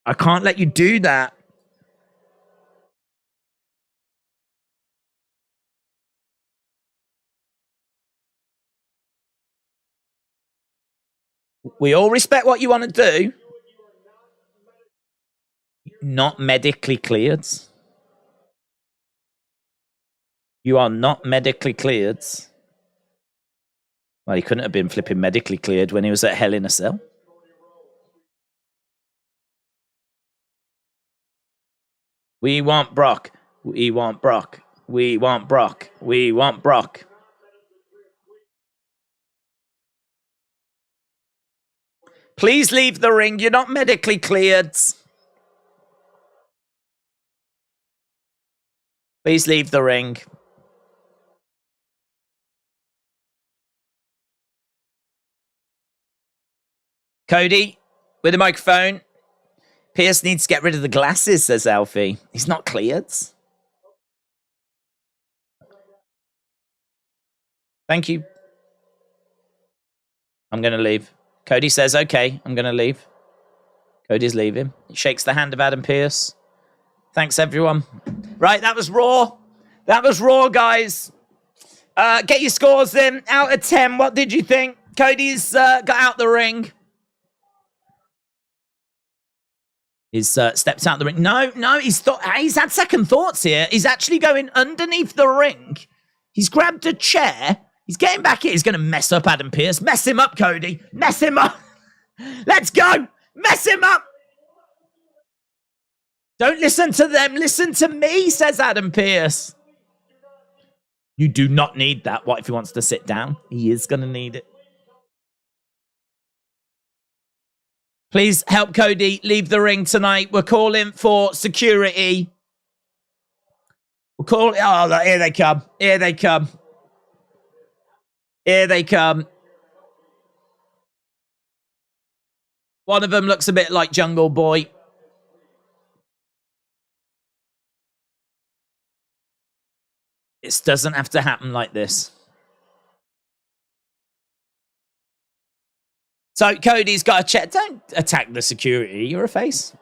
I can't let you do that. We all respect what you want to do. Not medically cleared. You are not medically cleared. Well, he couldn't have been flipping medically cleared when he was at Hell in a Cell. We want Brock. We want Brock. We want Brock. We want Brock. Please leave the ring. You're not medically cleared. Please leave the ring. Cody, with the microphone. Pierce needs to get rid of the glasses, says Alfie. He's not cleared. Thank you. I'm going to leave. Cody says, okay, I'm going to leave. Cody's leaving. He shakes the hand of Adam Pearce. Thanks, everyone. Right, that was Raw. That was Raw, guys. Get your scores in. Out of 10, what did you think? Cody's got out the ring. He's stepped out the ring. No, he's had second thoughts here. He's actually going underneath the ring. He's grabbed a chair. He's getting back here. He's going to mess up Adam Pearce. Mess him up, Cody. Mess him up. Let's go. Mess him up. Don't listen to them. Listen to me, says Adam Pearce. You do not need that. What if he wants to sit down? He is going to need it. Please help Cody leave the ring tonight. We're calling for security. We're calling... Oh, here they come. Here they come. Here they come. One of them looks a bit like Jungle Boy. This doesn't have to happen like this. So Cody's got a check. Don't attack the security. You're a face.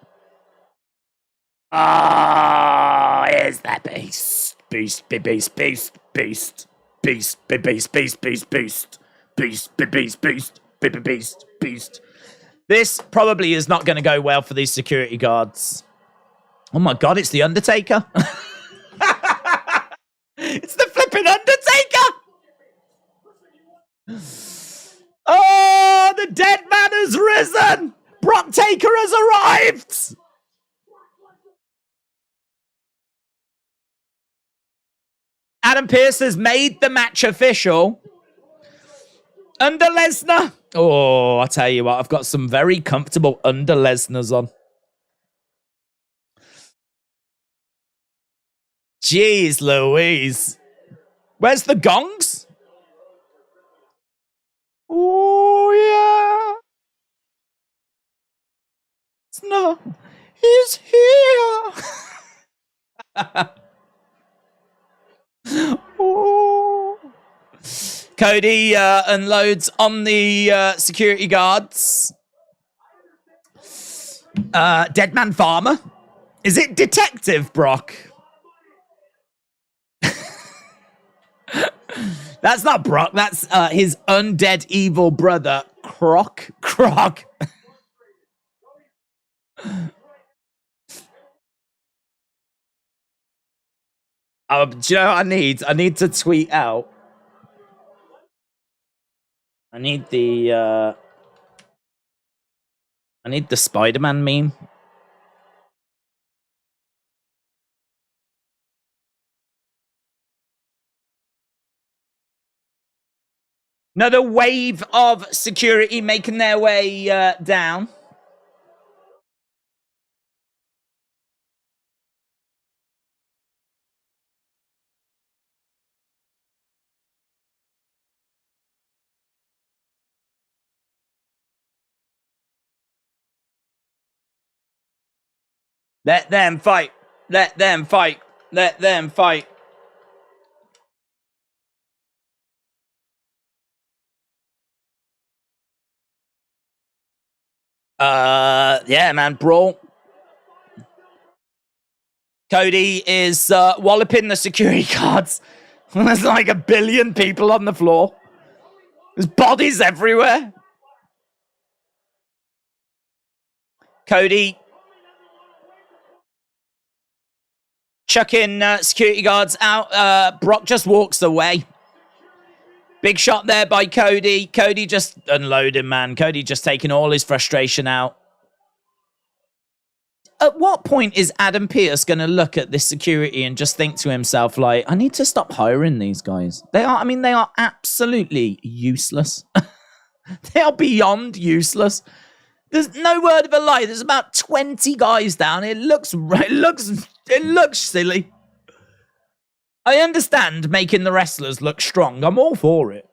Ah, here's that beast. Beast, beast, beast, beast. Beast, beast, beast, beast, beast. Beast, beast, beast, beast, beast. This probably is not going to go well for these security guards. Oh my God, it's the Undertaker. It's the flipping Undertaker. Oh, the dead man has risen. Brock Taker has arrived. Adam Pearce has made the match official. Under Lesnar. Oh, I tell you what, I've got some very comfortable under Lesnar's on. Jeez Louise. Where's the gongs? Oh, yeah. No, he's here. Oh. Cody unloads on the security guards. Dead Man Farmer. Is it Detective Brock? That's not Brock. That's his undead evil brother, Croc. Do you know what I need? I need to tweet out. I need the Spider-Man meme. Another wave of security making their way down. Let them fight. Let them fight. Let them fight. Yeah, man, brawl. Cody is walloping the security guards. There's like 1 billion people on the floor. There's bodies everywhere. Cody chucking security guards out. Brock just walks away. Big shot there by Cody. Cody just unloading, man. Cody just taking all his frustration out. At what point is Adam Pearce going to look at this security and just think to himself, like, I need to stop hiring these guys? They are absolutely useless. They are beyond useless. There's no word of a lie. There's about 20 guys down. It looks silly. I understand making the wrestlers look strong. I'm all for it.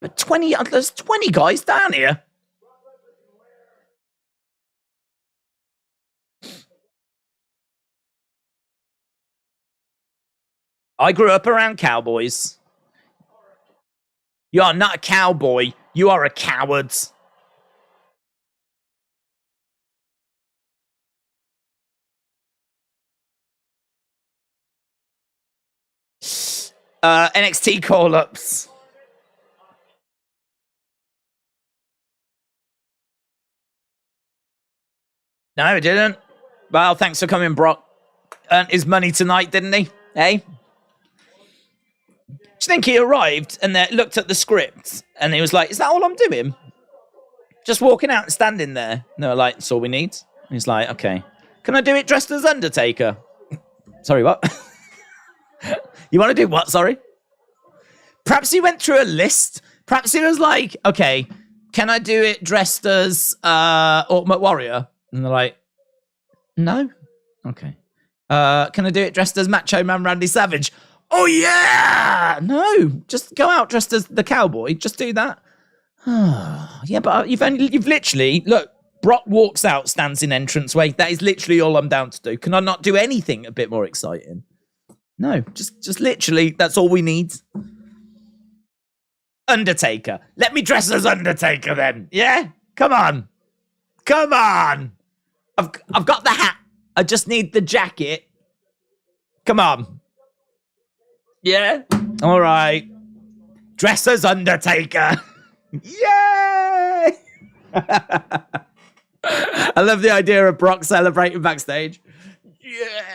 But there's 20 guys down here. I grew up around cowboys. You are not a cowboy. You are a coward. NXT call-ups. No, it didn't. Well, thanks for coming, Brock. Earned his money tonight, didn't he? Hey? Do you think he arrived and looked at the script and he was like, is that all I'm doing? Just walking out and standing there. And they were like, that's all we need. And he's like, okay. Can I do it dressed as Undertaker? Sorry, what? You want to do what? Sorry? Perhaps he went through a list. Perhaps he was like, okay, can I do it dressed as Ultimate Warrior? And they're like, no? Okay. Can I do it dressed as Macho Man Randy Savage? Oh, yeah! No, just go out dressed as the cowboy. Just do that. Yeah, but you've literally, look, Brock walks out, stands in entranceway. That is literally all I'm down to do. Can I not do anything a bit more exciting? No, just literally, that's all we need. Undertaker. Let me dress as Undertaker then. Yeah? Come on. Come on. I've got the hat. I just need the jacket. Come on. Yeah? All right. Dress as Undertaker. Yay! I love the idea of Brock celebrating backstage. Yeah!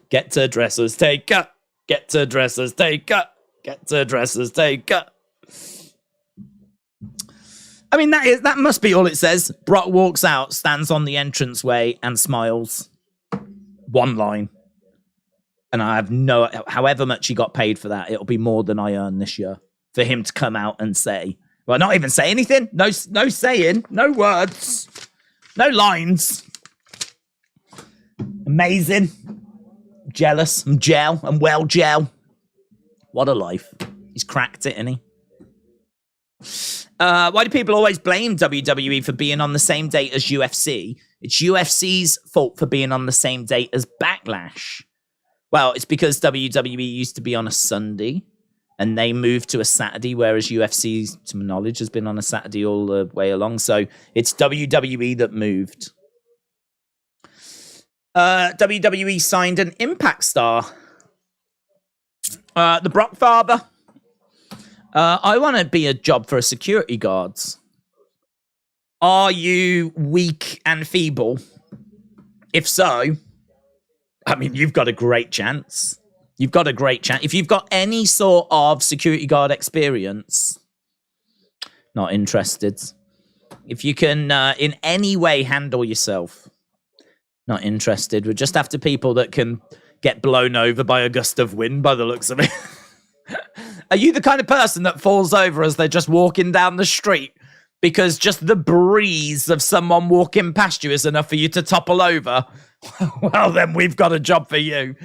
Get to dress as Taker. Get to dress as Taker. Get to dress as Taker. I mean, that must be all it says. Brock walks out, stands on the entranceway, and smiles. One line. And I have however much he got paid for that, it'll be more than I earned this year. For him to come out and say, well, not even say anything. No saying. No words. No lines. Amazing. Jealous. I'm gel. I'm well gel. What a life. He's cracked it, isn't he? Why do people always blame WWE for being on the same date as UFC? It's UFC's fault for being on the same date as Backlash. Well, it's because WWE used to be on a Sunday and they moved to a Saturday, whereas UFC, to my knowledge, has been on a Saturday all the way along. So it's WWE that moved. WWE signed an Impact star. The Brock father. I want to be a job for a security guard. Are you weak and feeble? If so, I mean, you've got a great chance. You've got a great chance. If you've got any sort of security guard experience, not interested. If you can in any way handle yourself, not interested. We're just after people that can get blown over by a gust of wind by the looks of it. Are you the kind of person that falls over as they're just walking down the street because just the breeze of someone walking past you is enough for you to topple over? Well, then we've got a job for you.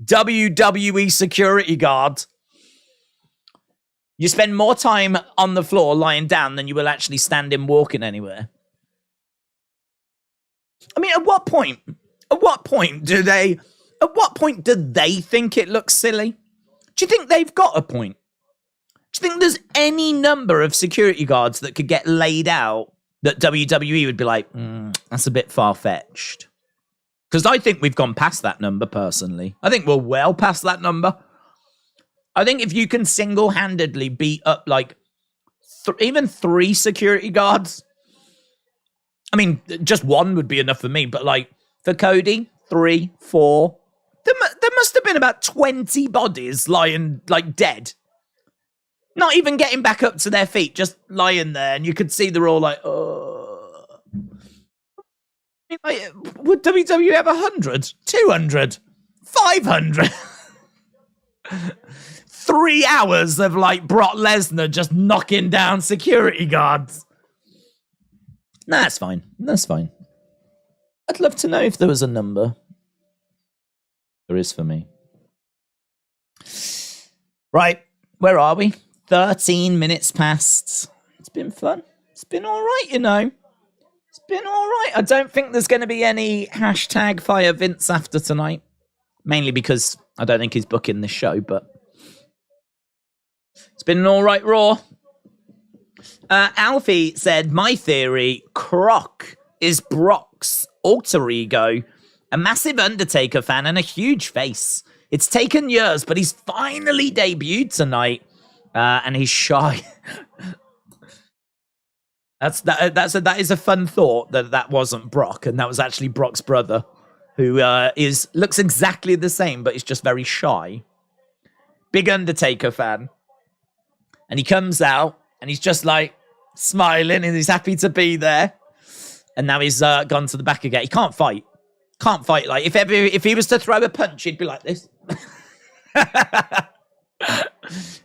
WWE security guard. You spend more time on the floor lying down than you will actually standing walking anywhere. I mean, at what point do they think it looks silly? Do you think they've got a point? Do you think there's any number of security guards that could get laid out that WWE would be like, that's a bit far-fetched? Because I think we've gone past that number, personally. I think we're well past that number. I think if you can single-handedly beat up like even 3 security guards, I mean, just one would be enough for me, but like for Cody, 3, 4, there must have been about 20 bodies lying like dead. Not even getting back up to their feet, just lying there, and you could see they're all like, oh. Like, would WWE have 100, 200, 500? 3 hours of like Brock Lesnar just knocking down security guards. Nah, that's fine. That's fine. I'd love to know if there was a number. There is for me. Right, where are we? 13 minutes past. It's been fun. It's been all right, you know. It's been all right. I don't think there's going to be any hashtag fire Vince after tonight. Mainly because I don't think he's booking this show, but it's been an all right Raw. Alfie said, my theory, Croc is Brock's alter ego, a massive Undertaker fan and a huge face. It's taken years, but he's finally debuted tonight, and he's shy. That is a fun thought that wasn't Brock, and that was actually Brock's brother, who looks exactly the same, but he's just very shy. Big Undertaker fan. And he comes out, and he's just like smiling, and he's happy to be there. And now he's gone to the back again. He can't fight. Can't fight. Like if he was to throw a punch, he'd be like this.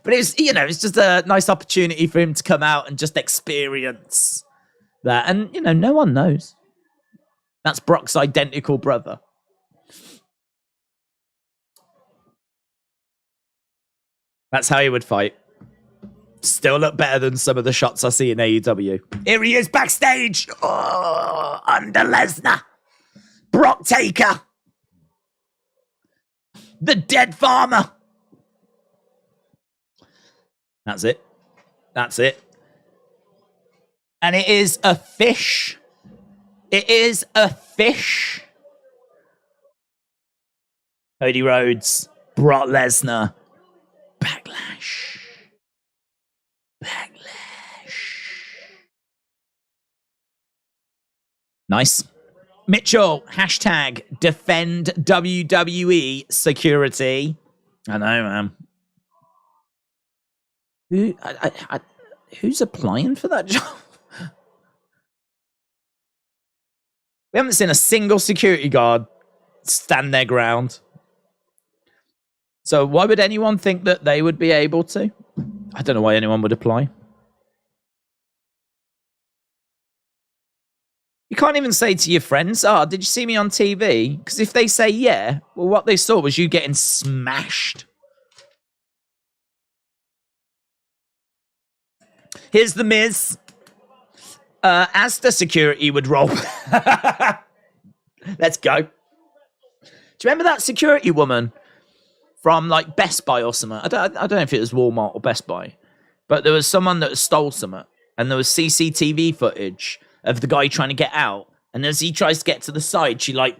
But it's just a nice opportunity for him to come out and just experience that. And no one knows. That's Brock's identical brother. That's how he would fight. Still look better than some of the shots I see in AEW. Here he is backstage. Oh, under Lesnar. Brock Taker. The dead farmer. That's it. That's it. And it is a fish. It is a fish. Cody Rhodes. Brock Lesnar. Backlash. Nice. Mitchell, hashtag defend WWE security. I know, man. Who's applying for that job? We haven't seen a single security guard stand their ground. So why would anyone think that they would be able to? I don't know why anyone would apply. You can't even say to your friends, did you see me on TV? Because if they say yeah, well, what they saw was you getting smashed. Here's the Miz. As the security would roll. Let's go. Do you remember that security woman from like Best Buy or something? I don't know if it was Walmart or Best Buy, but there was someone that stole something, and there was CCTV footage of the guy trying to get out, and as he tries to get to the side, she like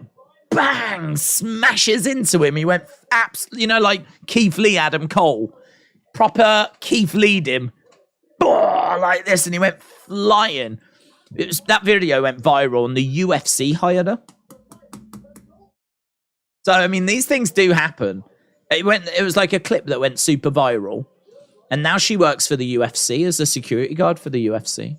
bang smashes into him. He went like Keith Lee, Adam Cole, proper Keith Lee'd him like this, and he went flying. That video went viral, and the UFC hired her. So I mean, these things do happen. It was like a clip that went super viral, and now she works for the UFC as a security guard for the UFC.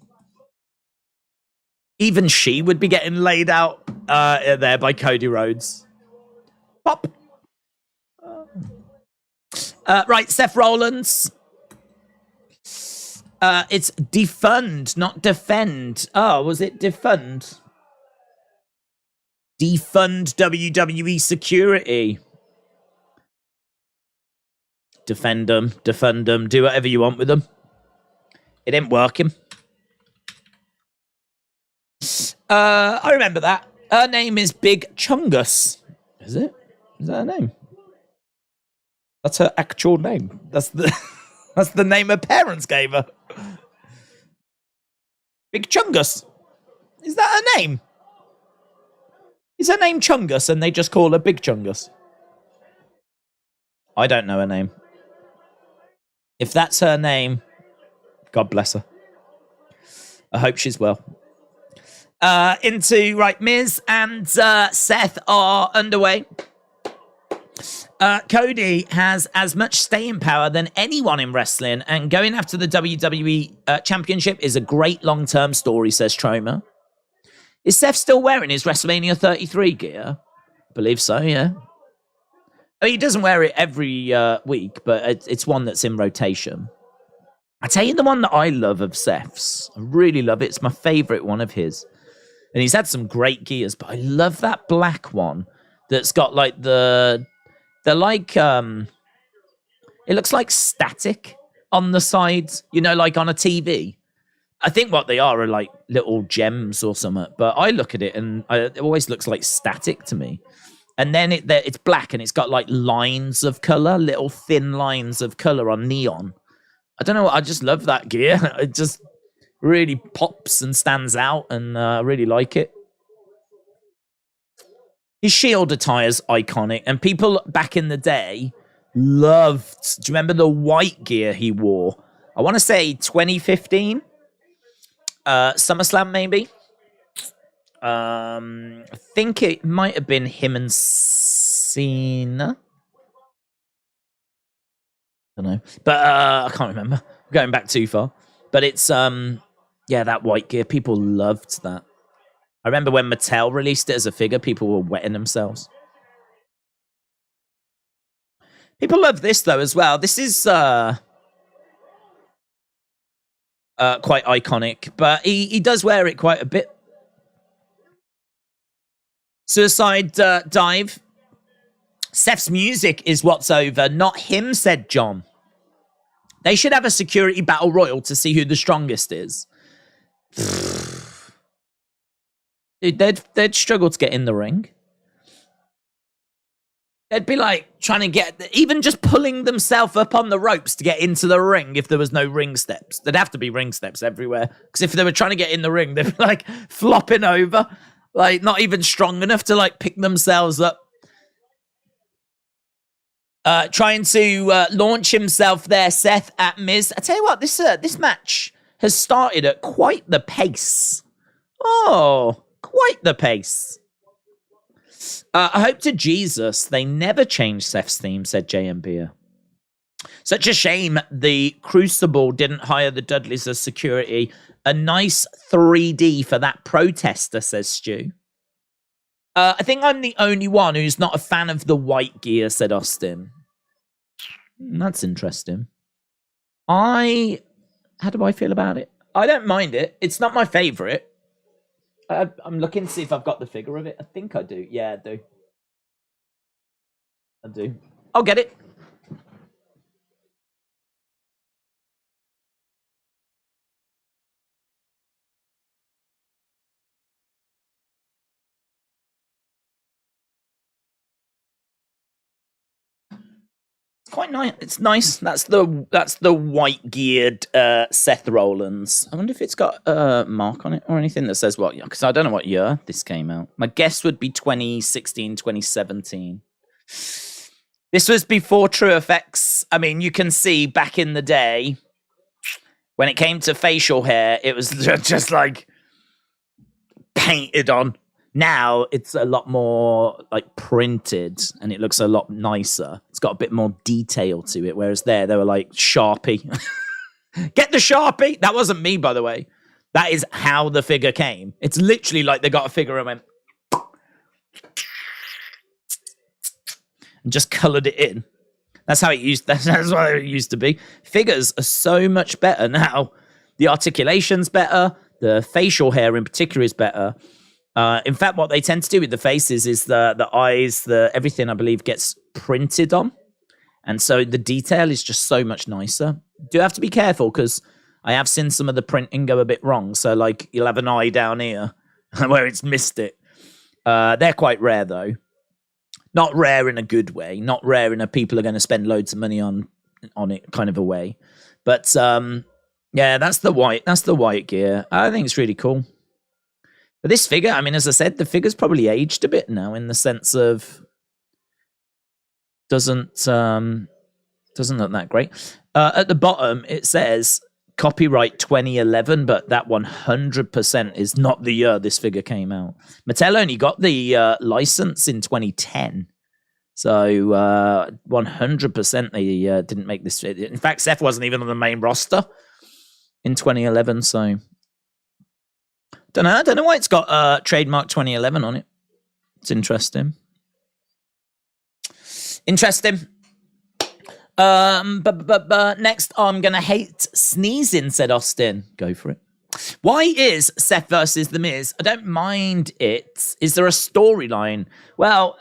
Even she would be getting laid out there by Cody Rhodes. Pop. Right, Seth Rollins. It's defund, not defend. Oh, was it defund? Defund WWE security. Defend them, defund them, do whatever you want with them. It ain't working. I remember that. Her name is Big Chungus. Is it? Is that her name? That's her actual name. That's the name her parents gave her. Big Chungus. Is that her name? Is her name Chungus and they just call her Big Chungus? I don't know her name. If that's her name, God bless her. I hope she's well. Miz and Seth are underway. Cody has as much staying power than anyone in wrestling, and going after the WWE Championship is a great long-term story, says Troma. Is Seth still wearing his WrestleMania 33 gear? I believe so, yeah. I mean, he doesn't wear it every week, but it's one that's in rotation. I tell you the one that I love of Seth's. I really love it. It's my favourite one of his. And he's had some great gears, but I love that black one that's got like they're like, it looks like static on the sides, you know, like on a TV. I think what they are like little gems or something, but I look at it and it always looks like static to me. And then it's black and it's got like lines of color, little thin lines of color on neon. I don't know. I just love that gear. It just really pops and stands out, and I really like it. His Shield attire is iconic, and people back in the day loved. Do you remember the white gear he wore? I want to say 2015, SummerSlam maybe. I think it might have been him and Cena. I don't know, but I can't remember. I'm going back too far. But it's that white gear. People loved that. I remember when Mattel released it as a figure, people were wetting themselves. People love this though as well. This is quite iconic, but he does wear it quite a bit. Suicide dive. Seth's music is what's over, not him, said John. They should have a security battle royal to see who the strongest is. Dude, they'd struggle to get in the ring. They'd be like trying to get, even just pulling themselves up on the ropes to get into the ring if there was no ring steps. There'd have to be ring steps everywhere. Because if they were trying to get in the ring, they'd be like flopping over. Like not even strong enough to like pick themselves up. Trying to launch himself there, Seth, at Miz. I tell you what, this match has started at quite the pace. Oh, quite the pace. I hope to Jesus they never change Seth's theme, said JM Such a shame the Crucible didn't hire the Dudleys as security. A nice 3D for that protester, says Stu. I think I'm the only one who's not a fan of the white gear, said Austin. That's interesting. How do I feel about it? I don't mind it. It's not my favourite. I'm looking to see if I've got the figure of it. I think I do. Yeah, I do. I'll get it. Quite nice. It's nice. That's the white geared Seth Rollins. I wonder if it's got a mark on it or anything that says what, because I don't know what year this came out. My guess would be 2016, 2017. This was before True Effects. I mean, you can see back in the day when it came to facial hair, it was just like painted on. Now it's a lot more like printed and it looks a lot nicer. It's got a bit more detail to it. Whereas they were like Sharpie. Get the Sharpie. That wasn't me, by the way. That is how the figure came. It's literally like they got a figure and went and just colored it in. That's how it used. That's what it used to be. Figures are so much better now. The articulation's better. The facial hair in particular is better. In fact, what they tend to do with the faces is the eyes, everything, I believe, gets printed on. And so the detail is just so much nicer. Do have to be careful because I have seen some of the printing go a bit wrong. So, like, you'll have an eye down here where it's missed it. They're quite rare, though. Not rare in a good way. Not rare in a people are going to spend loads of money on it kind of a way. But, yeah, that's the white gear. I think it's really cool. But this figure, I mean, as I said, the figure's probably aged a bit now in the sense of doesn't look that great. At the bottom, it says copyright 2011, but that 100% is not the year this figure came out. Mattel only got the license in 2010. So 100% they didn't make this. In fact, Seth wasn't even on the main roster in 2011. So don't know why it's got trademark 2011 on it. It's interesting. But next, I'm gonna hate sneezing, said Austin. Go for it. Why is Seth versus The Miz? I don't mind it. Is there a storyline? Well,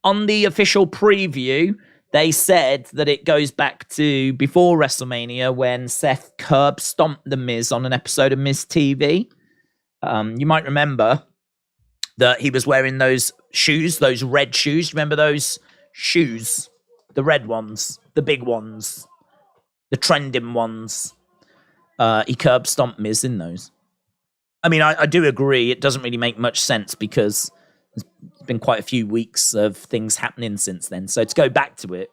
on the official preview, they said that it goes back to before WrestleMania when Seth curb stomped The Miz on an episode of Miz TV. You might remember that he was wearing those shoes, those red shoes. Remember those shoes? The red ones, the big ones, the trending ones. He curb stomped Miz in those. I mean, I do agree. It doesn't really make much sense because there's been quite a few weeks of things happening since then. So to go back to it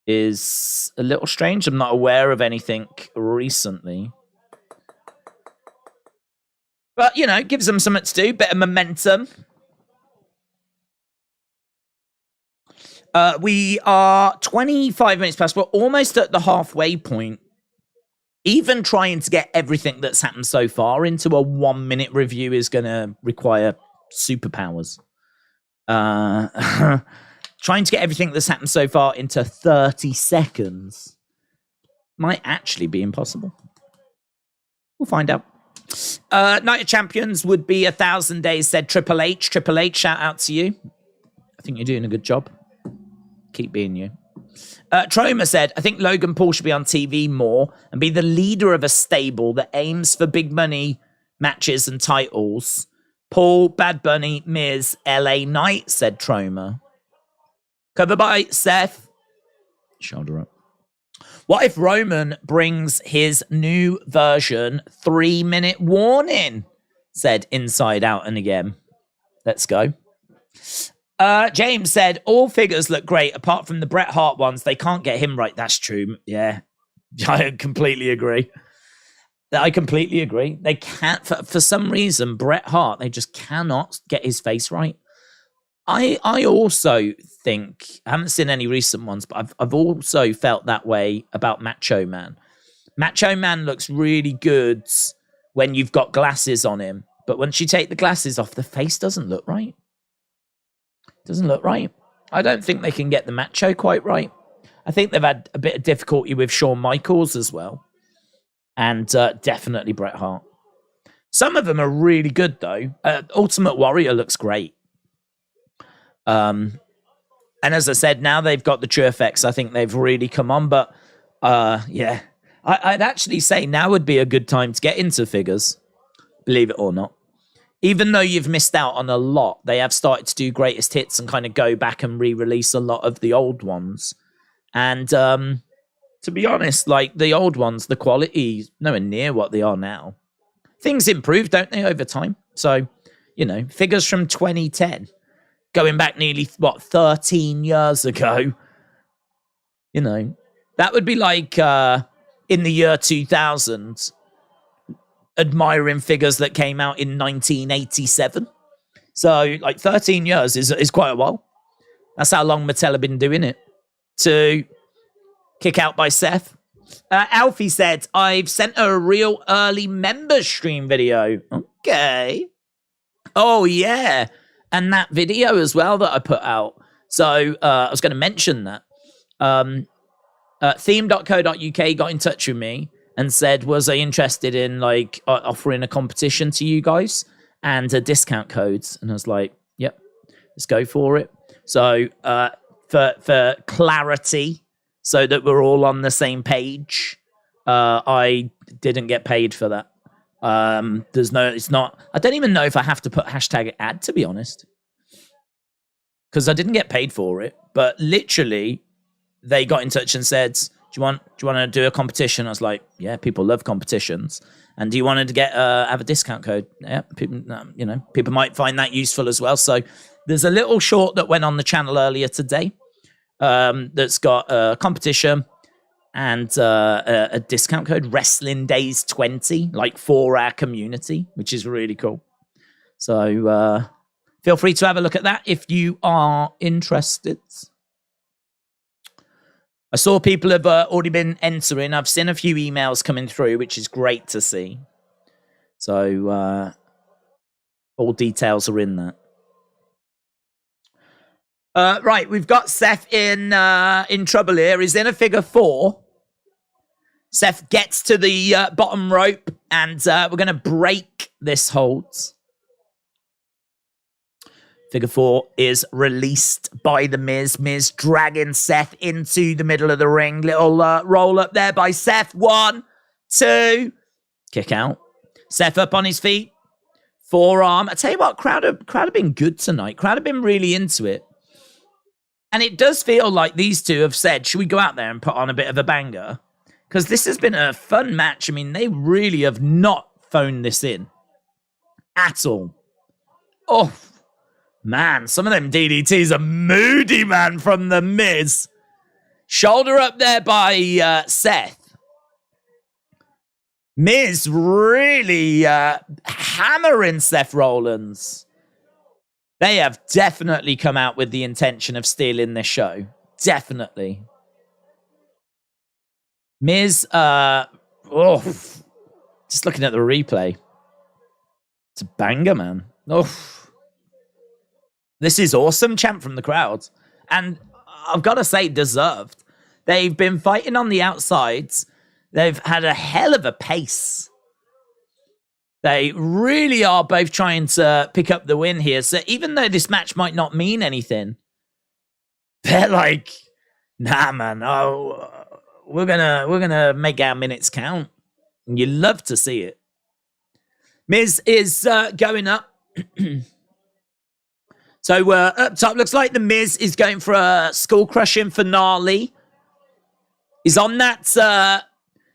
is a little strange. I'm not aware of anything recently. But, you know, gives them something to do. Bit of momentum. We are 25 minutes past. We're almost at the halfway point. Even trying to get everything that's happened so far into a 1 minute review is going to require superpowers. Trying to get everything that's happened so far into 30 seconds might actually be impossible. We'll find out. Night of Champions would be 1,000 days, said Triple H. Triple H, shout out to you. I think you're doing a good job. Keep being you. Troma said, I think Logan Paul should be on TV more and be the leader of a stable that aims for big money matches and titles. Paul, Bad Bunny, Miz, LA Knight, said Troma. Cover by Seth. Shoulder up. What if Roman brings his new version 3-minute warning? Said Inside Out and again. Let's go. James said, all figures look great apart from the Bret Hart ones. They can't get him right. That's true. Yeah, I completely agree. They can't, for some reason, Bret Hart, they just cannot get his face right. I also think, I haven't seen any recent ones, but I've also felt that way about Macho Man. Macho Man looks really good when you've got glasses on him, but once you take the glasses off, the face doesn't look right. Doesn't look right. I don't think they can get the Macho quite right. I think they've had a bit of difficulty with Shawn Michaels as well. And definitely Bret Hart. Some of them are really good, though. Ultimate Warrior looks great. And as I said, now they've got the True Effects. I think they've really come on. But, yeah. I'd actually say now would be a good time to get into figures. Believe it or not. Even though you've missed out on a lot, they have started to do greatest hits and kind of go back and re-release a lot of the old ones. And to be honest, like the old ones, the quality is nowhere near what they are now. Things improve, don't they, over time? So, you know, figures from 2010, going back nearly, 13 years ago. You know, that would be like in the year 2000, admiring figures that came out in 1987. So, like, 13 years is quite a while. That's how long Mattel have been doing it. To kick out by Seth. Alfie said, I've sent her a real early member stream video. Okay. Oh, yeah. And that video as well that I put out. So, I was going to mention that. Theme.co.uk got in touch with me and said, was I interested in like offering a competition to you guys and discount codes? And I was like, yep, let's go for it. So for clarity, so that we're all on the same page, I didn't get paid for that. It's not, I don't even know if I have to put hashtag ad, to be honest, because I didn't get paid for it. But literally, they got in touch and said, do you want to do a competition? I was like, yeah, people love competitions. And do you want to get have a discount code? Yeah, people might find that useful as well. So there's a little short that went on the channel earlier today that's got a competition, and a discount code, Wrestling Days 20, like for our community, which is really cool. So feel free to have a look at that if you are interested. I saw people have already been entering. I've seen a few emails coming through, which is great to see. So all details are in that. Right, we've got Seth in trouble here. He's in a figure 4. Seth gets to the bottom rope, and we're going to break this hold. Figure 4 is released by the Miz. Miz dragging Seth into the middle of the ring. Little roll up there by Seth. 1, 2. Kick out. Seth up on his feet. Forearm. I tell you what, crowd have been good tonight. Crowd have been really into it. And it does feel like these two have said, should we go out there and put on a bit of a banger? Because this has been a fun match. I mean, they really have not phoned this in at all. Oh, man, some of them DDTs are moody, man, from the Miz. Shoulder up there by Seth. Miz really hammering Seth Rollins. They have definitely come out with the intention of stealing this show. Definitely. Miz, just looking at the replay. It's a banger, man. Oh, this is awesome, chant from the crowd. And I've got to say, deserved. They've been fighting on the outsides. They've had a hell of a pace. They really are both trying to pick up the win here. So even though this match might not mean anything, they're like, nah, man, we're gonna make our minutes count. And you love to see it. Miz is going up. So up top, looks like the Miz is going for a skull crushing finale. He's on that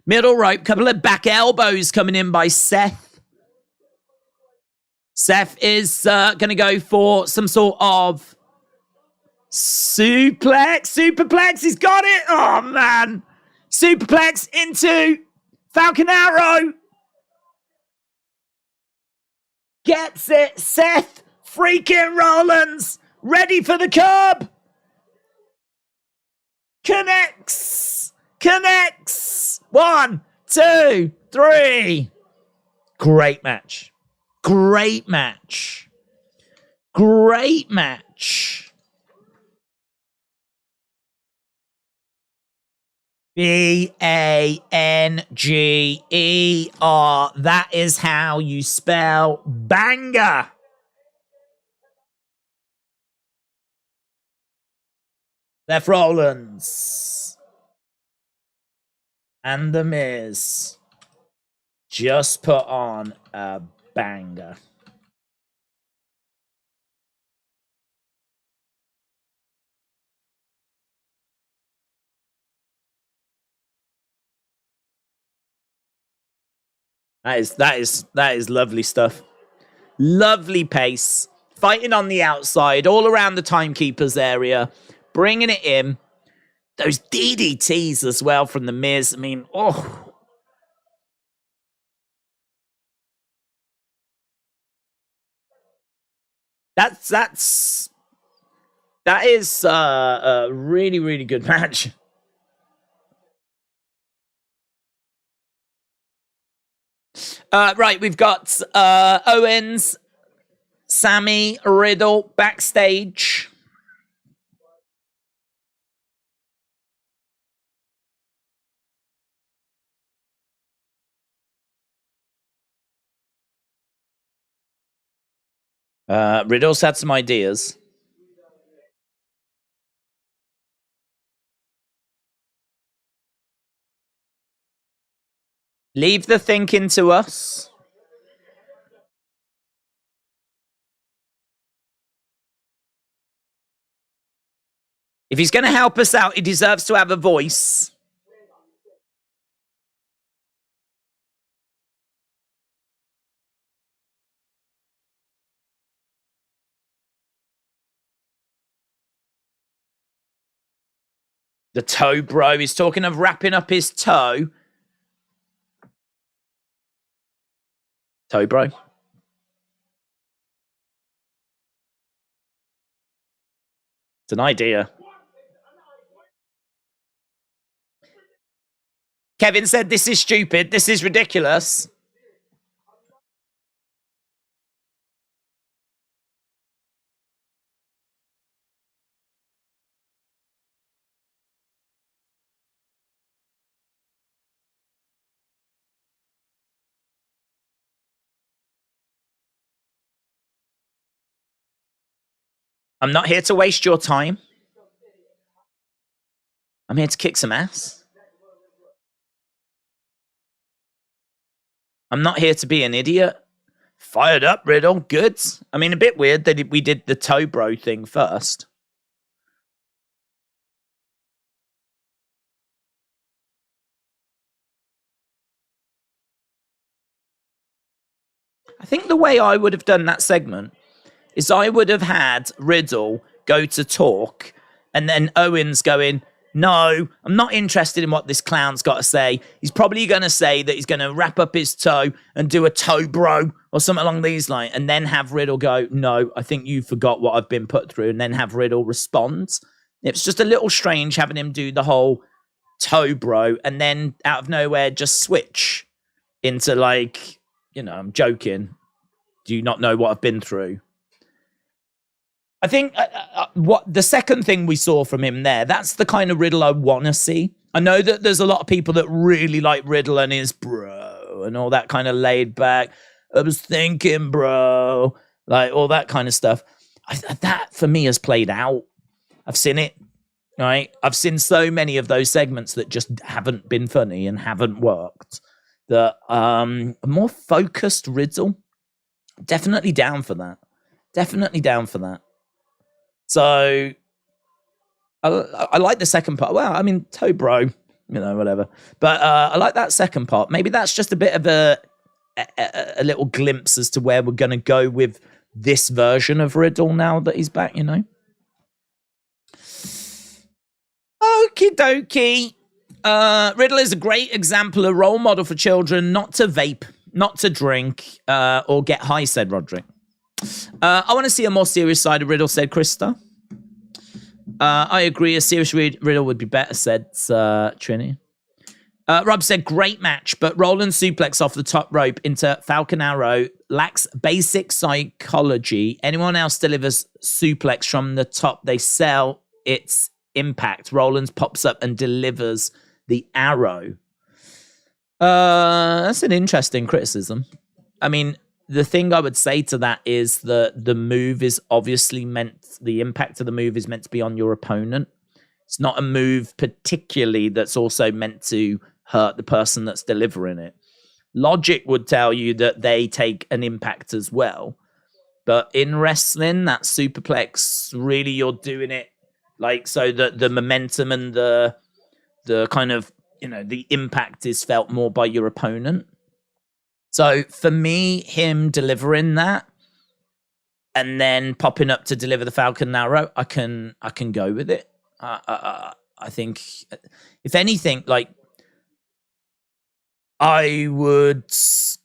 middle rope. Couple of back elbows coming in by Seth. Seth is going to go for some sort of superplex. He's got it. Oh, man. Superplex into Falcon Arrow. Gets it. Seth freaking Rollins. Ready for the curb. Connects. 1, 2, 3. Great match. Great match. Banger. That is how you spell banger. Seth Rollins and The Miz just put on a banger. That is lovely stuff. Lovely pace. Fighting on the outside, all around the timekeepers area, bringing it in. Those DDTs as well from the Miz. I mean, oh. That is a really, really good match. Right, we've got Owens, Sammy, Riddle backstage. Riddle's had some ideas. Leave the thinking to us. If he's going to help us out, he deserves to have a voice. The toe bro. He's talking of wrapping up his toe. Toe bro. It's an idea. Kevin said, this is stupid. This is ridiculous. I'm not here to waste your time. I'm here to kick some ass. I'm not here to be an idiot. Fired up, Riddle. Good. I mean, a bit weird that we did the toe bro thing first. I think the way I would have done that segment is I would have had Riddle go to talk and then Owens going, no, I'm not interested in what this clown's got to say. He's probably going to say that he's going to wrap up his toe and do a toe bro or something along these lines, and then have Riddle go, no, I think you forgot what I've been put through, and then have Riddle respond. It's just a little strange having him do the whole toe bro and then out of nowhere just switch into like, you know, I'm joking. Do you not know what I've been through? I think what the second thing we saw from him there, that's the kind of Riddle I want to see. I know that there's a lot of people that really like Riddle and his bro and all that kind of laid back. I was thinking, bro, like all that kind of stuff. That for me has played out. I've seen it, right? I've seen so many of those segments that just haven't been funny and haven't worked. That a more focused Riddle, definitely down for that. Definitely down for that. So I like the second part. Well, I mean, toe bro, you know, whatever. But I like that second part. Maybe that's just a bit of a little glimpse as to where we're going to go with this version of Riddle now that he's back, you know. Okie dokie. Riddle is a great example, a role model for children not to vape, not to drink, or get high, said Roderick. I want to see a more serious side of Riddle, said Krista. I agree, a serious Riddle would be better, said Trini. Rob said, great match, but Rollins suplex off the top rope into Falcon Arrow lacks basic psychology. Anyone else delivers suplex from the top, they sell its impact. Rollins pops up and delivers the arrow. That's an interesting criticism. I mean, the thing I would say to that is that the move is obviously the impact of the move is meant to be on your opponent. It's not a move particularly that's also meant to hurt the person that's delivering it. Logic would tell you that they take an impact as well. But in wrestling, that superplex, really you're doing it like so that the momentum and the kind of, you know, the impact is felt more by your opponent. So for me, him delivering that and then popping up to deliver the Falcon Arrow, I can go with it. I think, if anything, like I would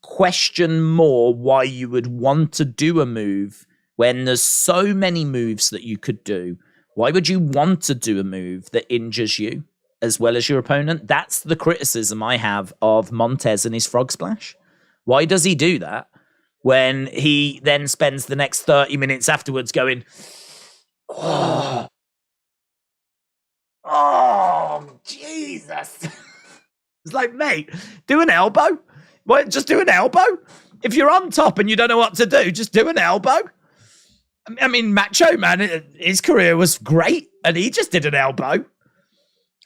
question more why you would want to do a move when there's so many moves that you could do. Why would you want to do a move that injures you as well as your opponent? That's the criticism I have of Montez and his frog splash. Why does he do that when he then spends the next 30 minutes afterwards going, oh, Jesus. It's like, mate, do an elbow. What, just do an elbow? If you're on top and you don't know what to do, just do an elbow. I mean, Macho Man, his career was great, and he just did an elbow.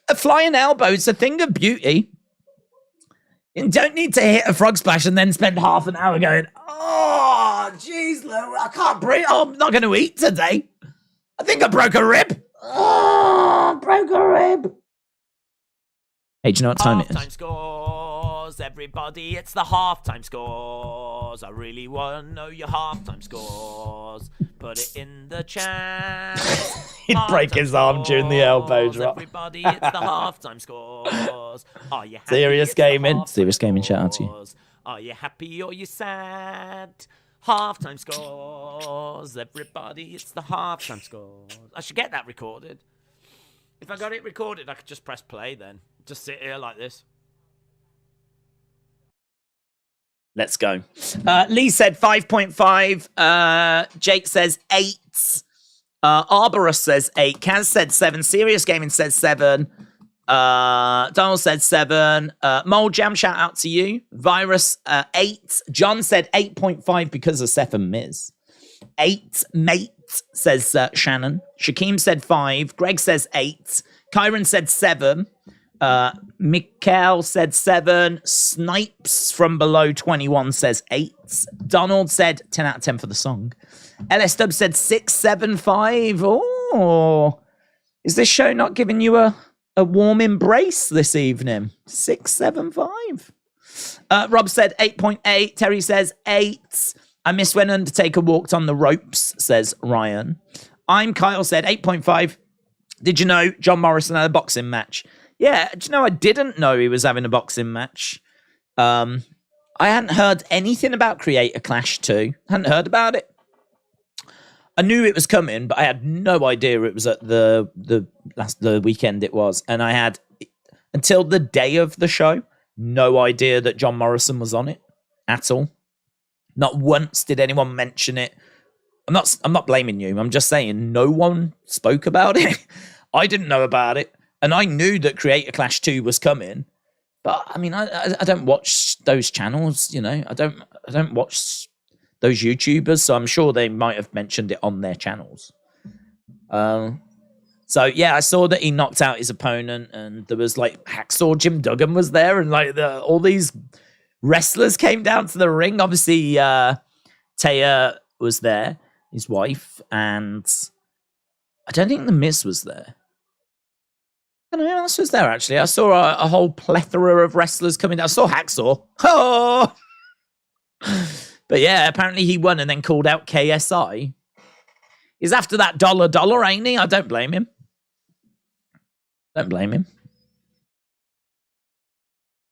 A flying elbow is a thing of beauty. You don't need to hit a frog splash and then spend half an hour going, oh, jeez, Lou, I can't breathe. Oh, I'm not going to eat today. I think I broke a rib. Oh, broke a rib. Hey, do you know what time it is? Halftime scores, everybody. It's the halftime scores. scores. I really want to know your halftime scores. Put it in the chat. He'd break his arm during the elbow drop. Everybody, it's the halftime scores. Are you happy? Serious gaming. Serious gaming, shout out to you. Are you happy or you sad? Halftime scores. Everybody, it's the halftime scores. I should get that recorded. If I got it recorded, I could just press play then. Just sit here like this. Let's go. Lee said 5.5. Jake says 8. Arborus says 8. Kaz said 7. Serious Gaming says 7. Donald said 7. Mole Jam, shout out to you. Virus, 8. John said 8.5 because of Seth and Miz. 8. Mate says Shannon. Shakeem said 5. Greg says 8. Kyron said 7. Mikkel said 7. Snipes from below 21 says 8. Donald said 10 out of 10 for the song. LS Dub said 6, 7, 5. Oh, is this show not giving you a warm embrace this evening? 6, 7, 5. Rob said 8.8. Terry says 8. I miss when Undertaker walked on the ropes, says Ryan. I'm Kyle said 8.5. Did you know John Morrison had a boxing match? Yeah, do you know I didn't know he was having a boxing match? I hadn't heard anything about Creator Clash 2. Hadn't heard about it. I knew it was coming, but I had no idea it was at the weekend it was. And I had, until the day of the show, no idea that John Morrison was on it at all. Not once did anyone mention it. I'm not blaming you. I'm just saying no one spoke about it. I didn't know about it. And I knew that Creator Clash 2 was coming. But I mean, I don't watch those channels, you know. I don't watch those YouTubers, so I'm sure they might have mentioned it on their channels. So yeah, I saw that he knocked out his opponent, and there was like Hacksaw Jim Duggan was there, and like all these wrestlers came down to the ring. Obviously, Taya was there, his wife, and I don't think The Miz was there. I don't know who else was there, actually. I saw a whole plethora of wrestlers coming down. I saw Hacksaw. Oh! But yeah, apparently he won and then called out KSI. He's after that dollar, ain't he? I don't blame him. Don't blame him.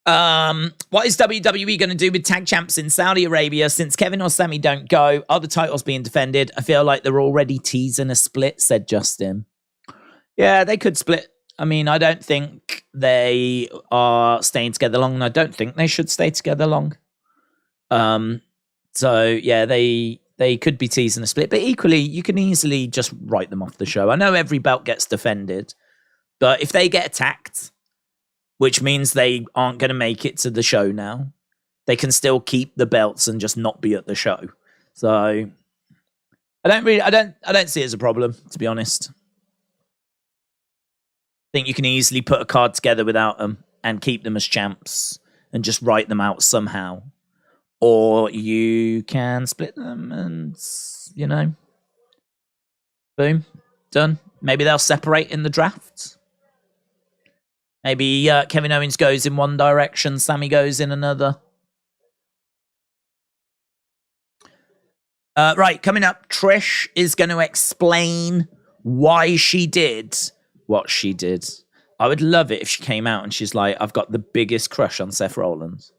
What is WWE going to do with tag champs in Saudi Arabia since Kevin or Sammy don't go? Are the titles being defended? I feel like they're already teasing a split, said Justin. Yeah, they could split. I mean, I don't think they are staying together long, and I don't think they should stay together long. So yeah, they could be teasing a split, but equally, you can easily just write them off the show. I know every belt gets defended, but if they get attacked, which means they aren't going to make it to the show now, they can still keep the belts and just not be at the show. So I don't see it as a problem, to be honest. I think you can easily put a card together without them and keep them as champs and just write them out somehow. Or you can split them and, you know, boom, done. Maybe they'll separate in the draft. Maybe Kevin Owens goes in one direction, Sammy goes in another. Right, coming up, Trish is going to explain why she did what she did. I would love it if she came out and she's like, I've got the biggest crush on Seth Rollins.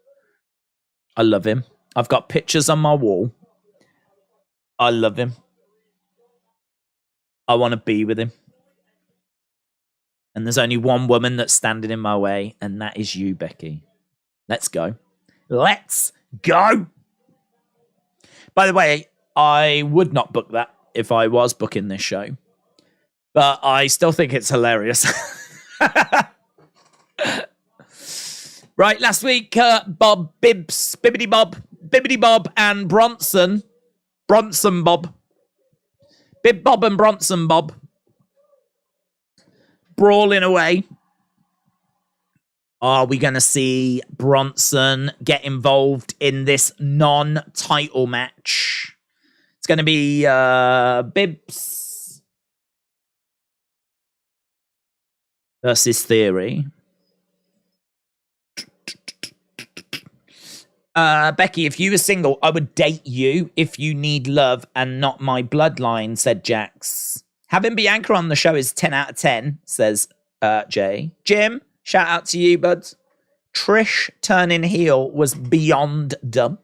I love him. I've got pictures on my wall. I love him. I want to be with him. And there's only one woman that's standing in my way, and that is you, Becky. Let's go. Let's go. By the way, I would not book that if I was booking this show. But I still think it's hilarious. Right, last week, Bob, Bibbidi Bob, and Bronson Bob. Bib Bob and Bronson Bob. Brawling away. Are we going to see Bronson get involved in this non-title match? It's going to be Bibbs versus Theory. Becky, if you were single, I would date you if you need love and not my bloodline, said Jax. Having Bianca on the show is 10 out of 10, says Jay. Jim, shout out to you, buds. Trish turning heel was beyond dumb.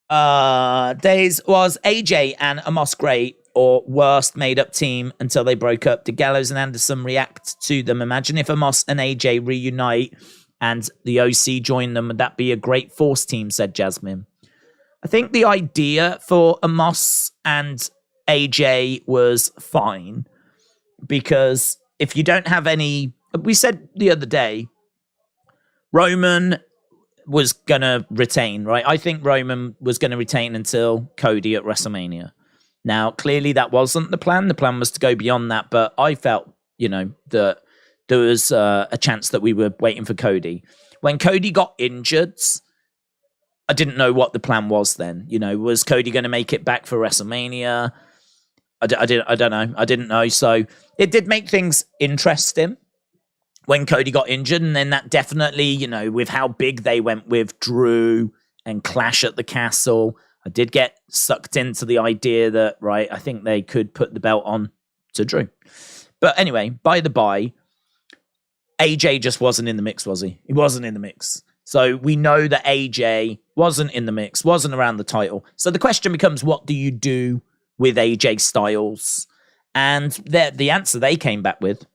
Days, was AJ and Amos great or worst made-up team until they broke up? Did Gallows and Anderson react to them? Imagine if Amos and AJ reunite and the OC join them. Would that be a great force team, said Jasmine. I think the idea for Amos and AJ was fine because if you don't have any... We said the other day, Roman was going to retain, right? I think Roman was going to retain until Cody at WrestleMania. Now, clearly that wasn't the plan. The plan was to go beyond that, but I felt, that there was a chance that we were waiting for Cody. When Cody got injured, I didn't know what the plan was then. Was Cody going to make it back for WrestleMania? I don't know. I didn't know. So it did make things interesting when Cody got injured. And then that definitely, with how big they went with Drew and Clash at the Castle, I did get sucked into the idea that, right, I think they could put the belt on to Drew. But anyway, by the by, AJ just wasn't in the mix, was he? He wasn't in the mix. So we know that AJ wasn't in the mix, wasn't around the title. So the question becomes, what do you do with AJ Styles? And the answer they came back with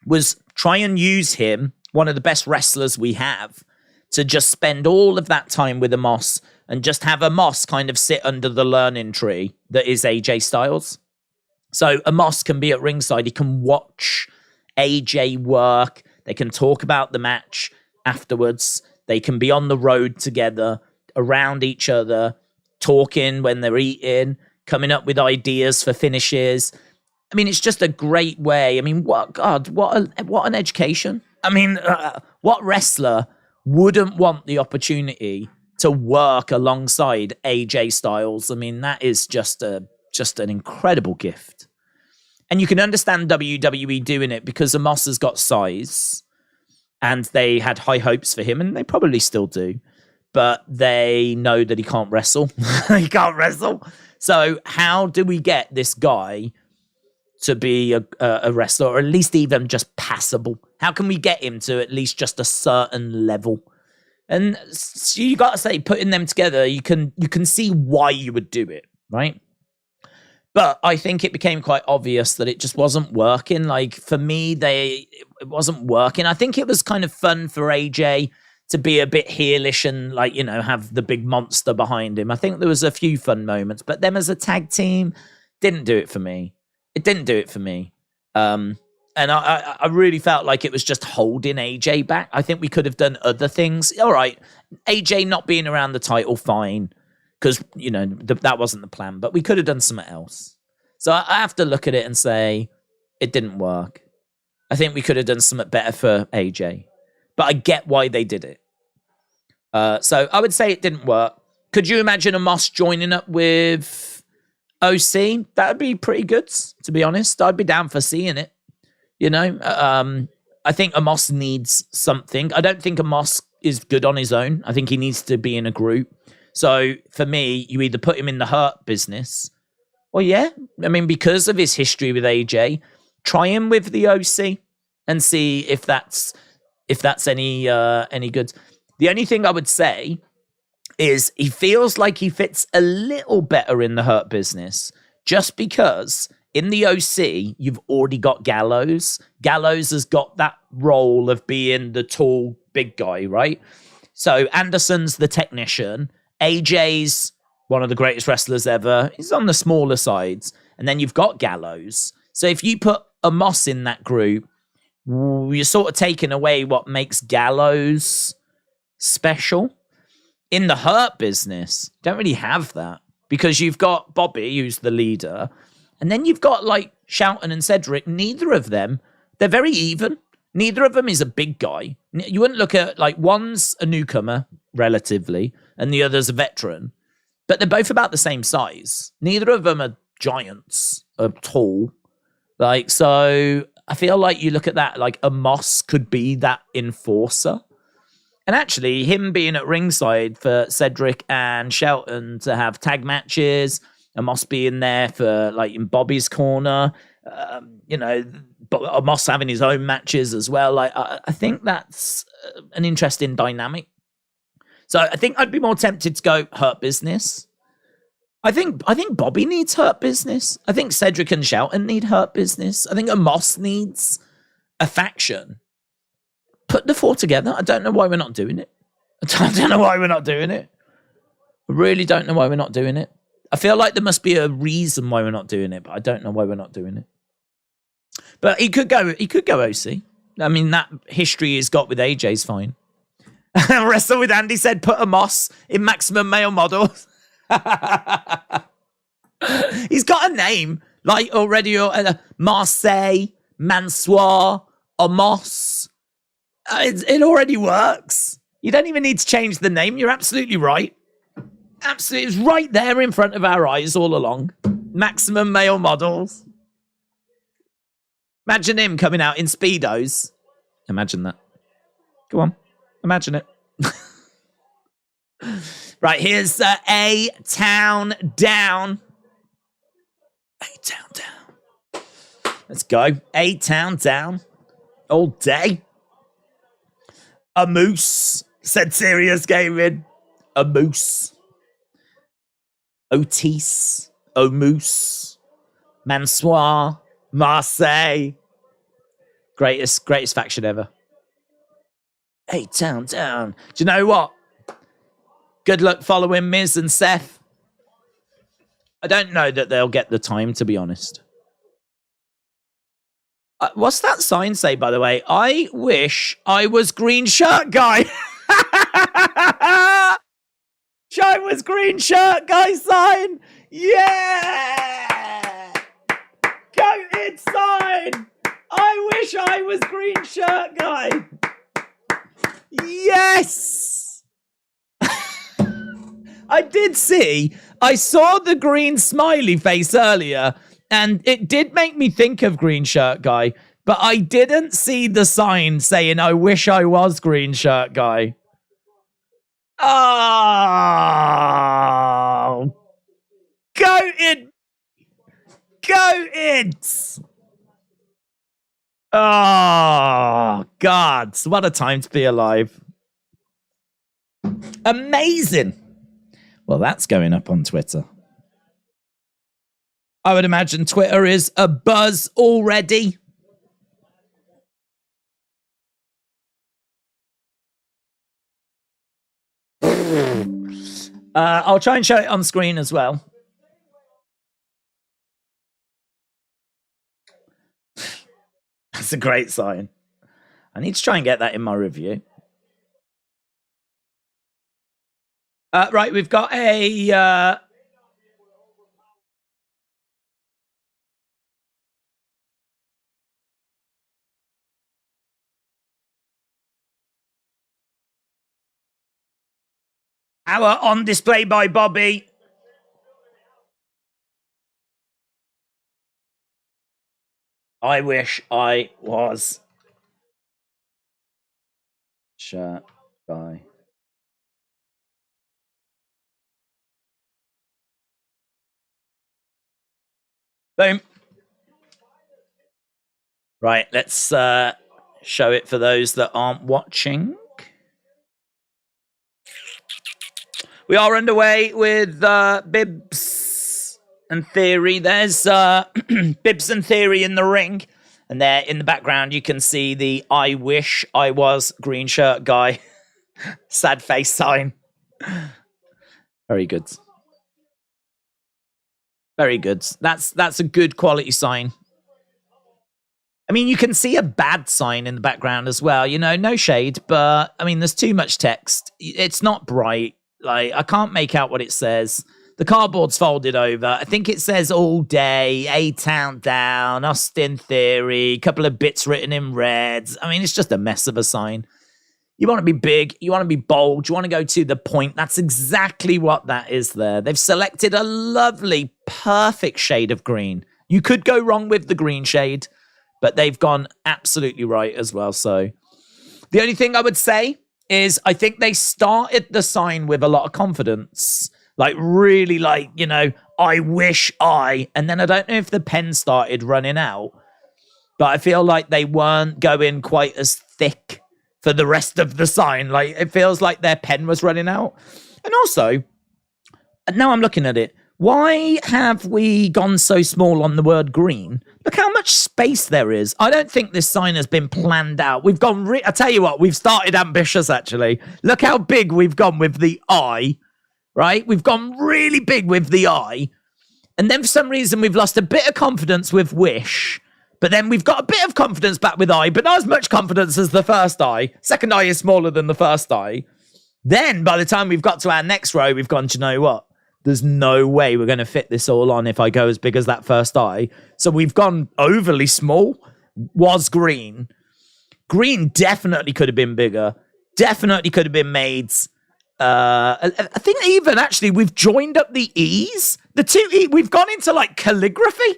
was try and use him, one of the best wrestlers we have, to just spend all of that time with Amos and just have Amos kind of sit under the learning tree that is AJ Styles. So Amos can be at ringside. He can watch AJ work. They can talk about the match afterwards. They can be on the road together, around each other, talking when they're eating, coming up with ideas for finishes. I mean, it's just a great way. I mean, what an education. I mean, what wrestler wouldn't want the opportunity to work alongside AJ Styles? I mean, that is just an incredible gift. And you can understand WWE doing it because Amos has got size and they had high hopes for him and they probably still do, but they know that he can't wrestle. He can't wrestle. So how do we get this guy to be a wrestler, or at least even just passable? How can we get him to at least just a certain level? And so you got to say, putting them together, you can see why you would do it, right? But I think it became quite obvious that it just wasn't working. Like, for me, it wasn't working. I think it was kind of fun for AJ to be a bit heelish and, have the big monster behind him. I think there was a few fun moments, but them as a tag team didn't do it for me. It didn't do it for me. And I really felt like it was just holding AJ back. I think we could have done other things. All right, AJ not being around the title, fine. Because, that wasn't the plan. But we could have done something else. So I have to look at it and say, it didn't work. I think we could have done something better for AJ. But I get why they did it. So I would say it didn't work. Could you imagine Amos joining up with OC? That would be pretty good, to be honest. I'd be down for seeing it. I think Amos needs something. I don't think Amos is good on his own. I think he needs to be in a group. So for me, you either put him in the Hurt business, or because of his history with AJ, try him with the OC and see if that's any good. The only thing I would say is he feels like he fits a little better in the Hurt business, just because in the OC you've already got Gallows. Gallows has got that role of being the tall big guy, right? So Anderson's the technician. AJ's one of the greatest wrestlers ever. He's on the smaller sides. And then you've got Gallows. So if you put Amos in that group, you're sort of taking away what makes Gallows special. In the Hurt business, don't really have that. Because you've got Bobby, who's the leader. And then you've got, Shelton and Cedric. Neither of them, they're very even. Neither of them is a big guy. You wouldn't look at, one's a newcomer, relatively, and the other's a veteran. But they're both about the same size. Neither of them are giants, are tall. So I feel like you look at that, Amos could be that enforcer. And actually, him being at ringside for Cedric and Shelton to have tag matches, and Moss being there for like in Bobby's corner, but Moss having his own matches as well. Like I think that's an interesting dynamic. So I think I'd be more tempted to go Hurt Business. I think Bobby needs Hurt Business. I think Cedric and Shelton need Hurt Business. I think a Moss needs a faction. Put the four together. I don't know why we're not doing it. I don't know why we're not doing it. I really don't know why we're not doing it. I feel like there must be a reason why we're not doing it, but I don't know why we're not doing it. But he could go OC. I mean, that history he's got with AJ's fine. Wrestle with Andy said, put a Moss in Maximum Male Models. He's got a name like already, Marseille, Mansoir, or Moss. It already works. You don't even need to change the name. You're absolutely right. Absolutely. It's right there in front of our eyes all along. Maximum Male Models. Imagine him coming out in Speedos. Imagine that. Go on. Imagine it. Right, here's A-Town Down. A-Town Down. Let's go. A-Town Down. All day. A moose, said Serious Gaming. A moose. Otis. O Moose. Mansoir. Marseille. Greatest faction ever. A-Town Down. Do you know what? Good luck following Miz and Seth. I don't know that they'll get the time, to be honest. What's that sign say, by the way? I wish I was green shirt guy. I was green shirt guy sign. Yeah. Goated sign. I wish I was green shirt guy. Yes. I saw the green smiley face earlier, and it did make me think of green shirt guy, but I didn't see the sign saying, I wish I was green shirt guy. Oh, goated. Oh, God, what a time to be alive. Amazing. Well, that's going up on Twitter. I would imagine Twitter is a buzz already. I'll try and show it on screen as well. That's a great sign. I need to try and get that in my review. Right, we've got a... Our on display by Bobby. I wish I was shirt guy. Boom. Right, let's show it for those that aren't watching. We are underway with Bibbs and Theory. There's Bibbs and Theory in the ring. And there in the background, you can see the I wish I was green shirt guy. Sad face sign. Very good. Very good. That's a good quality sign. I mean, you can see a bad sign in the background as well. You know, no shade, but I mean, there's too much text. It's not bright. Like, I can't make out what it says. The cardboard's folded over. I think it says all day, A-Town Down, Austin Theory, a couple of bits written in red. I mean, it's just a mess of a sign. You want to be big. You want to be bold. You want to go to the point. That's exactly what that is there. They've selected a lovely, perfect shade of green. You could go wrong with the green shade, but they've gone absolutely right as well. So the only thing I would say is I think they started the sign with a lot of confidence. Like, really, like, you know, I wish I... And then I don't know if the pen started running out, but I feel like they weren't going quite as thick for the rest of the sign. Like, it feels like their pen was running out. And also, now I'm looking at it, why have we gone so small on the word green? Look how much space there is. I don't think this sign has been planned out. We've gone... I tell you what, we've started ambitious, actually. Look how big we've gone with the I, right? We've gone really big with the I. And then for some reason, we've lost a bit of confidence with wish. But then we've got a bit of confidence back with I, but not as much confidence as the first I. Second I is smaller than the first I. Then, by the time we've got to our next row, we've gone, do you know what? There's no way we're going to fit this all on if I go as big as that first I. So we've gone overly small. Was green. Green definitely could have been bigger. Definitely could have been made. I think even actually we've joined up the E's. The two E. We've gone into like calligraphy.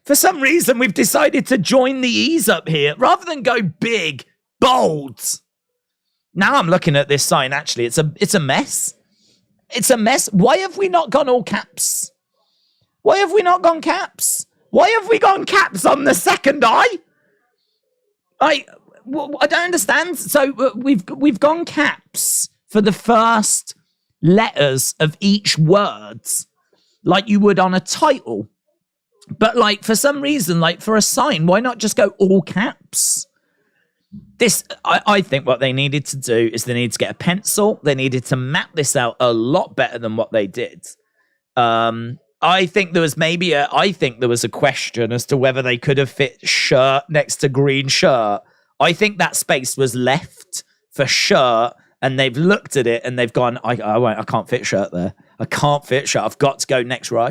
For some reason, we've decided to join the E's up here rather than go big, bold. Now I'm looking at this sign. Actually, it's a mess. It's a mess. Why have we not gone all caps? Why have we not gone caps? Why have we gone caps on the second I? I don't understand. So we've gone caps for the first letters of each word, like you would on a title. But like for some reason, like for a sign, why not just go all caps? I think what they needed to do is they needed to get a pencil. They needed to map this out a lot better than what they did. I think there was a question as to whether they could have fit shirt next to green shirt. I think that space was left for shirt, and they've looked at it and they've gone, I can't fit shirt there. I can't fit shirt. I've got to go next row.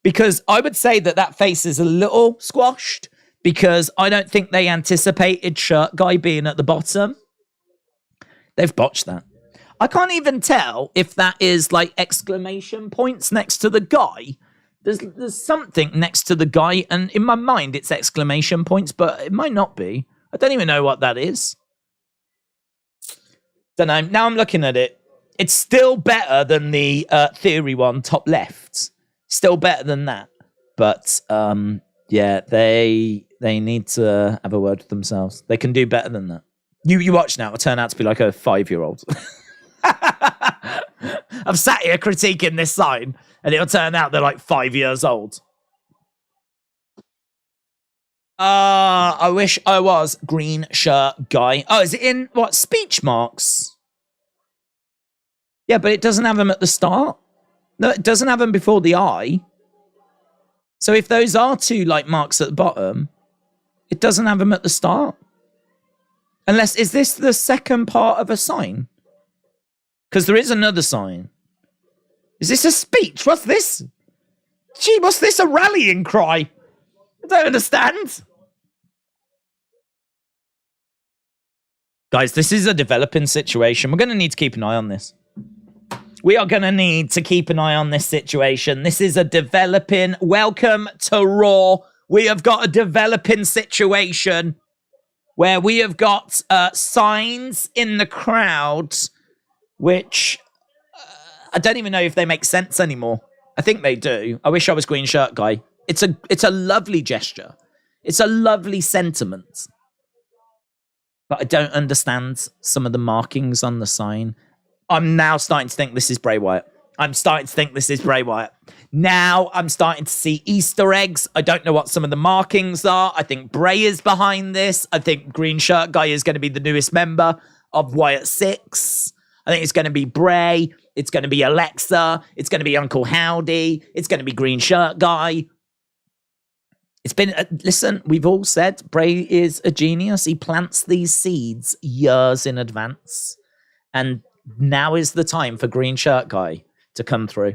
Because I would say that face is a little squashed, because I don't think they anticipated shirt guy being at the bottom. They've botched that. I can't even tell if that is like exclamation points next to the guy. There's something next to the guy, and in my mind it's exclamation points, but it might not be. I don't even know what that is. Don't know. Now I'm looking at it. It's still better than the theory one, top left. Still better than that. But yeah, they need to have a word with themselves. They can do better than that. You watch now. It'll turn out to be like a 5-year-old. I've sat here critiquing this sign, and it'll turn out they're like 5 years old. I wish I was green shirt guy. Oh, is it in what, speech marks? Yeah, but it doesn't have them at the start. No, it doesn't have them before the I. So if those are two like marks at the bottom, it doesn't have them at the start. Unless, is this the second part of a sign? Because there is another sign. Is this a speech? What's this? Gee, what's this, a rallying cry? I don't understand. Guys, this is a developing situation. We're going to need to keep an eye on this. We are going to need to keep an eye on this situation. This is a developing... Welcome to Raw. We have got a developing situation where we have got signs in the crowd, which I don't even know if they make sense anymore. I think they do. I wish I was green shirt guy. It's a lovely gesture. It's a lovely sentiment. But I don't understand some of the markings on the sign. I'm now starting to think this is Bray Wyatt. Now I'm starting to see Easter eggs. I don't know what some of the markings are. I think Bray is behind this. I think green shirt guy is going to be the newest member of Wyatt 6. I think it's going to be Bray. It's going to be Alexa. It's going to be Uncle Howdy. It's going to be green shirt guy. It's been, listen, we've all said Bray is a genius. He plants these seeds years in advance. And now is the time for green shirt guy to come through.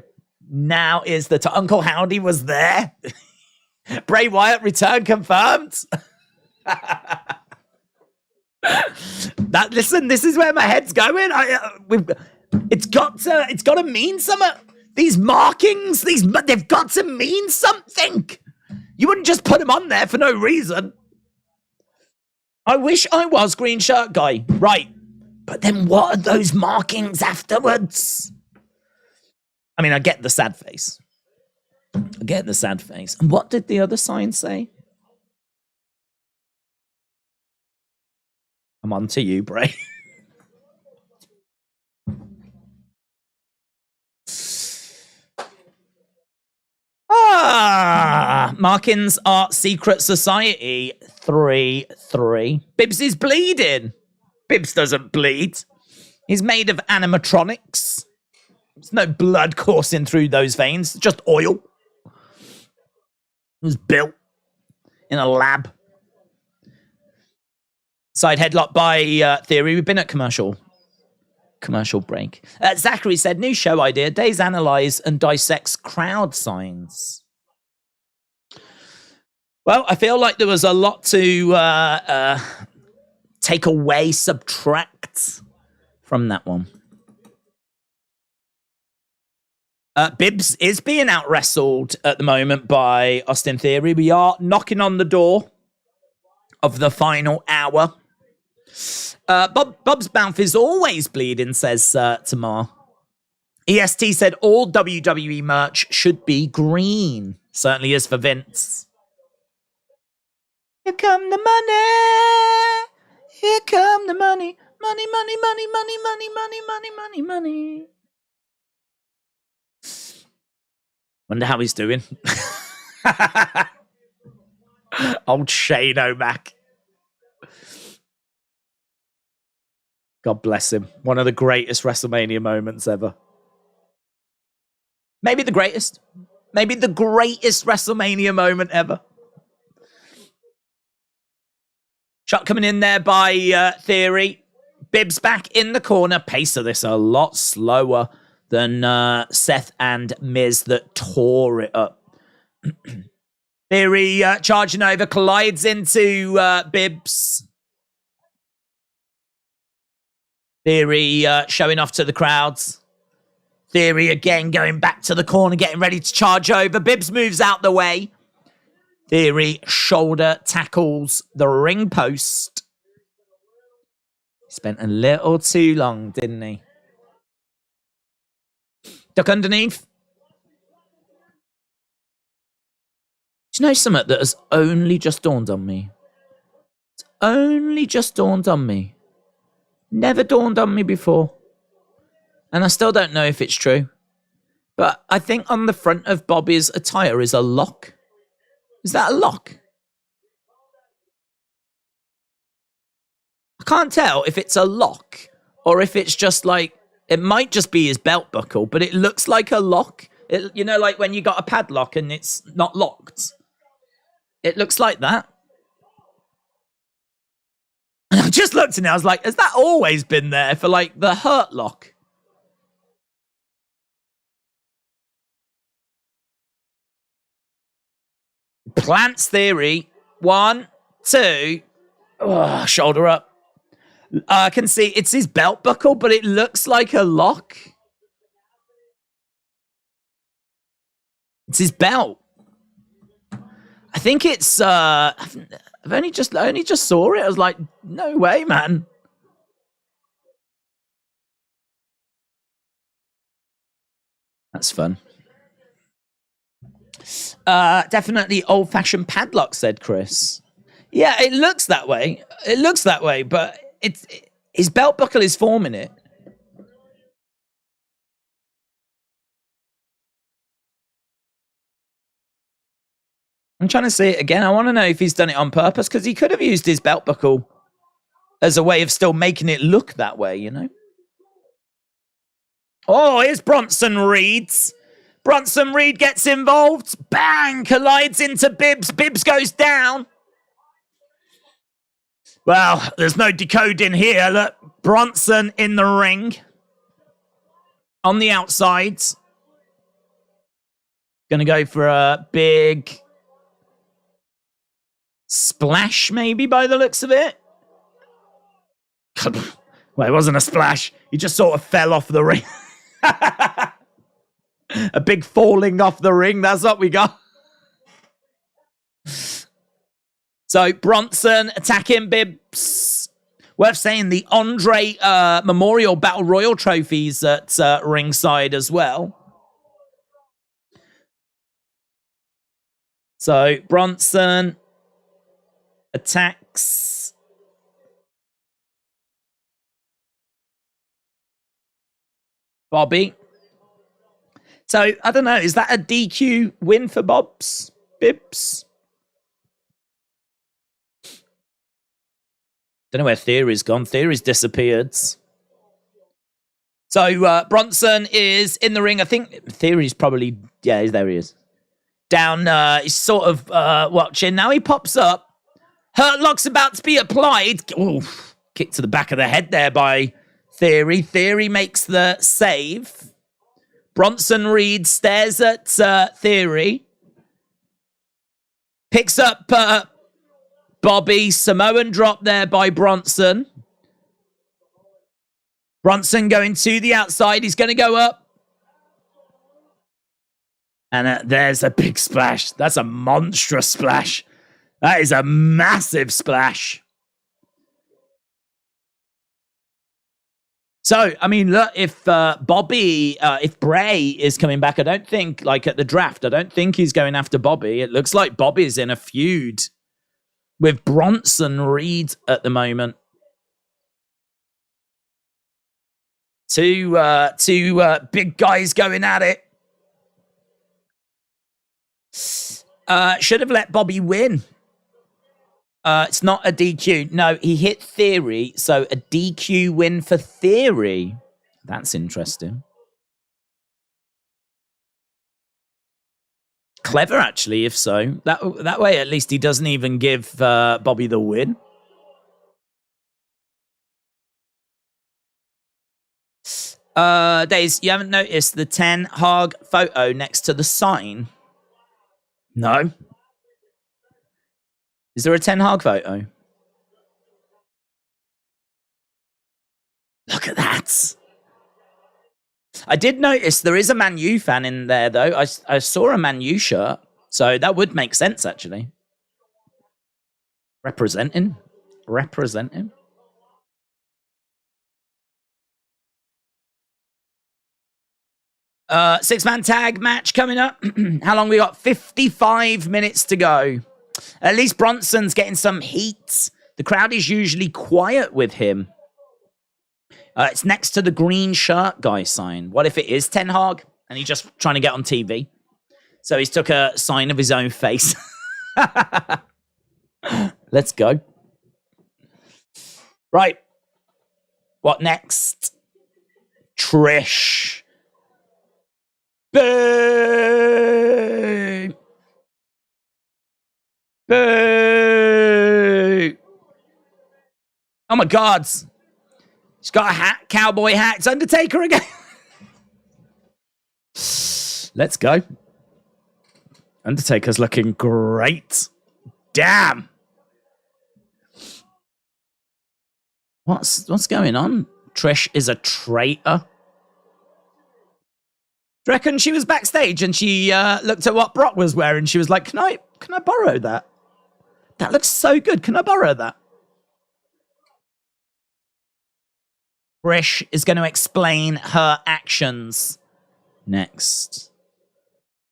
Now is the time. Uncle Howdy was there. Bray Wyatt return confirmed. Listen, this is where my head's going. It's got to mean something. These markings, they've got to mean something. You wouldn't just put them on there for no reason. I wish I was green shirt guy. Right. But then what are those markings afterwards? I mean, I get the sad face. And what did the other sign say? I'm on to you, Bray. Markins are secret society 3-3. Bibbs is bleeding. Bibbs doesn't bleed. He's made of animatronics. There's no blood coursing through those veins, just oil. It was built in a lab. Side headlock by Theory. We've been at commercial break. Zachary said, new show idea. Days analyze and dissects crowd signs. Well, I feel like there was a lot to take away, subtract from that one. Bibbs is being out-wrestled at the moment by Austin Theory. We are knocking on the door of the final hour. Bob's mouth is always bleeding, says Tamar. EST said all WWE merch should be green. Certainly is for Vince. Here come the money. Here come the money. Money, money, money, money, money, money, money, money, money. Wonder how he's doing. Old Shane O'Mac. God bless him. One of the greatest WrestleMania moments ever. Maybe the greatest. Maybe the greatest WrestleMania moment ever. Shot coming in there by Theory. Bibbs back in the corner. Pace of this a lot slower than Seth and Miz that tore it up. Theory charging over, collides into Bibbs. Theory showing off to the crowds. Theory again going back to the corner, getting ready to charge over. Bibbs moves out the way. Theory shoulder tackles the ring post. Spent a little too long, didn't he? Duck underneath. Do you know something that has only just dawned on me? It's only just dawned on me. Never dawned on me before. And I still don't know if it's true. But I think on the front of Bobby's attire is a lock. Is that a lock? I can't tell if it's a lock or if it's just like, it might just be his belt buckle, but it looks like a lock. You know, like when you got a padlock and it's not locked. It looks like that. And I just looked at it, I was like, has that always been there for like the hurt lock? Plants Theory. 1, 2. Oh, shoulder up. I can see it's his belt buckle, but it looks like a lock. It's his belt. I think it's I only just saw it. I was like, no way, man. That's fun. Definitely old-fashioned padlock, said Chris. Yeah, it looks that way. It looks that way, but his belt buckle is forming it. I'm trying to see it again. I want to know if he's done it on purpose, because he could have used his belt buckle as a way of still making it look that way, you know? Oh, here's Bronson Reed's. Bronson Reed gets involved. Bang! Collides into Bibbs. Bibbs goes down. Well, there's no decoding here. Look, Bronson in the ring. On the outsides. Gonna go for a big splash, maybe, by the looks of it. Well, it wasn't a splash. He just sort of fell off the ring. A big falling off the ring. That's what we got. So Bronson attacking Bibbs. Worth saying the Andre Memorial Battle Royal trophies at ringside as well. So Bronson attacks Bobby. So I don't know. Is that a DQ win for Bibbs? Don't know where Theory's gone. Theory's disappeared. So Bronson is in the ring. I think Theory's probably, yeah, there he is. Down, he's sort of watching. Now he pops up. Hurt Lock's about to be applied. Ooh, kick to the back of the head there by Theory. Theory makes the save. Bronson Reed stares at Theory. Picks up Bobby. Samoan drop there by Bronson. Bronson going to the outside. He's going to go up. And there's a big splash. That's a monstrous splash. That is a massive splash. So, I mean, look, if if Bray is coming back, I don't think, like at the draft, I don't think he's going after Bobby. It looks like Bobby's in a feud with Bronson Reed at the moment. Two big guys going at it. Should have let Bobby win. It's not a DQ. No, he hit Theory, so a DQ win for Theory. That's interesting. Clever, actually, if so. That way, at least he doesn't even give Bobby the win. Days, you haven't noticed the Ten Hag photo next to the sign? No. Is there a Ten Hag photo? Look at that. I did notice there is a Man U fan in there, though. I saw a Man U shirt, so that would make sense, actually. Representing. 6-man tag match coming up. How long we got? 55 minutes to go. At least Bronson's getting some heat. The crowd is usually quiet with him. It's next to the green shirt guy sign. What if it is Ten Hag and he's just trying to get on TV? So he's took a sign of his own face. Let's go. Right. What next? Trish. Boo! Boo! Oh my God. She's got a hat, cowboy hat. It's Undertaker again. Let's go. Undertaker's looking great. Damn. What's going on? Trish is a traitor. Do you reckon she was backstage and she looked at what Brock was wearing? She was like, can I borrow that? That looks so good. Can I borrow that? Trish is going to explain her actions next.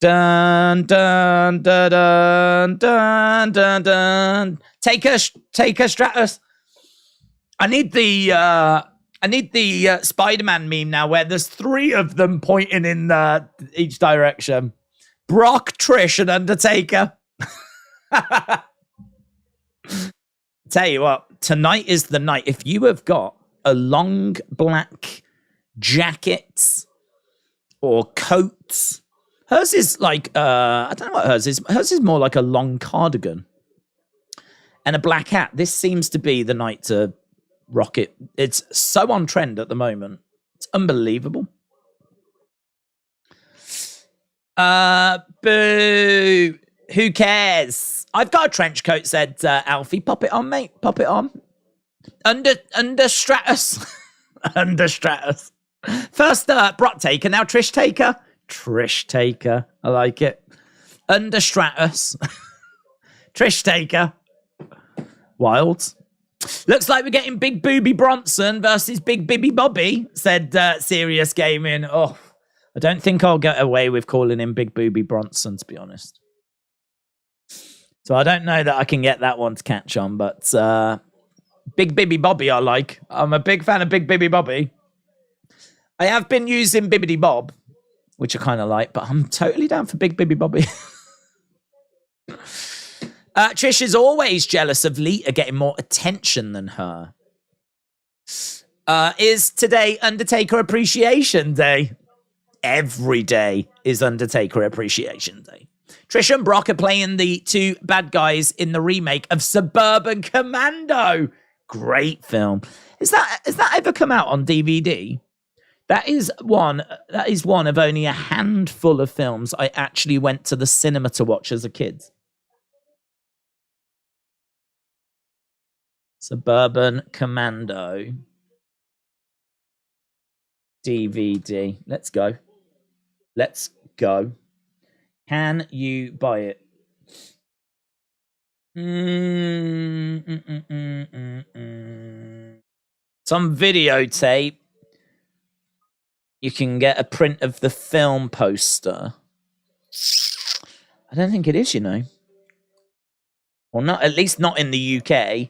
Dun, dun, dun, dun, dun, dun, dun. Take her, Stratus. I need the Spider-Man meme now where there's 3 of them pointing in each direction. Brock, Trish, and Undertaker. Tell you what, tonight is the night. If you have got a long black jacket or coat, hers is like, I don't know what hers is. Hers is more like a long cardigan and a black hat. This seems to be the night to rock it. It's so on trend at the moment. It's unbelievable. Boo. Who cares? I've got a trench coat, said Alfie. Pop it on, mate. Pop it on. Under Stratus. Under Stratus. First Brock Taker, now Trish Taker. Trish Taker. I like it. Under Stratus. Trish Taker. Wild. Looks like we're getting Big Booby Bronson versus Big Bibby Bobby, said Serious Gaming. Oh, I don't think I'll get away with calling him Big Booby Bronson, to be honest. So I don't know that I can get that one to catch on, but Big Bibby Bobby I like. I'm a big fan of Big Bibby Bobby. I have been using Bibbidi Bob, which I kind of like, but I'm totally down for Big Bibby Bobby. Trish is always jealous of Lita getting more attention than her. Is today Undertaker Appreciation Day? Every day is Undertaker Appreciation Day. Trish and Brock are playing the two bad guys in the remake of Suburban Commando. Great film. Has that ever come out on DVD? That is one of only a handful of films I actually went to the cinema to watch as a kid. Suburban Commando DVD. Let's go. Can you buy it? Some videotape. You can get a print of the film poster. I don't think it is, you know. Or not, at least not in the UK.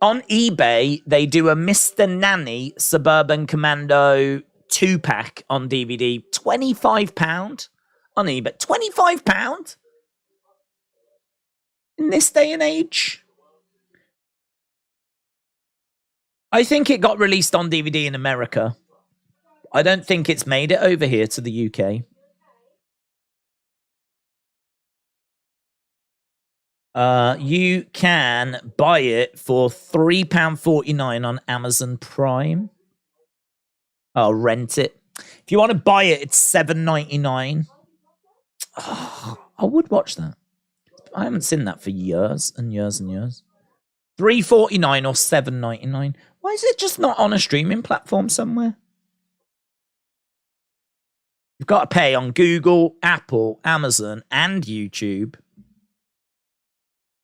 On eBay, they do a Mr. Nanny Suburban Commando 2-pack on DVD. £25 on eBay. £25? In this day and age? I think it got released on DVD in America. I don't think it's made it over here to the UK. You can buy it for £3.49 on Amazon Prime. I'll rent it. If you want to buy it, it's $7.99. Oh, I would watch that. I haven't seen that for years and years and years. $3.49 or $7.99. Why is it just not on a streaming platform somewhere? You've got to pay on Google, Apple, Amazon, and YouTube.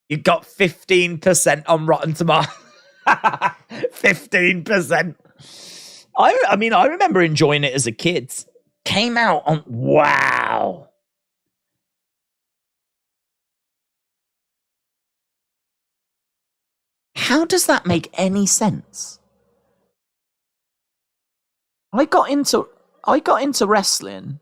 You've got 15% on Rotten Tomatoes. 15%. I mean, I remember enjoying it as a kid. Came out on... Wow. How does that make any sense? I got into wrestling.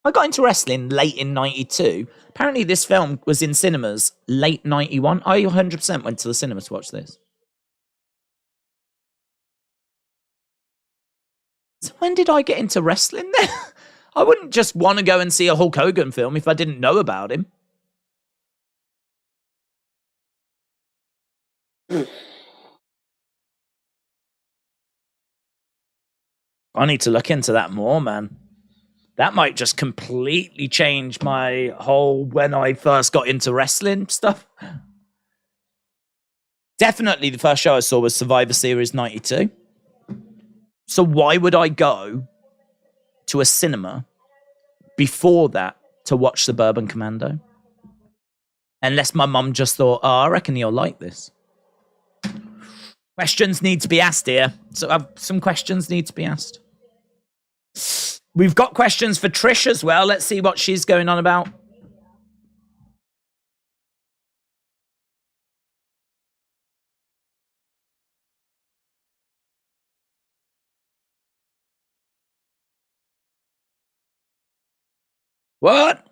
I got into wrestling late in 92. Apparently this film was in cinemas late 91. I 100% went to the cinema to watch this. So when did I get into wrestling then? I wouldn't just want to go and see a Hulk Hogan film if I didn't know about him. I need to look into that more, man. That might just completely change my whole when I first got into wrestling stuff. Definitely the first show I saw was Survivor Series 92. So why would I go to a cinema before that to watch Suburban Commando? Unless my mum just thought, oh, I reckon you'll like this. Questions need to be asked here. So some questions need to be asked. We've got questions for Trish as well. Let's see what she's going on about. What?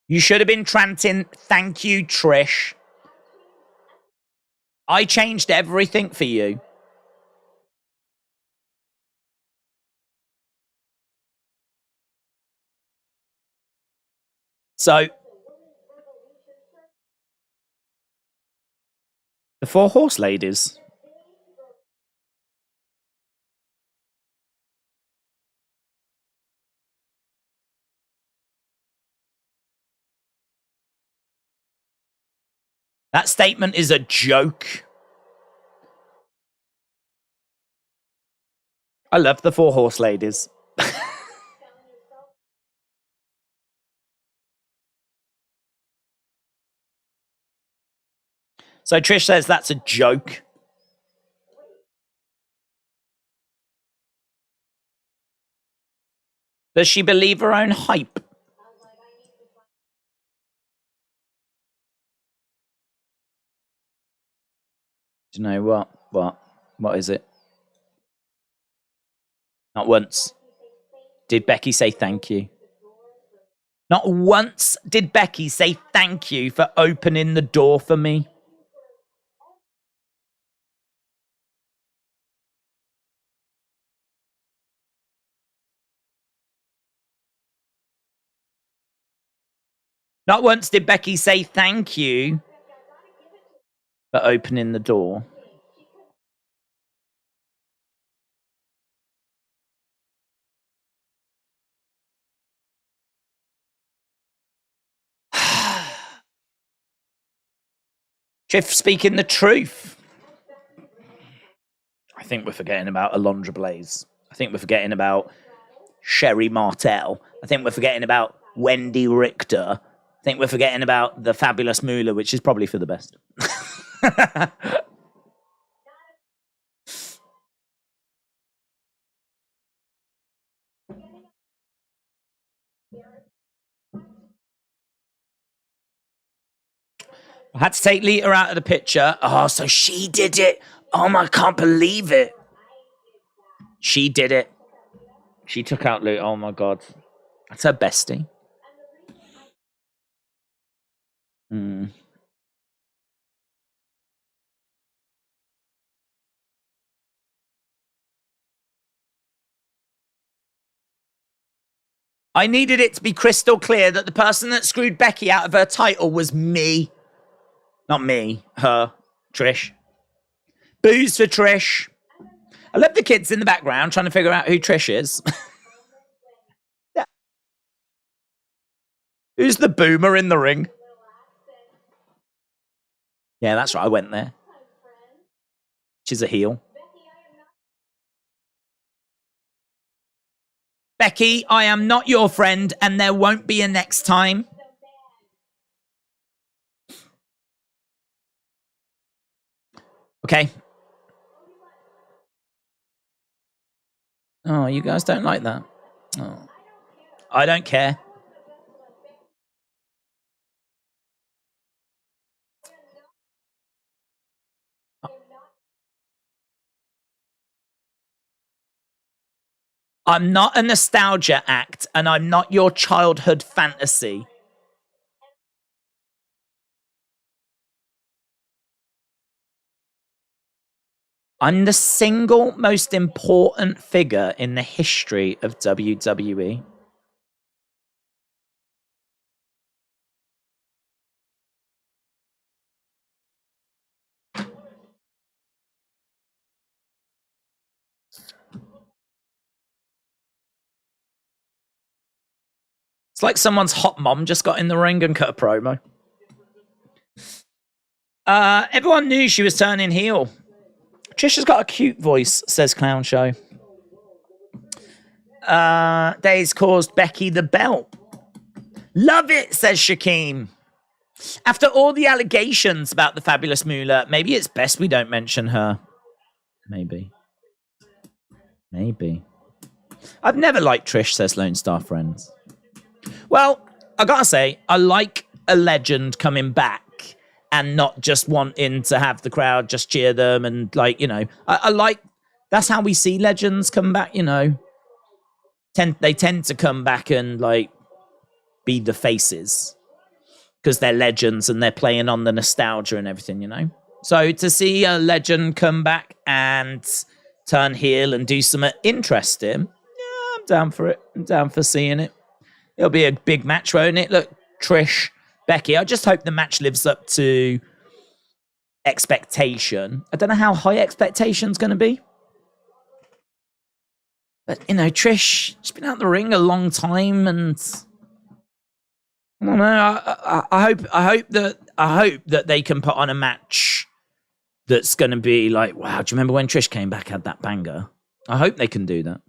You should have been chanting, thank you, Trish. I changed everything for you. So, the Four Horse Ladies. That statement is a joke. I love the Four Horse Ladies. So Trish says that's a joke. Does she believe her own hype? Do you know what? What is it? Not once did Becky say thank you. Not once did Becky say thank you for opening the door for me. Not once did Becky say thank you for opening the door. Triff speaking the truth. I think we're forgetting about Alondra Blaze. I think we're forgetting about Sherry Martel. I think we're forgetting about Wendy Richter. I think we're forgetting about the Fabulous Moolah, which is probably for the best. I had to take Lita out of the picture. Oh, so she did it. Oh, I can't believe it. She did it. She took out Lita. Oh, my God. That's her bestie. I needed it to be crystal clear that the person that screwed Becky out of her title was me. Not me. Her. Trish. Booze for Trish. I love the kids in the background trying to figure out who Trish is. Yeah. Who's the boomer in the ring? Yeah, that's right. I went there. She's a heel. Becky, I am not your friend, and there won't be a next time. Okay. Oh, you guys don't like that? Oh. I don't care. I'm not a nostalgia act, and I'm not your childhood fantasy. I'm the single most important figure in the history of WWE. It's like someone's hot mom just got in the ring and cut a promo. Everyone knew she was turning heel. Trisha's got a cute voice, says Clown Show. Days caused Becky the belt. Love it, says Shaquem. After all the allegations about the Fabulous Moolah, maybe it's best we don't mention her. Maybe. I've never liked Trish, says Lone Star Friends. Well, I gotta say, I like a legend coming back and not just wanting to have the crowd just cheer them and, like, you know, I like, that's how we see legends come back, you know. They tend to come back and, like, be the faces because they're legends and they're playing on the nostalgia and everything, you know. So to see a legend come back and turn heel and do something interesting, yeah, I'm down for it. I'm down for seeing it. It'll be a big match, won't it? Look, Trish, Becky. I just hope the match lives up to expectation. I don't know how high expectation's going to be. But, you know, Trish, she's been out the ring a long time, and I don't know. I hope that they can put on a match that's going to be like, wow, do you remember when Trish came back, had that banger? I hope they can do that.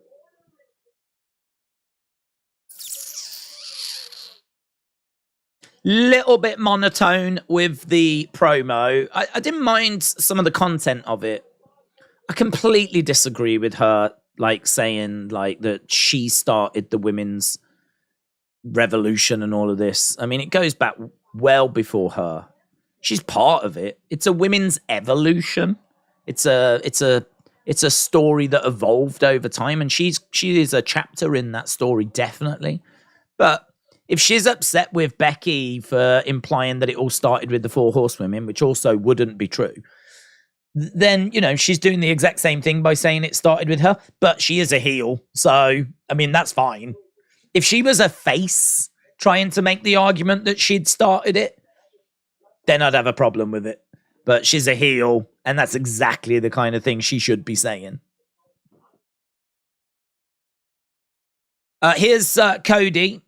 Little bit monotone with the promo. I didn't mind some of the content of it. I completely disagree with her, like saying like that she started the women's revolution and all of this. I mean, it goes back well before her. She's part of it. It's a women's evolution. It's a story that evolved over time, and she is a chapter in that story, definitely. But if she's upset with Becky for implying that it all started with the 4 horsewomen, which also wouldn't be true, then, you know, she's doing the exact same thing by saying it started with her, but she is a heel. So, I mean, that's fine. If she was a face trying to make the argument that she'd started it, then I'd have a problem with it. But she's a heel, and that's exactly the kind of thing she should be saying. Here's Cody.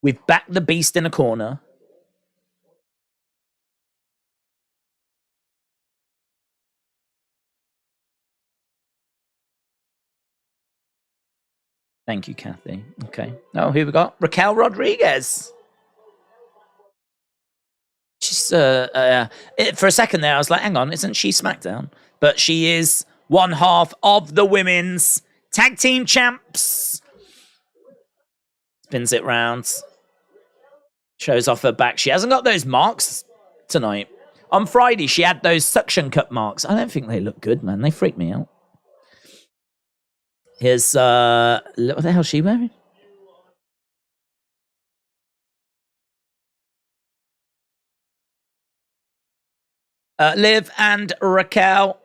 We've backed the beast in a corner. Thank you, Kathy. Okay. Oh, who we got? Raquel Rodriguez. She's for a second there, I was like, hang on, isn't she SmackDown? But she is one half of the women's tag team champs. Spins it round. Shows off her back. She hasn't got those marks tonight. On Friday, she had those suction cup marks. I don't think they look good, man. They freak me out. Here's, what the hell is she wearing? Liv and Raquel.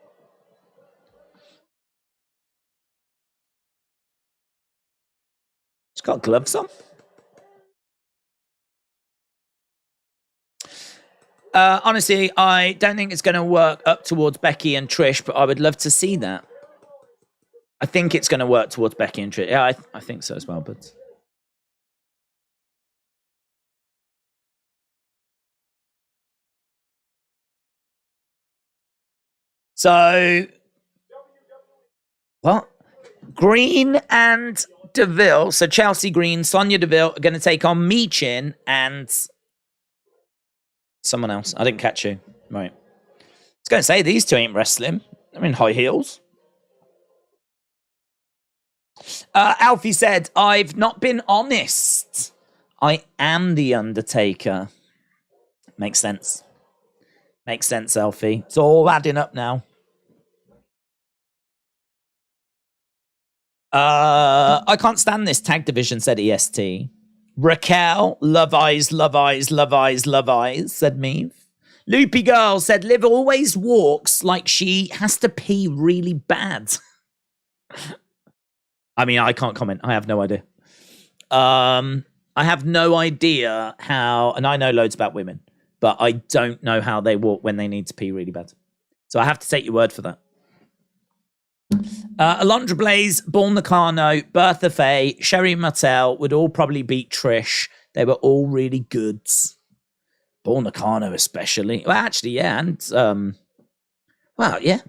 She's got gloves on. Honestly, I don't think it's going to work up towards Becky and Trish, but I would love to see that. I think it's going to work towards Becky and Trish. Yeah, I think so as well, but... So... What? Green and Deville. So Chelsea Green, Sonya Deville are going to take on Michin and... someone else. I didn't catch you. Right. I was going to say, these two ain't wrestling. They're in high heels. Alfie said, I've not been honest. I am the Undertaker. Makes sense. Makes sense, Alfie. It's all adding up now. I can't stand this tag division, said EST. Raquel, love eyes, love eyes, love eyes, love eyes, said Meave. Loopy Girl said, Liv always walks like she has to pee really bad. I mean, I can't comment. I have no idea. I have no idea how, and I know loads about women, but I don't know how they walk when they need to pee really bad. So I have to take your word for that. Alondra Blaze, Paul Nakano, Bertha Faye, Sherry Martel would all probably beat Trish. They were all really good. Paul Nakano especially. Well, actually, yeah. And, well, yeah.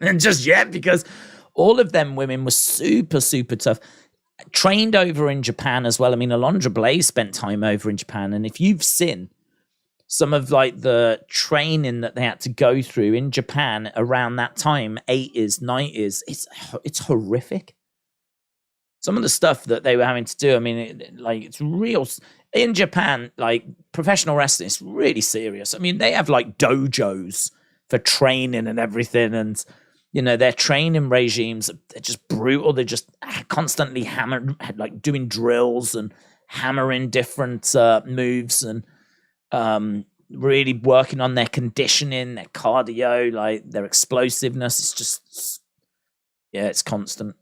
And just, yeah, because all of them women were super, super tough. Trained over in Japan as well. I mean, Alondra Blaze spent time over in Japan. And if you've seen some of like the training that they had to go through in Japan around that time, 80s, 90s, it's horrific. Some of the stuff that they were having to do, I mean, it's real. In Japan, like, professional wrestling is really serious. I mean, they have like dojos for training and everything, and you know, their training regimes, they're just brutal. They're just constantly like doing drills and hammering different moves and really working on their conditioning, their cardio, like their explosiveness. It's just, yeah, it's constant.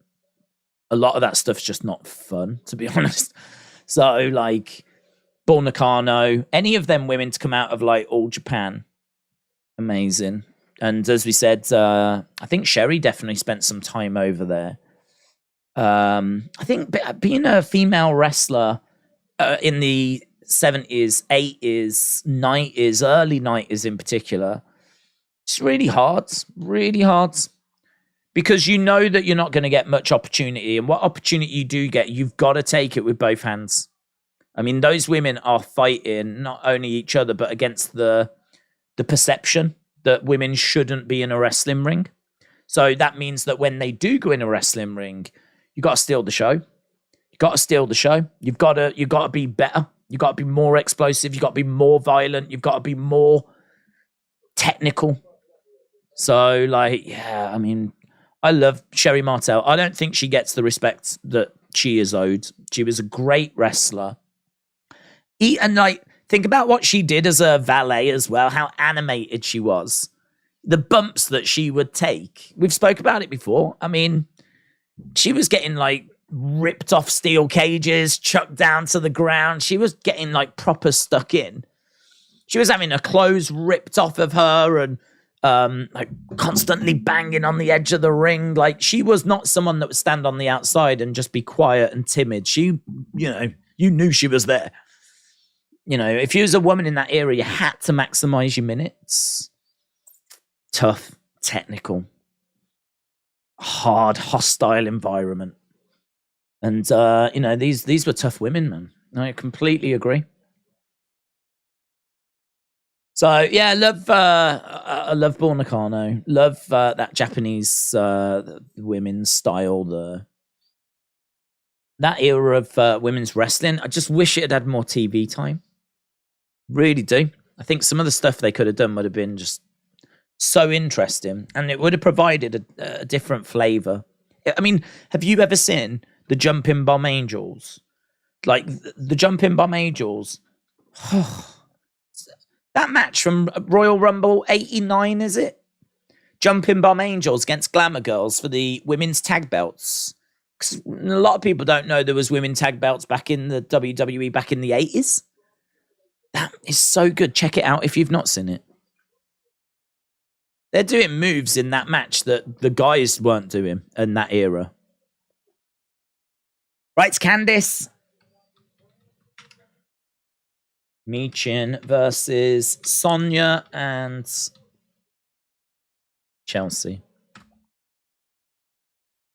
A lot of that stuff's just not fun, to be honest. So, like, Bull Nakano, any of them women to come out of, like, All Japan, amazing. And as we said, I think Sherry definitely spent some time over there. I think being a female wrestler in the 70s, 80s, 90s, early 90s in particular, it's really hard, because you know that you're not going to get much opportunity, and what opportunity you do get, you've got to take it with both hands. I mean, those women are fighting not only each other, but against the perception that women shouldn't be in a wrestling ring. So that means that when they do go in a wrestling ring, you got to steal the show. You've got to be better. You've got to be more explosive. You've got to be more violent. You've got to be more technical. So, like, yeah, I mean, I love Sherry Martel. I don't think she gets the respect that she is owed. She was a great wrestler. And, like, think about what she did as a valet as well, how animated she was. The bumps that she would take. We've spoke about it before. I mean, she was getting, like, ripped off steel cages, chucked down to the ground. She was getting, like, proper stuck in. She was having her clothes ripped off of her and like constantly banging on the edge of the ring. Like, she was not someone that would stand on the outside and just be quiet and timid. She, you knew she was there. If you was a woman in that era, you had to maximize your minutes. Tough, technical, hard, hostile environment. And, these were tough women, man. I completely agree. So, yeah, I love Bull Nakano. Love that Japanese women's style, that era of women's wrestling. I just wish it had more TV time. Really do. I think some of the stuff they could have done would have been just so interesting, and it would have provided a different flavor. I mean, have you ever seen the Jumping Bomb Angels? Like, the Jumping Bomb Angels. That match from Royal Rumble 89, is it? Jumping Bomb Angels against Glamour Girls for the women's tag belts. 'Cause a lot of people don't know there was women tag belts back in the WWE back in the 80s. That is so good. Check it out if you've not seen it. They're doing moves in that match that the guys weren't doing in that era. Right, it's Candice. Michin versus Sonya and Chelsea.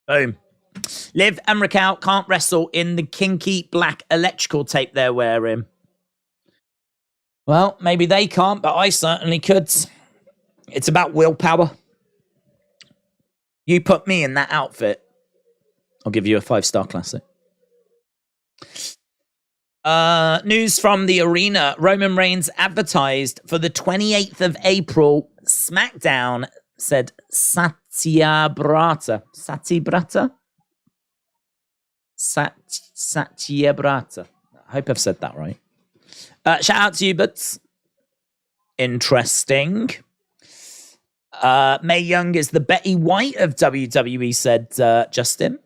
Boom. Liv and Raquel can't wrestle in the kinky black electrical tape they're wearing. Well, maybe they can't, but I certainly could. It's about willpower. You put me in that outfit, I'll give you a 5-star classic. News from the arena. Roman Reigns advertised for the 28th of April SmackDown, said Satya Brata. I hope I've said that right. Shout out to you, but interesting. Mae Young is the Betty White of WWE, said Justin.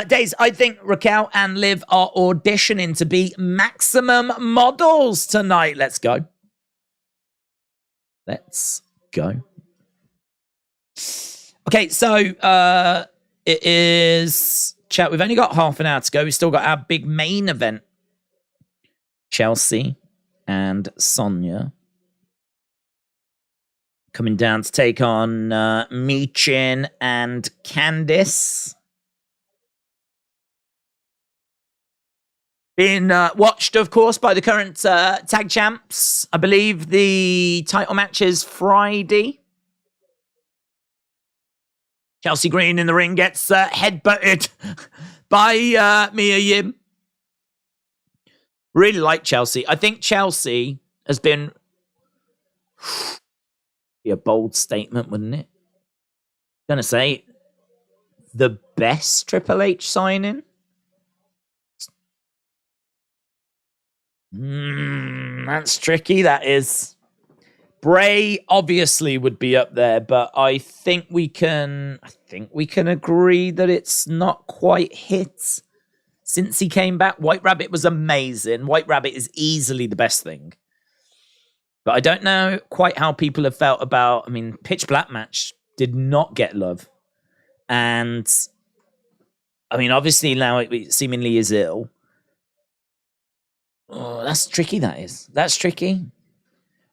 Days, I think Raquel and Liv are auditioning to be Maximum Models tonight. Let's go. Okay, so it is... Chat, we've only got half an hour to go. We've still got our big main event. Chelsea and Sonya coming down to take on Michin and Candice. Being watched, of course, by the current tag champs. I believe the title match is Friday. Chelsea Green in the ring gets headbutted by Mia Yim. Really like Chelsea. I think Chelsea has been... be a bold statement, wouldn't it? I'm gonna say the best Triple H signing. That's tricky. That is. Bray obviously would be up there, but I think we can agree that it's not quite hit since he came back. White Rabbit was amazing. White Rabbit is easily the best thing. But I don't know quite how people have felt about... I mean, Pitch Black match did not get love. And, I mean, obviously now it seemingly is ill. Oh, that's tricky, that is. That's tricky.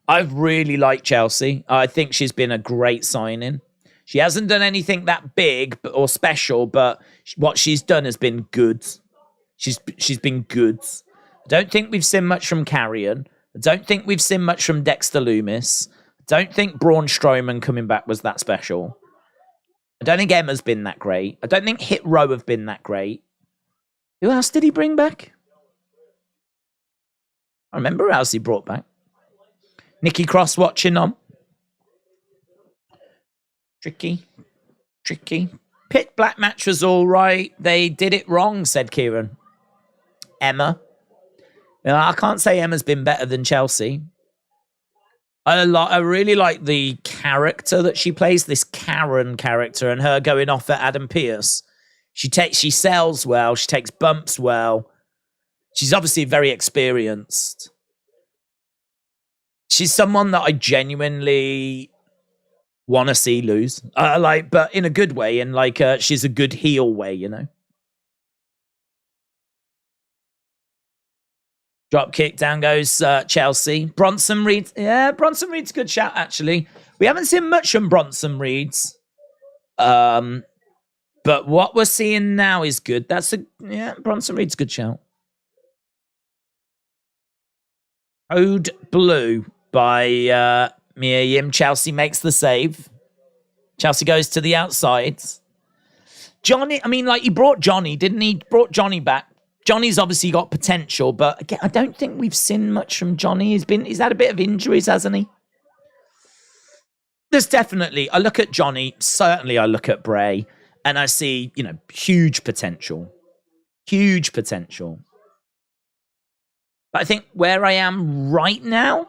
I really like Chelsea. I think she's been a great signing. She hasn't done anything that big or special, but what she's done has been good. She's been good. I don't think we've seen much from Carrion. I don't think we've seen much from Dexter Loomis. I don't think Braun Strowman coming back was that special. I don't think Emma's been that great. I don't think Hit Row have been that great. Who else did he bring back? I remember who else he brought back. Nikki Cross watching on. Tricky. Pit Black match was all right. They did it wrong, said Kieran. Emma. I can't say Emma's been better than Chelsea. I really like the character that she plays, this Karen character, and her going off at Adam Pearce. She sells well. She takes bumps well. She's obviously very experienced. She's someone that I genuinely want to see lose. But in a good way, and she's a good heel way, you know. Drop kick, down goes Chelsea. Bronson Reed. Yeah, Bronson Reed's a good shout, actually. We haven't seen much from Bronson Reed's. But what we're seeing now is good. Bronson Reed's a good shout. Code Blue by Mia Yim. Chelsea makes the save. Chelsea goes to the outside. Johnny, he brought Johnny, didn't he? Brought Johnny back. Johnny's obviously got potential, but again, I don't think we've seen much from Johnny. He's had a bit of injuries, hasn't he? There's definitely, I look at Johnny, certainly I look at Bray, and I see, huge potential. Huge potential. But I think where I am right now,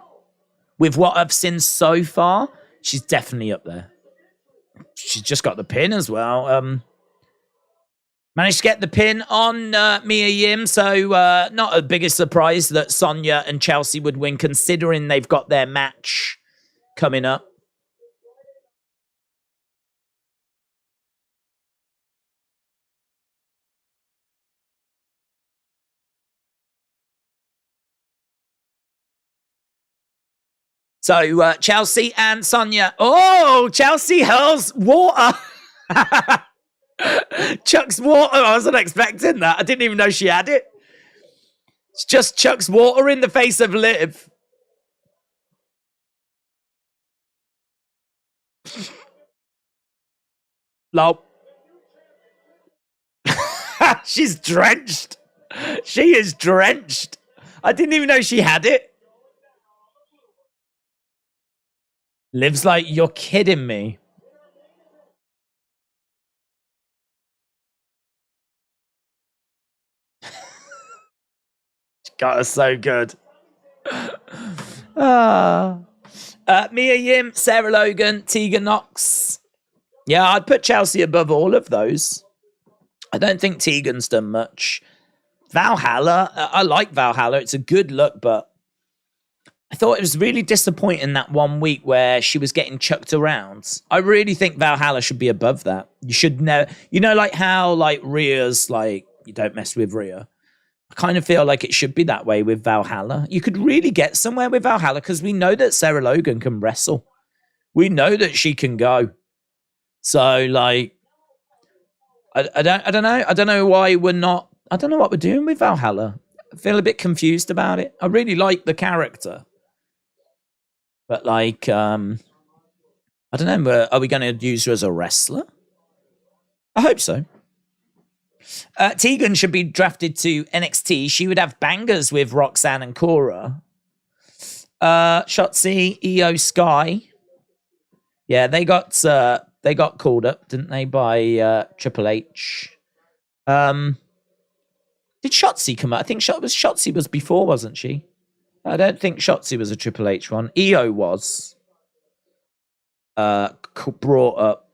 with what I've seen so far, she's definitely up there. She's just got the pin as well. Managed to get the pin on Mia Yim, so not a biggest surprise that Sonya and Chelsea would win, considering they've got their match coming up. So Chelsea and Sonya. Oh, Chelsea hurls water. Chucks water. I wasn't expecting that. I didn't even know she had it. It's just chucks water in the face of Liv. Lol. She's drenched. She is drenched. I didn't even know she had it. Liv's like, you're kidding me. God, that's so good. Mia Yim, Sarah Logan, Tegan Knox. Yeah, I'd put Chelsea above all of those. I don't think Tegan's done much. Valhalla, I like Valhalla. It's a good look, but I thought it was really disappointing that 1 week where she was getting chucked around. I really think Valhalla should be above that. You should know, how Rhea's you don't mess with Rhea. I kind of feel like it should be that way with Valhalla. You could really get somewhere with Valhalla because we know that Sarah Logan can wrestle. We know that she can go. So, I don't know. I don't know why we're not. I don't know what we're doing with Valhalla. I feel a bit confused about it. I really like the character, but I don't know. Are we going to use her as a wrestler? I hope so. Tegan should be drafted to NXT. She would have bangers with Roxanne and Cora. Shotzi, Io Sky. Yeah, they got called up, didn't they, by Triple H? Did Shotzi come up? I think Shotzi was before, wasn't she? I don't think Shotzi was a Triple H one. Io was brought up.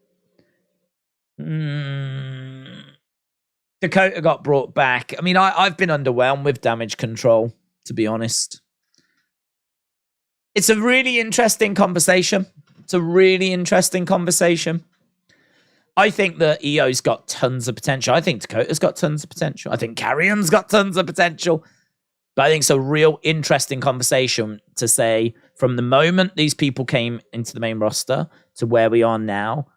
Dakota got brought back. I mean, I've been underwhelmed with Damage Control, to be honest. It's a really interesting conversation. I think that Io's got tons of potential. I think Dakota's got tons of potential. I think Carrion's got tons of potential. But I think it's a real interesting conversation to say from the moment these people came into the main roster to where we are now,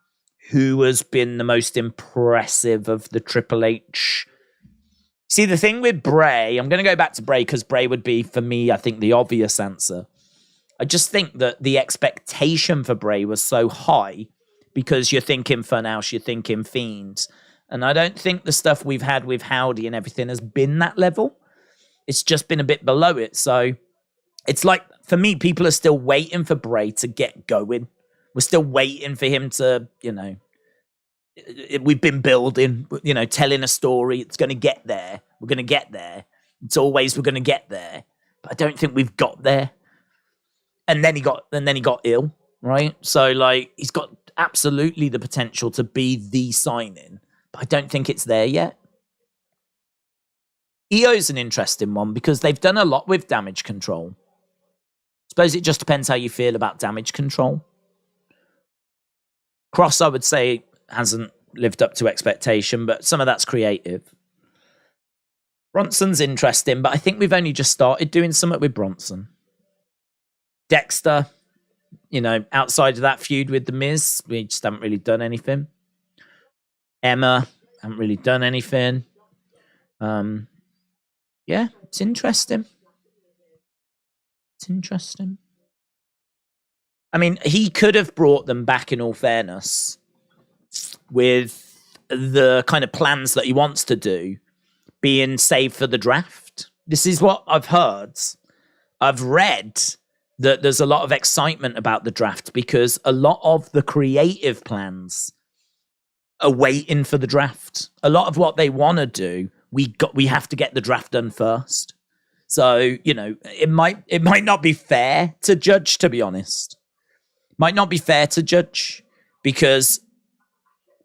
who has been the most impressive of the Triple H? See, the thing with Bray, I'm going to go back to Bray because Bray would be, for me, I think, the obvious answer. I just think that the expectation for Bray was so high because you're thinking Funhouse, you're thinking Fiend. And I don't think the stuff we've had with Howdy and everything has been that level. It's just been a bit below it. So it's like, for me, people are still waiting for Bray to get going. We're still waiting for him to, we've been building, telling a story. It's going to get there. We're going to get there. It's always, we're going to get there. But I don't think we've got there. And then he got ill, right? So like, he's got absolutely the potential to be the signing, but I don't think it's there yet. EO's an interesting one because they've done a lot with Damage Control. I suppose it just depends how you feel about Damage Control. Cross, I would say, hasn't lived up to expectation, but some of that's creative. Bronson's interesting, but I think we've only just started doing something with Bronson. Dexter, outside of that feud with The Miz, we just haven't really done anything. Emma, haven't really done anything. Yeah, it's interesting. It's interesting. I mean, he could have brought them back, in all fairness, with the kind of plans that he wants to do being saved for the draft. This is what I've heard. I've read that there's a lot of excitement about the draft because a lot of the creative plans are waiting for the draft. A lot of what they want to do, we have to get the draft done first. So, it might not be fair to judge, to be honest. Might not be fair to judge because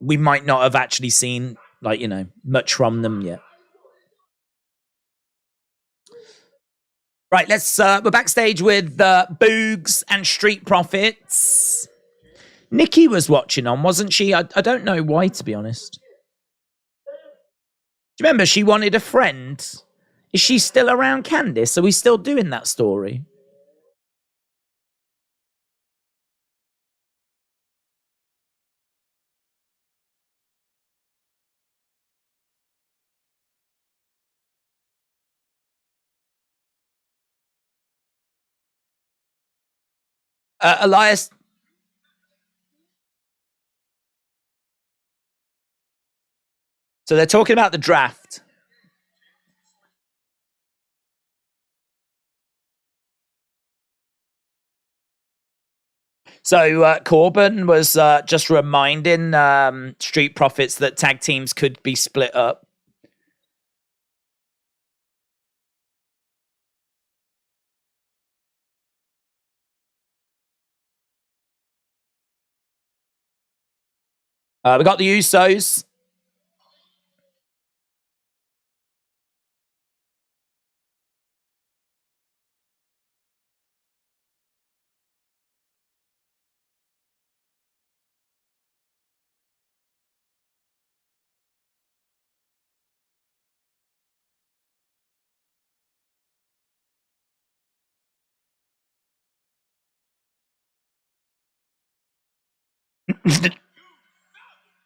we might not have actually seen, much from them yet. Right, we're backstage with Boogs and Street Profits. Nikki was watching on, wasn't she? I don't know why, to be honest. Do you remember she wanted a friend? Is she still around, Candice? Are we still doing that story? Elias. So they're talking about the draft. So Corbin was just reminding Street Profits that tag teams could be split up. We got the Usos.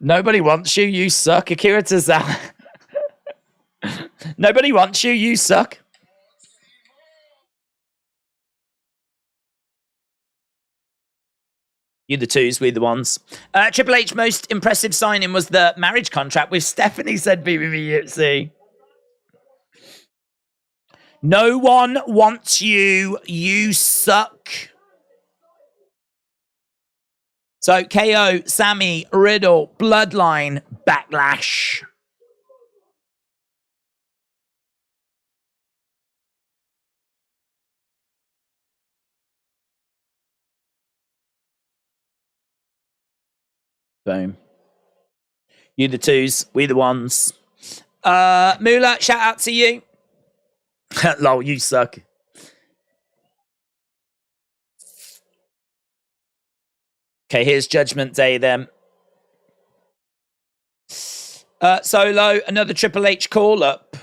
Nobody wants you, you suck. Akira Tozawa. Nobody wants you, you suck. You the twos, we the ones. Triple H most impressive signing was the marriage contract with Stephanie, said BBBUC. No one wants you, you suck. So KO, Sammy, Riddle, Bloodline, Backlash. Boom. You the twos, we the ones. Moolah, shout out to you. Lol, you suck. Okay, here's Judgment Day then. Solo, another Triple H call-up.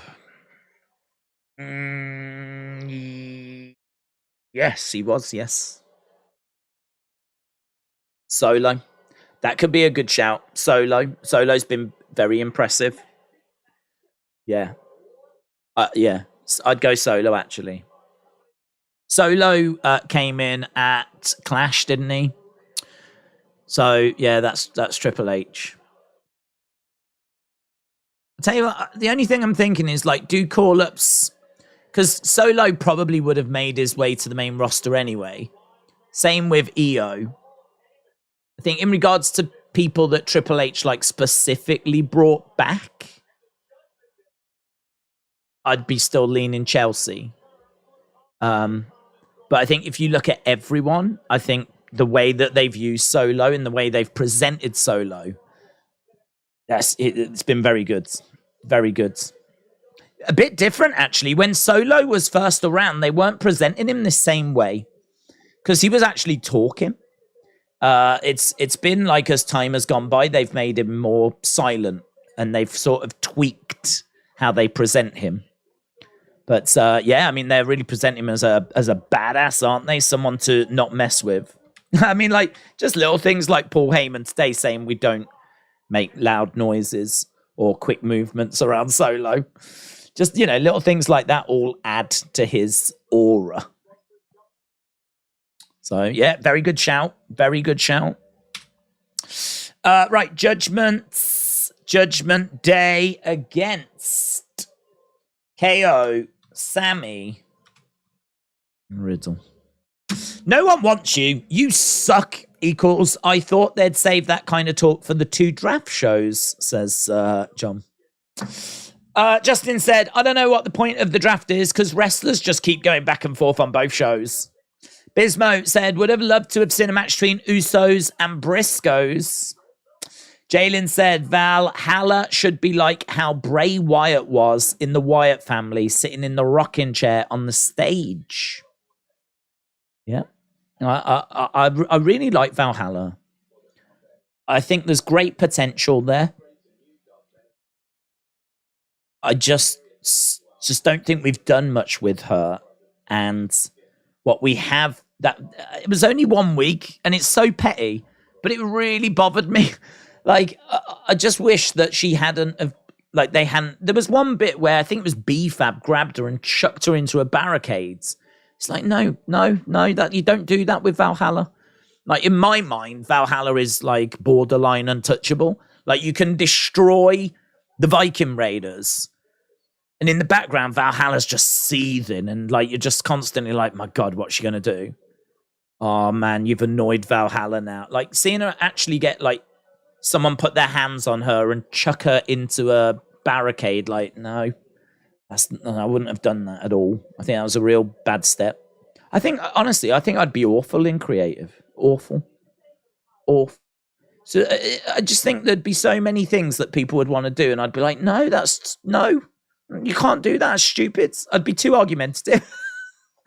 Yes, he was. Yes. Solo. That could be a good shout. Solo's been very impressive. Yeah. Yeah. I'd go Solo, actually. Solo came in at Clash, didn't he? So, yeah, that's Triple H. I'll tell you what, the only thing I'm thinking is, like, do call-ups... Because Solo probably would have made his way to the main roster anyway. Same with EO. I think in regards to people that Triple H, like, specifically brought back, I'd be still leaning Chelsea. But I think if you look at everyone, I think the way that they've used Solo and the way they've presented Solo, it's been very good. Very good. A bit different, actually. When Solo was first around, they weren't presenting him the same way because he was actually talking. It's been like, as time has gone by, they've made him more silent and they've sort of tweaked how they present him. But yeah, I mean, they're really presenting him as a badass, aren't they? Someone to not mess with. I mean, like, just little things like Paul Heyman today saying we don't make loud noises or quick movements around Solo. Just, you know, little things like that all add to his aura. So, yeah, very good shout. Very good shout. Right, Judgment Day against KO, Sammy, and Riddle. No one wants you. You suck, equals. I thought they'd save that kind of talk for the 2 draft shows, says John. Justin said, I don't know what the point of the draft is because wrestlers just keep going back and forth on both shows. Bismo said, would have loved to have seen a match between Usos and Briscoes. Jalen said, Valhalla should be like how Bray Wyatt was in the Wyatt family, sitting in the rocking chair on the stage. Yeah. I really like Valhalla. I think there's great potential there. I just don't think we've done much with her. And what we have, that it was only 1 week and it's so petty, but it really bothered me. Like, I just wish that she hadn't, like, they hadn't. There was one bit where I think it was B-Fab grabbed her and chucked her into a barricades. It's like, no, that you don't do that with Valhalla. Like, in my mind, Valhalla is like borderline untouchable. Like, you can destroy the Viking Raiders, and in the background, Valhalla's just seething, and like you're just constantly like, my God, what's she gonna do? Oh man, you've annoyed Valhalla now. Like, seeing her actually get like someone put their hands on her and chuck her into a barricade, like, no, I wouldn't have done that at all. I think that was a real bad step. I think, honestly, I'd be awful in creative. Awful. So I just think there'd be so many things that people would want to do, and I'd be like, no, you can't do that. That's stupid. I'd be too argumentative.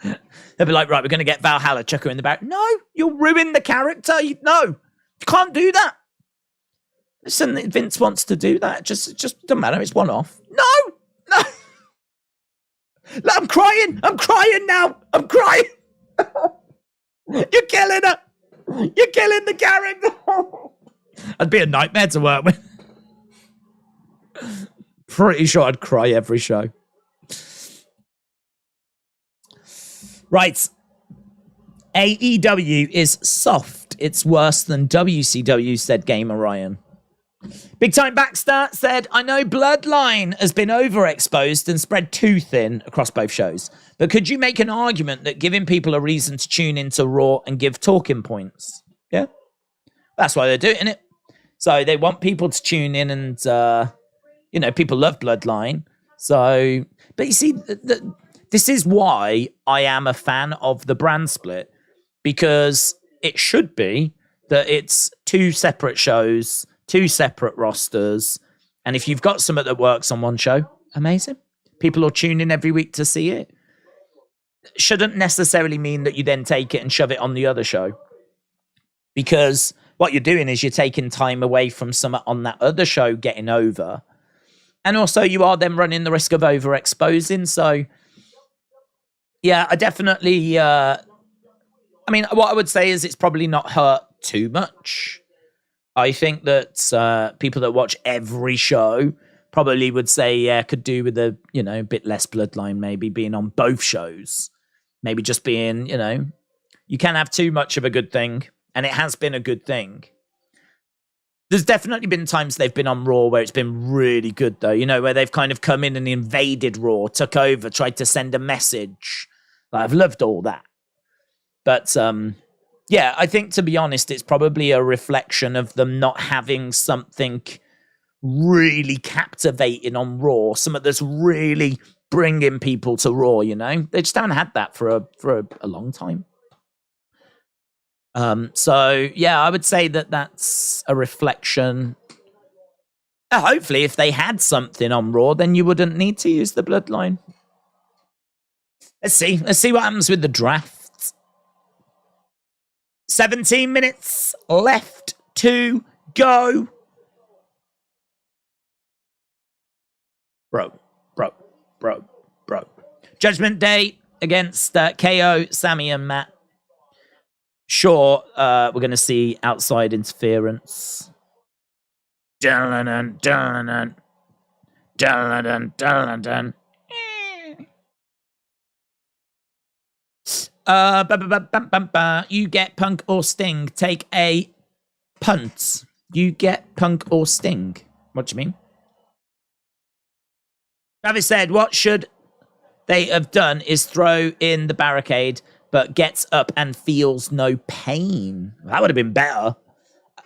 They'd be like, right, we're going to get Valhalla, chuck her in the back. No, you'll ruin the character. No, you can't do that. Listen, Vince wants to do that. Just doesn't matter. It's one off. No. I'm crying now. I'm crying. You're killing her. You're killing the character. I'd be a nightmare to work with. Pretty sure I'd cry every show. Right. AEW is soft. It's worse than WCW, said Gamer Ryan. Big Time Baxter said, I know Bloodline has been overexposed and spread too thin across both shows, but could you make an argument that giving people a reason to tune into Raw and give talking points? Yeah. That's why they're doing it. So they want people to tune in and, people love Bloodline. So, but you see, this is why I am a fan of the brand split, because it should be that it's 2 separate shows, 2 separate rosters. And if you've got something that works on one show, amazing. People will tune in every week to see it. Shouldn't necessarily mean that you then take it and shove it on the other show. Because what you're doing is you're taking time away from something on that other show getting over. And also you are then running the risk of overexposing. So, yeah, I definitely I mean, what I would say is it's probably not hurt too much. I think that people that watch every show probably would say, yeah, could do with a, bit less bloodline, maybe being on both shows. Maybe just being, you can't have too much of a good thing. And it has been a good thing. There's definitely been times they've been on Raw where it's been really good, though, where they've kind of come in and invaded Raw, took over, tried to send a message. I've loved all that. But, yeah, I think, to be honest, it's probably a reflection of them not having something really captivating on Raw, something that's really bringing people to Raw, They just haven't had that for a long time. So, yeah, I would say that that's a reflection. Hopefully, if they had something on Raw, then you wouldn't need to use the bloodline. Let's see what happens with the draft. 17 minutes left to go. Bro. Judgment Day against KO, Sammy, and Matt. Sure, we're going to see outside interference. Dun. You get Punk or Sting. Take a punt. You get Punk or Sting. What do you mean? Travis said, what should they have done is throw in the barricade, but gets up and feels no pain. That would have been better.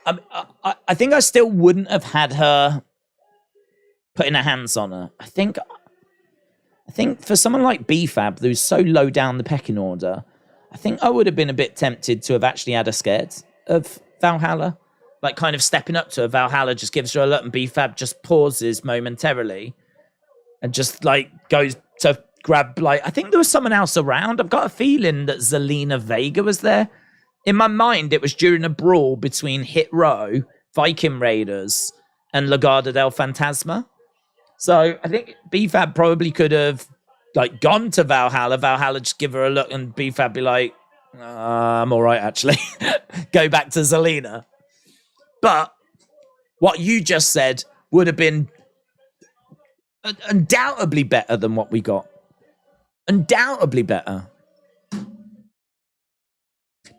I think I still wouldn't have had her putting her hands on her. I think for someone like B-Fab, who's so low down the pecking order, I think I would have been a bit tempted to have actually had her scared of Valhalla. Like, kind of stepping up to her. Valhalla just gives her a look, and B-Fab just pauses momentarily and just, goes to grab, I think there was someone else around. I've got a feeling that Zelina Vega was there. In my mind, it was during a brawl between Hit Row, Viking Raiders, and Legado del Fantasma. So I think B-Fab probably could have gone to Valhalla. Valhalla just give her a look, and B-Fab be like, I'm all right, actually. Go back to Zelina. But what you just said would have been undoubtedly better than what we got. Undoubtedly better.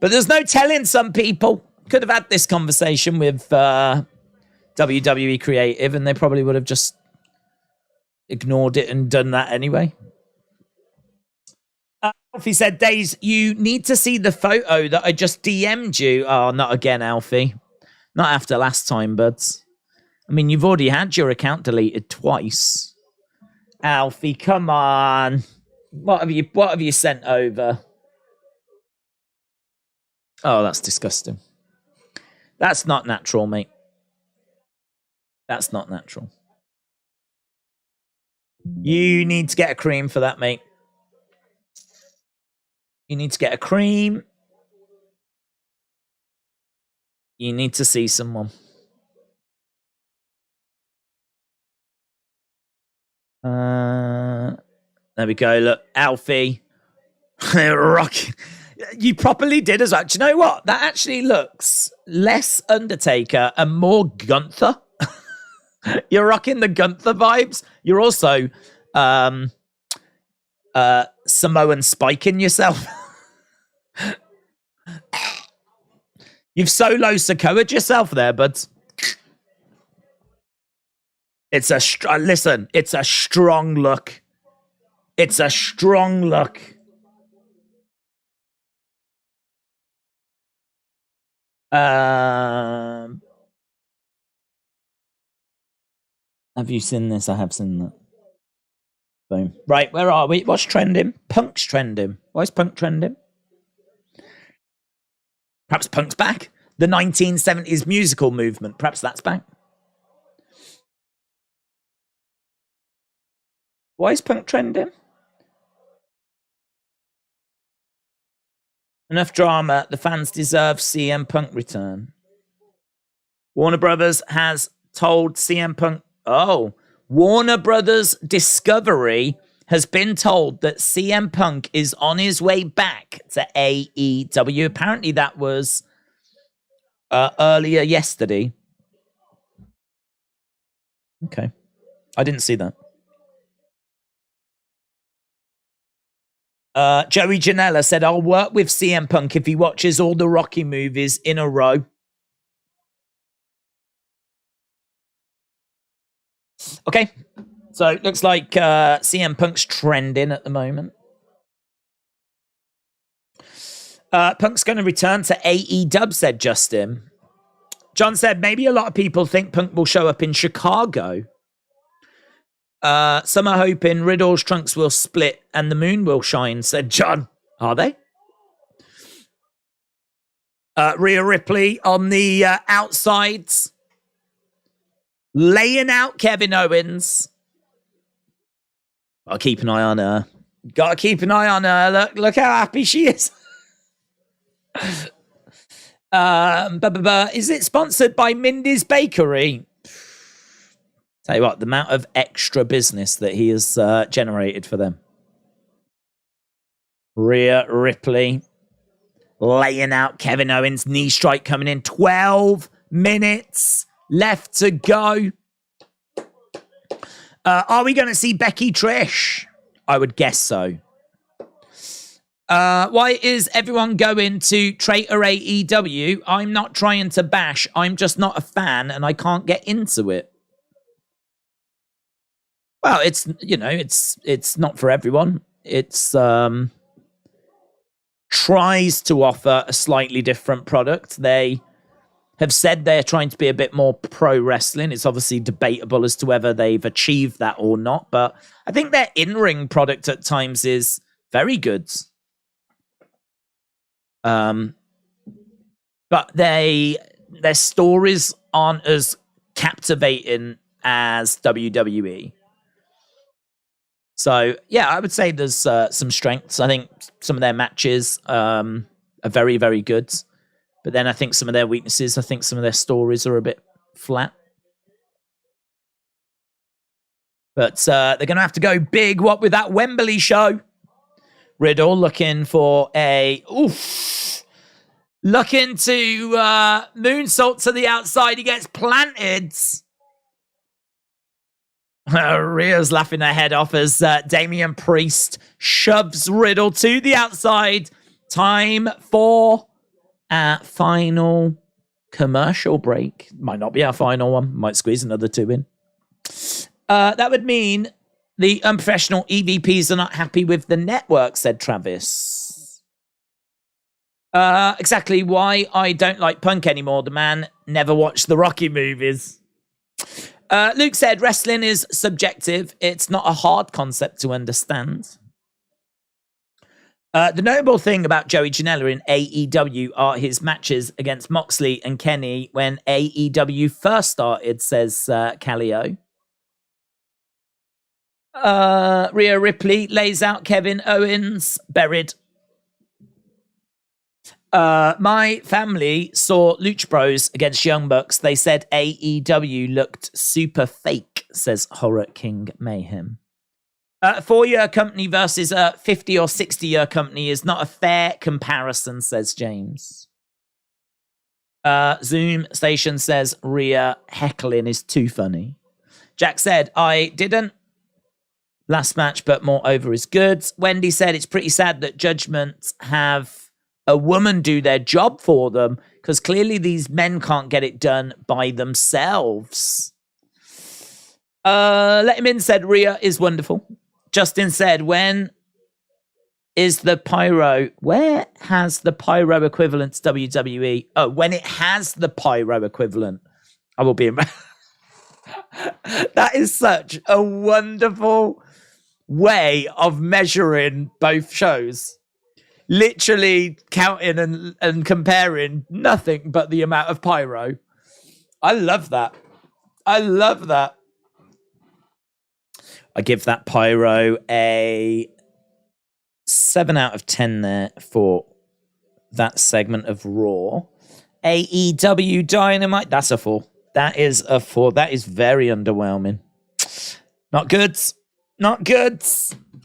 But there's no telling some people. Could have had this conversation with WWE Creative, and they probably would have just ignored it and done that anyway. Alfie said, Days, you need to see the photo that I just DM'd you. Oh, not again, Alfie. Not after last time, buds. I mean, you've already had your account deleted twice. Alfie, come on. What have you sent over? Oh, that's disgusting. That's not natural, mate. That's not natural. You need to get a cream for that, mate. You need to get a cream. You need to see someone. There we go. Look, Alfie. Rock. You properly did as well. Do you know what? That actually looks less Undertaker and more Gunther. You're rocking the Gunther vibes. You're also Samoan spiking yourself. You've solo Sikoa'd yourself there, bud. It's a listen. It's a strong look. It's a strong look. Have you seen this? I have seen that. Boom. Right, where are we? What's trending? Punk's trending. Why is Punk trending? Perhaps Punk's back. The 1970s musical movement. Perhaps that's back. Why is Punk trending? Enough drama. The fans deserve CM Punk return. Warner Brothers has told CM Punk... Oh, Warner Brothers Discovery has been told that CM Punk is on his way back to AEW. Apparently that was earlier yesterday. Okay. I didn't see that. Joey Janela said, I'll work with CM Punk if he watches all the Rocky movies in a row. Okay. So it looks like CM Punk's trending at the moment. Punk's going to return to AEW, said Justin. John said, maybe a lot of people think Punk will show up in Chicago. Some are hoping Riddle's trunks will split and the moon will shine, said John. Are they? Rhea Ripley on the outsides, laying out Kevin Owens. Gotta keep an eye on her. Gotta keep an eye on her. Look how happy she is. Is it sponsored by Mindy's Bakery? Tell you what, the amount of extra business that he has generated for them. Rhea Ripley laying out Kevin Owens, knee strike coming in. 12 minutes left to go. Are we going to see Becky Trish? I would guess so. Why is everyone going to Traitor AEW? I'm not trying to bash. I'm just not a fan and I can't get into it. Well, it's not for everyone. It's tries to offer a slightly different product. They have said they're trying to be a bit more pro wrestling. It's obviously debatable as to whether they've achieved that or not, but I think their in-ring product at times is very good. But their stories aren't as captivating as WWE. So, yeah, I would say there's some strengths. I think some of their matches are very, very good. But then I think some of their weaknesses, I think some of their stories are a bit flat. But they're going to have to go big, what, with that Wembley show. Riddle looking for a... looking to moonsault to the outside. He gets planted. Rhea's laughing her head off as Damian Priest shoves Riddle to the outside. Time for our final commercial break. Might not be our final one. Might squeeze another 2 in. That would mean the unprofessional EVPs are not happy with the network, said Travis. Exactly why I don't like Punk anymore. The man never watched the Rocky movies. Luke said, wrestling is subjective. It's not a hard concept to understand. The notable thing about Joey Janela in AEW are his matches against Moxley and Kenny when AEW first started, says Calio. Rhea Ripley lays out Kevin Owens, buried. My family saw Lucha Bros against Young Bucks. They said AEW looked super fake, says Horror King Mayhem. 4-year company versus a 50 or 60-year company is not a fair comparison, says James. Zoom Station says Rhea heckling is too funny. Jack said, I didn't. Last match, but more over is good. Wendy said it's pretty sad that Judgment have a woman do their job for them because clearly these men can't get it done by themselves. Let him in, said Rhea is wonderful. Justin said, when is the pyro? Where has the pyro equivalent to WWE? Oh, when it has the pyro equivalent, I will be in. That is such a wonderful way of measuring both shows. Literally counting and comparing nothing but the amount of pyro. I love that. I love that. I give that pyro a 7 out of 10 there for that segment of Raw. AEW Dynamite, that's a 4. That is a 4. That is very underwhelming. Not good. Not good.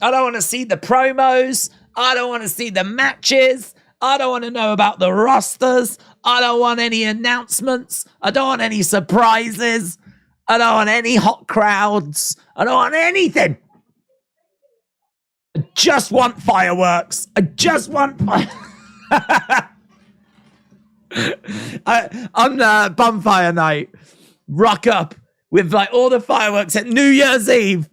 I don't want to see the promos. I don't want to see the matches. I don't want to know about the rosters. I don't want any announcements. I don't want any surprises. I don't want any hot crowds. I don't want anything. I just want fireworks. I just want on bonfire night, rock up with like all the fireworks at New Year's Eve,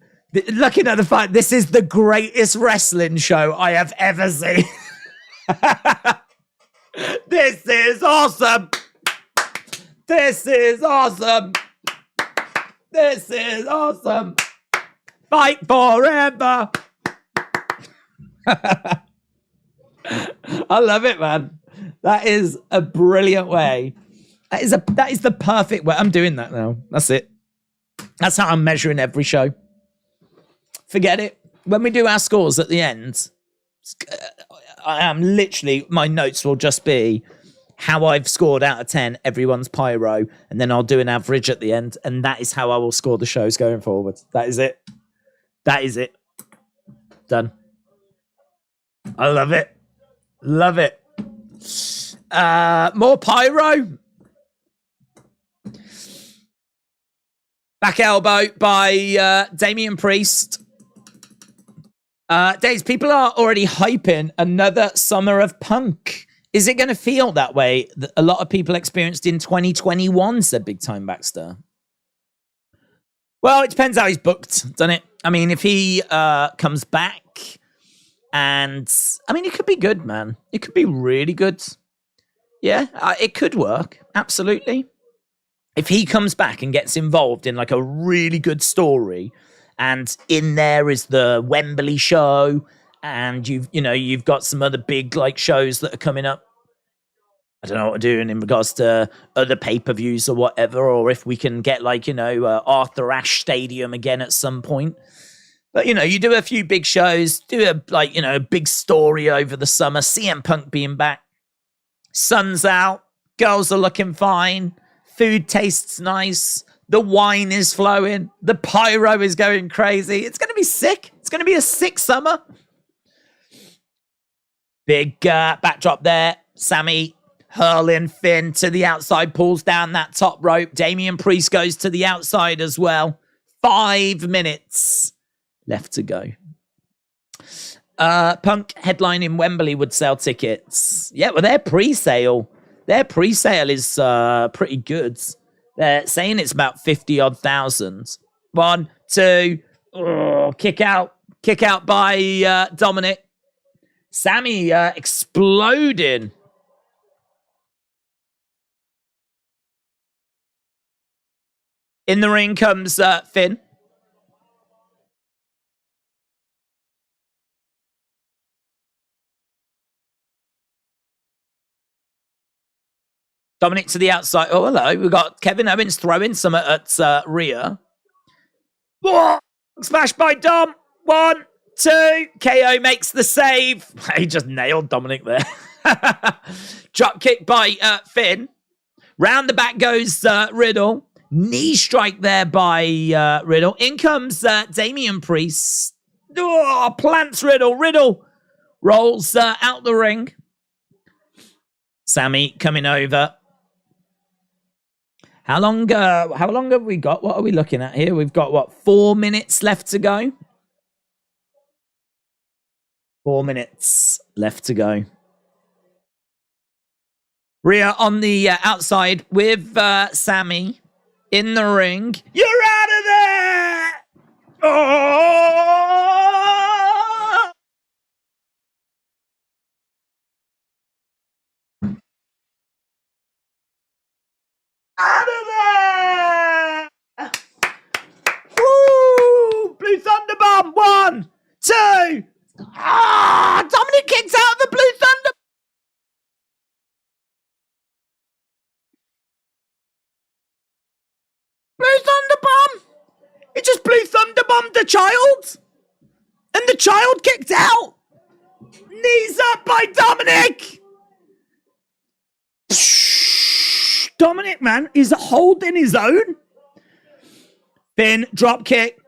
looking at the fire. This is the greatest wrestling show I have ever seen. This is awesome. This is awesome. This is awesome. Fight forever. I love it, man. That is a brilliant way. That is the perfect way. I'm doing that now. That's it. That's how I'm measuring every show. Forget it. When we do our scores at the end, I am literally, my notes will just be how I've scored out of 10 everyone's pyro, and then I'll do an average at the end, and that is how I will score the shows going forward. That is it. That is it. Done. I love it. Love it. More pyro. Back elbow by Damian Priest. Days, people are already hyping another Summer of Punk. Is it going to feel that way that a lot of people experienced in 2021, said Big Time Baxter? Well, it depends how he's booked, doesn't it? I mean, if he comes back, and I mean, it could be good, man. It could be really good. Yeah, it could work. Absolutely. If he comes back and gets involved in like a really good story, and in there is the Wembley show, and you've got some other big like shows that are coming up. I don't know what we're doing in regards to other pay-per-views or whatever, or if we can get like, Arthur Ashe Stadium again at some point. But, you do a few big shows, do a big story over the summer, CM Punk being back, sun's out, girls are looking fine, food tastes nice, the wine is flowing, the pyro is going crazy. It's going to be sick. It's going to be a sick summer. Big backdrop there. Sammy hurling Finn to the outside, pulls down that top rope. Damian Priest goes to the outside as well. 5 minutes left to go. Punk headlining Wembley would sell tickets. Yeah, well, their pre-sale is pretty good. They're saying it's about 50-odd thousand. 1, 2, kick out by Dominic. Sammy exploding. In the ring comes Finn. Dominic to the outside. Oh, hello. We've got Kevin Owens throwing some at Rhea. Whoa! Smash by Dom. 1, 2. KO makes the save. He just nailed Dominic there. Drop kick by Finn. Round the back goes Riddle. Knee strike there by Riddle. In comes Damian Priest. Oh, plants Riddle. Riddle rolls out the ring. Sammy coming over. How long have we got? What are we looking at here? We've got, 4 minutes left to go? 4 minutes left to go. Rhea on the outside with Sammy in the ring. You're out of there! Oh! Out of there! Woo! Blue Thunder Bomb. 1, 2. Ah! Dominic kicks out of the Blue Thunder. Blue Thunder Bomb. It just Blue Thunder Bombed the child, and the child kicked out. Knees up by Dominic. Dominic, man, is holding his own. Finn, drop kick.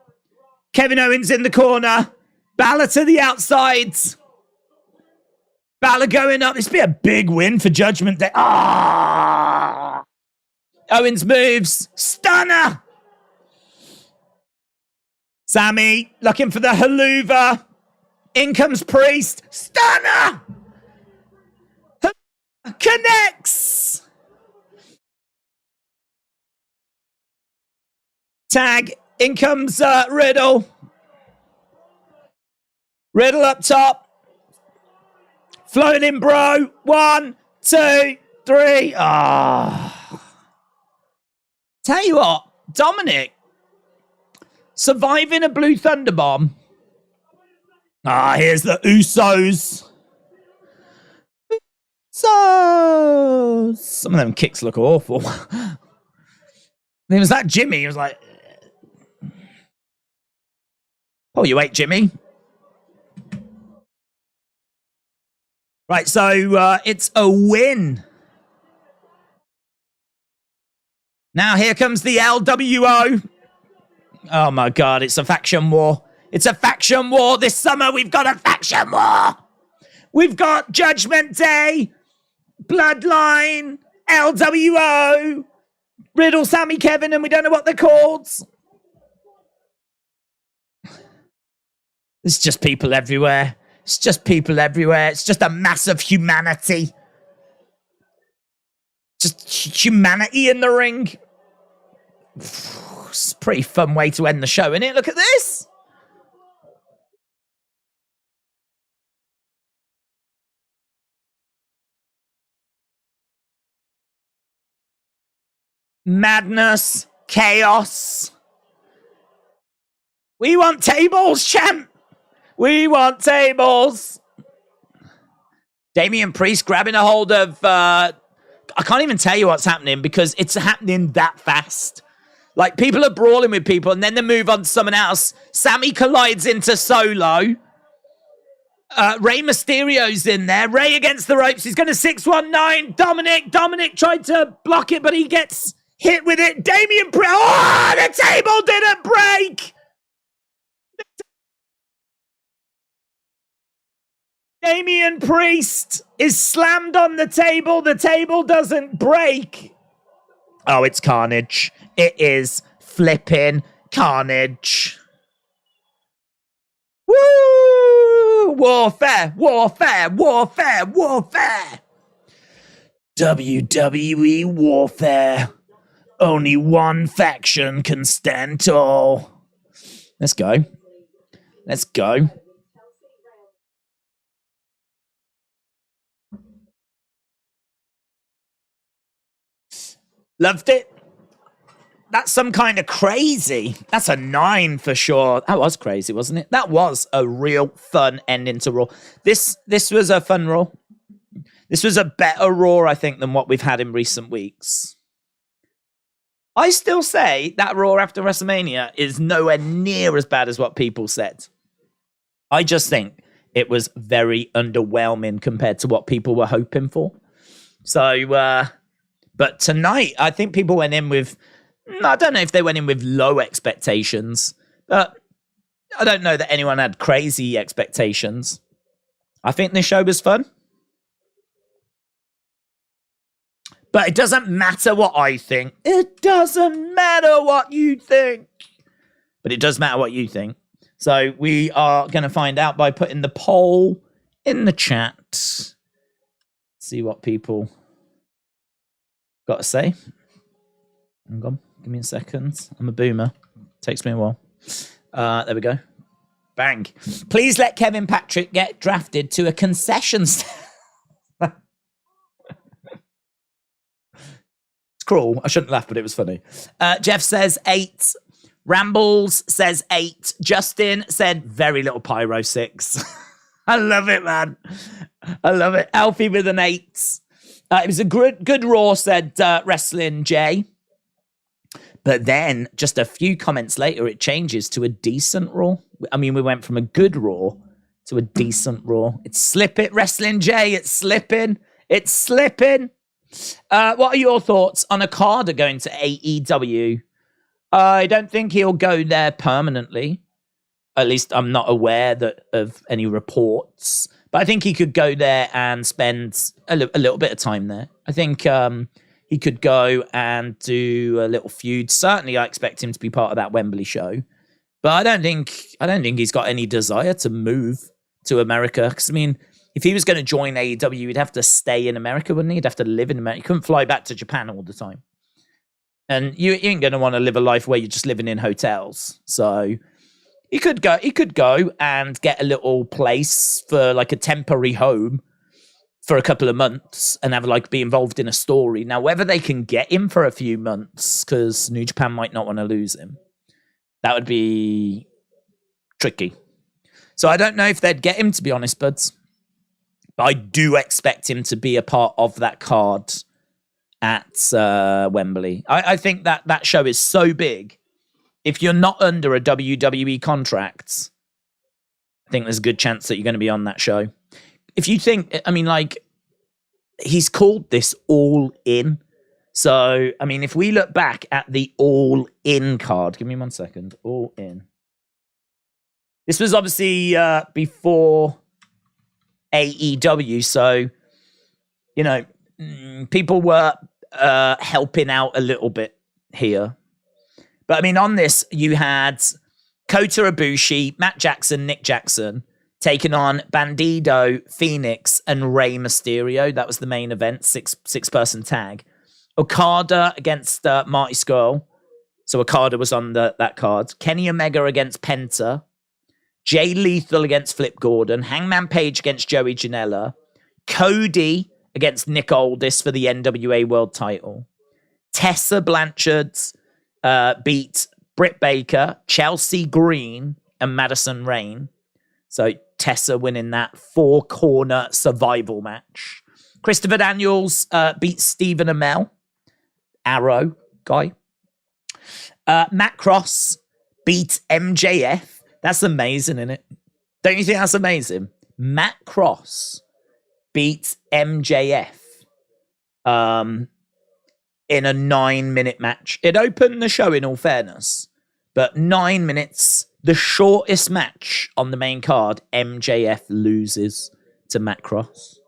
Kevin Owens in the corner. Balor to the outside. Balor going up. This would be a big win for Judgment Day. Ah! Owens moves. Stunner. Sammy looking for the haluva. In comes Priest. Stunner. Connects. Tag. In comes Riddle. Riddle up top. Floating, bro. 1, 2, 3. Ah. Tell you what, Dominic surviving a Blue Thunder Bomb. Here's the Usos. So some of them kicks look awful. It was that Jimmy. He was like, "Oh, you ate Jimmy." Right, so it's a win. Now here comes the LWO. Oh my God, it's a faction war. It's a faction war this summer. We've got a faction war. We've got Judgment Day, Bloodline, LWO, Riddle, Sammy, Kevin, and we don't know what they're called. It's just people everywhere. It's just people everywhere. It's just a mass of humanity. Just humanity in the ring. It's a pretty fun way to end the show, isn't it? Look at this. Madness. Chaos. We want tables, champ. We want tables. Damian Priest grabbing a hold of... I can't even tell you what's happening because it's happening that fast. Like, people are brawling with people and then they move on to someone else. Sammy collides into Solo. Rey Mysterio's in there. Rey against the ropes. He's going to 619. Dominic tried to block it, but he gets hit with it. Damian Priest. Oh, the table didn't break. Damian Priest is slammed on the table. The table doesn't break. Oh, it's carnage. It is flipping carnage. Woo! Warfare, warfare, warfare, warfare. WWE Warfare. Only one faction can stand tall. Let's go. Let's go. Loved it. That's some kind of crazy. That's a 9 for sure. That was crazy, wasn't it? That was a real fun ending to Raw. This was a fun Raw. This was a better Raw, I think, than what we've had in recent weeks. I still say that Raw after WrestleMania is nowhere near as bad as what people said. I just think it was very underwhelming compared to what people were hoping for. So, but tonight, I think people went in with, I don't know if they went in with low expectations, but I don't know that anyone had crazy expectations. I think this show was fun. But it doesn't matter what I think. It doesn't matter what you think. But it does matter what you think. So we are going to find out by putting the poll in the chat. See what people got to say. Hang on. Give me a second. I'm a boomer. Takes me a while. There we go. Bang. Please let Kevin Patrick get drafted to a concession stand. Cruel. I shouldn't laugh, but it was funny. Jeff says 8. Rambles says 8. Justin said very little pyro 6. I love it, man. I love it. Alfie with an 8. It was a good Raw, said Wrestling Jay. But then just a few comments later, it changes to a decent Raw. I mean, we went from a good Raw to a decent Raw. It's slipping. Wrestling Jay, it's slipping. It's slipping. What are your thoughts on Okada going to AEW? I don't think he'll go there permanently. At least I'm not aware of any reports. But I think he could go there and spend a little bit of time there. I think he could go and do a little feud. Certainly, I expect him to be part of that Wembley show. But I don't think he's got any desire to move to America. Because, I mean, if he was going to join AEW, he'd have to stay in America, wouldn't he? He'd have to live in America. He couldn't fly back to Japan all the time. And you ain't going to want to live a life where you're just living in hotels. So he could go and get a little place for like a temporary home for a couple of months and have be involved in a story. Now, whether they can get him for a few months, because New Japan might not want to lose him, that would be tricky. So I don't know if they'd get him, to be honest, buds. But I do expect him to be a part of that card at Wembley. I think that show is so big. If you're not under a WWE contract, I think there's a good chance that you're going to be on that show. If you think, I mean, he's called this All In. So, I mean, if we look back at the All In card, give me 1 second. All In. This was obviously before AEW. So, people were helping out a little bit here. But I mean, on this, you had Kota Ibushi, Matt Jackson, Nick Jackson taking on Bandido, Phoenix, and Rey Mysterio. That was the main event, six-person tag. Okada against Marty Scurll. So Okada was on that card. Kenny Omega against Penta. Jay Lethal against Flip Gordon. Hangman Page against Joey Janela. Cody against Nick Aldis for the NWA World title. Tessa Blanchard beat Britt Baker, Chelsea Green, and Madison Rayne. So Tessa winning that 4-corner survival match. Christopher Daniels beat Stephen Amell, Arrow guy. Matt Cross beat MJF. That's amazing, isn't it? Don't you think that's amazing? Matt Cross beat MJF in a 9-minute match. It opened the show, in all fairness, but 9 minutes, the shortest match on the main card, MJF loses to Matt Cross.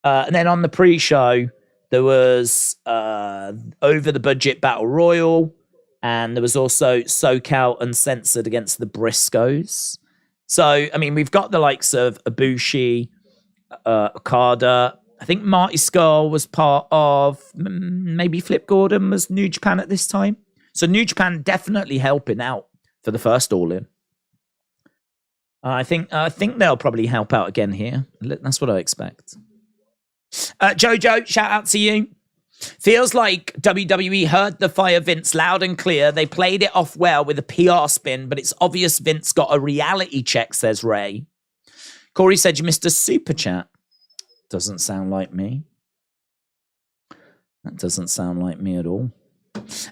And then on the pre-show, there was Over the Budget Battle Royal, and there was also SoCal Uncensored against the Briscoes. So, I mean, we've got the likes of Ibushi, Okada. I think Marty Scurll was part of, maybe Flip Gordon was New Japan at this time. So New Japan definitely helping out for the first All In. I think they'll probably help out again here. That's what I expect. Jojo, shout out to you. Feels like WWE heard the fire Vince loud and clear. They played it off well with a PR spin, but it's obvious Vince got a reality check, says Ray. Corey said you missed a super chat. Doesn't sound like me. That doesn't sound like me at all.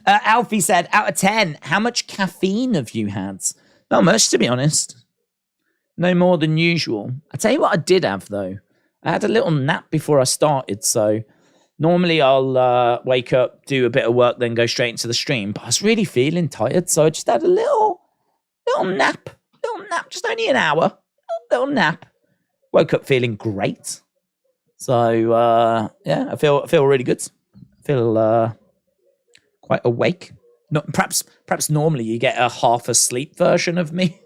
Alfie said, out of 10, how much caffeine have you had? Not much, to be honest. No more than usual. I tell you what I did have, though. I had a little nap before I started, so normally I'll wake up, do a bit of work, then go straight into the stream. But I was really feeling tired, so I just had a little nap. Just only an hour. Little nap. Woke up feeling great. So, yeah, I feel really good. I feel quite awake. Not, perhaps normally you get a half asleep version of me.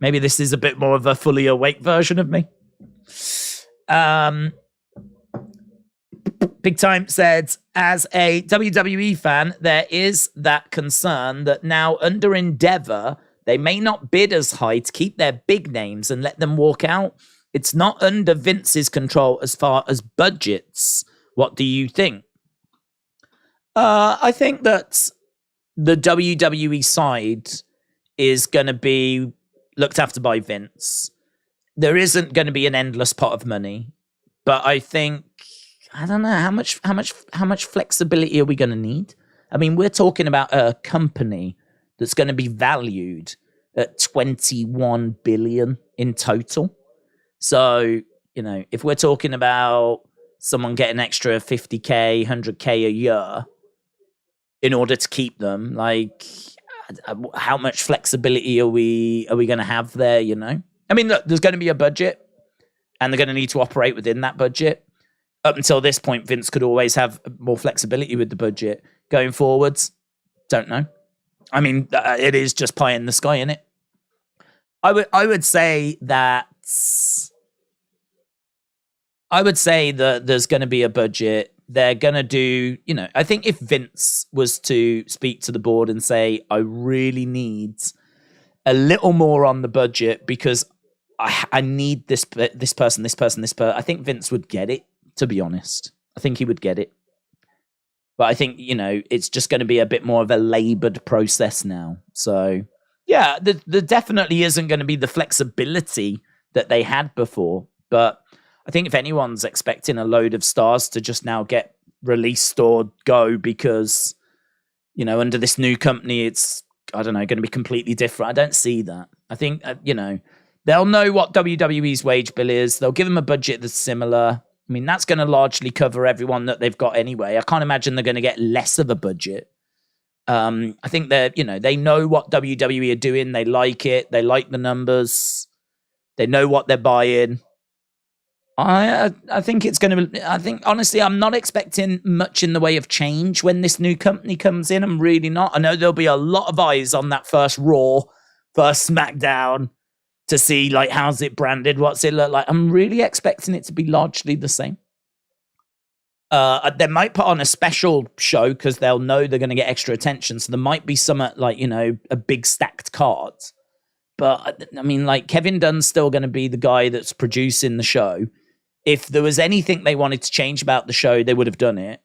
Maybe this is a bit more of a fully awake version of me. Big Time said, as a WWE fan, there is that concern that now under Endeavor, they may not bid as high to keep their big names and let them walk out. It's not under Vince's control as far as budgets. What do you think? I think that the WWE side is going to be looked after by Vince. There isn't going to be an endless pot of money, but I think, I don't know, how much flexibility are we going to need? I mean, we're talking about a company that's going to be valued at 21 billion in total. So, you know, if we're talking about someone getting extra 50k, 100k a year in order to keep them, like, how much flexibility are we going to have there? You know, I mean, look, there's going to be a budget, and they're going to need to operate within that budget. Up until this point, Vince could always have more flexibility with the budget. Going forwards, don't know. I mean, it is just pie in the sky, isn't it? I would say that there's going to be a budget. They're going to do, you know, I think if Vince was to speak to the board and say, I really need a little more on the budget because I need this person. I think Vince would get it, to be honest. I think he would get it. But I think, you know, it's just going to be a bit more of a labored process now. So, yeah, there definitely isn't going to be the flexibility that they had before. But I think if anyone's expecting a load of stars to just now get released or go because, you know, under this new company, it's, I don't know, going to be completely different. I don't see that. I think, you know, they'll know what WWE's wage bill is. They'll give them a budget that's similar. I mean, that's going to largely cover everyone that they've got anyway. I can't imagine they're going to get less of a budget. I think they're, you know, they know what WWE are doing. They like it. They like the numbers. They know what they're buying. I think it's going to. I think honestly, I'm not expecting much in the way of change when this new company comes in. I'm really not. I know there'll be a lot of eyes on that first Raw, first SmackDown to see like how's it branded, what's it look like. I'm really expecting it to be largely the same. They might put on a special show because they'll know they're going to get extra attention. So there might be some like, you know, a big stacked card. But I mean, like Kevin Dunn's still going to be the guy that's producing the show. If there was anything they wanted to change about the show, they would have done it.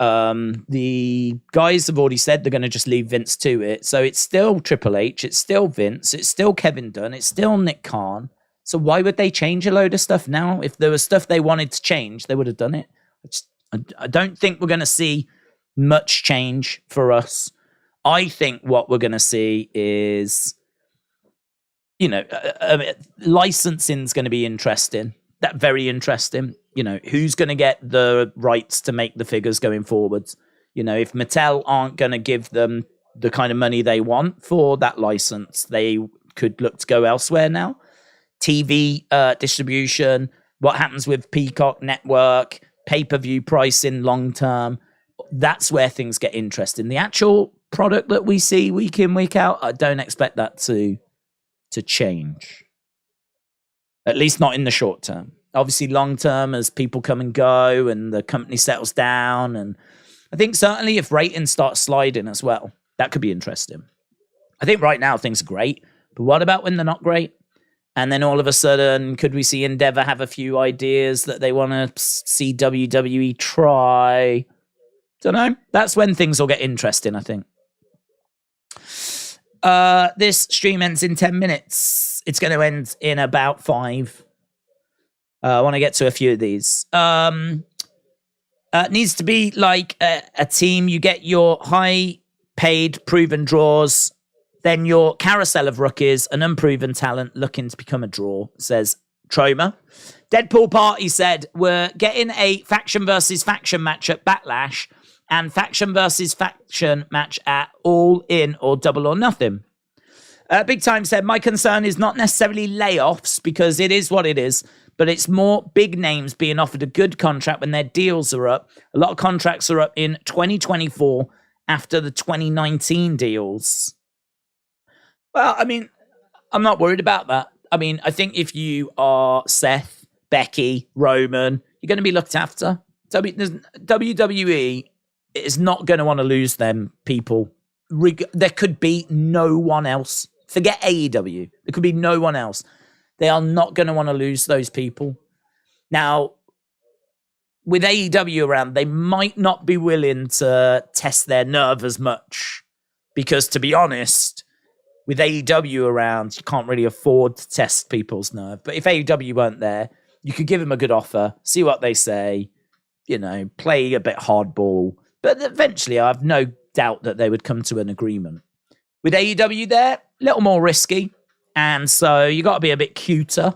The guys have already said they're going to just leave Vince to it. So it's still Triple H. It's still Vince. It's still Kevin Dunn. It's still Nick Khan. So why would they change a load of stuff now? If there was stuff they wanted to change, they would have done it. I don't think we're going to see much change for us. I think what we're going to see is, you know, licensing is going to be interesting. That very interesting. You know, who's going to get the rights to make the figures going forwards? You know, if Mattel aren't going to give them the kind of money they want for that license, they could look to go elsewhere now. TV distribution, what happens with Peacock Network, pay-per-view pricing long term, that's where things get interesting. The actual product that we see week in, week out, I don't expect that to change. At least not in the short term. Obviously, long term, as people come and go and the company settles down. And I think certainly if ratings start sliding as well, that could be interesting. I think right now things are great. But what about when they're not great? And then all of a sudden, could we see Endeavor have a few ideas that they want to see WWE try? Don't know. That's when things will get interesting, I think. This stream ends in 10 minutes. It's going to end in about 5. I want to get to a few of these. Needs to be like a team. You get your high-paid, proven draws, then your carousel of rookies, an unproven talent looking to become a draw, says Troma. Deadpool Party said, we're getting a faction versus faction match at Backlash and faction versus faction match at All In or Double or Nothing. Big Time said, my concern is not necessarily layoffs because it is what it is, but it's more big names being offered a good contract when their deals are up. A lot of contracts are up in 2024 after the 2019 deals. Well, I mean, I'm not worried about that. I mean, I think if you are Seth, Becky, Roman, you're going to be looked after. WWE is not going to want to lose them people. There could be no one else. Forget AEW. There could be no one else. They are not going to want to lose those people. Now, with AEW around, they might not be willing to test their nerve as much. Because, to be honest, with AEW around, you can't really afford to test people's nerve. But if AEW weren't there, you could give them a good offer, see what they say, you know, play a bit hardball. But eventually, I have no doubt that they would come to an agreement. With AEW there, a little more risky. And so you got to be a bit cuter.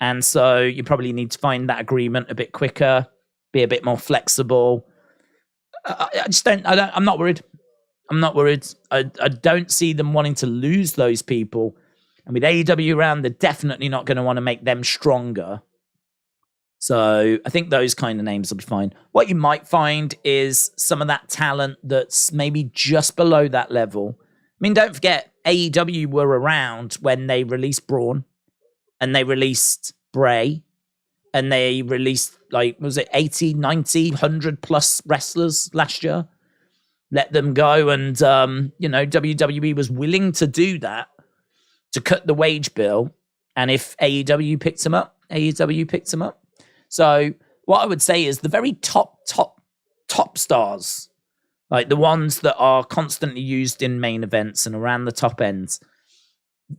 And so you probably need to find that agreement a bit quicker, be a bit more flexible. I'm not worried. I'm not worried. I don't see them wanting to lose those people. And with AEW around, they're definitely not going to want to make them stronger. So I think those kind of names will be fine. What you might find is some of that talent that's maybe just below that level. I mean, don't forget, AEW were around when they released Braun and they released Bray and they released, like, was it 80, 90, 100 plus wrestlers last year? Let them go. And, WWE was willing to do that, to cut the wage bill. And if AEW picked them up, AEW picked them up. So what I would say is the very top stars, like the ones that are constantly used in main events and around the top ends,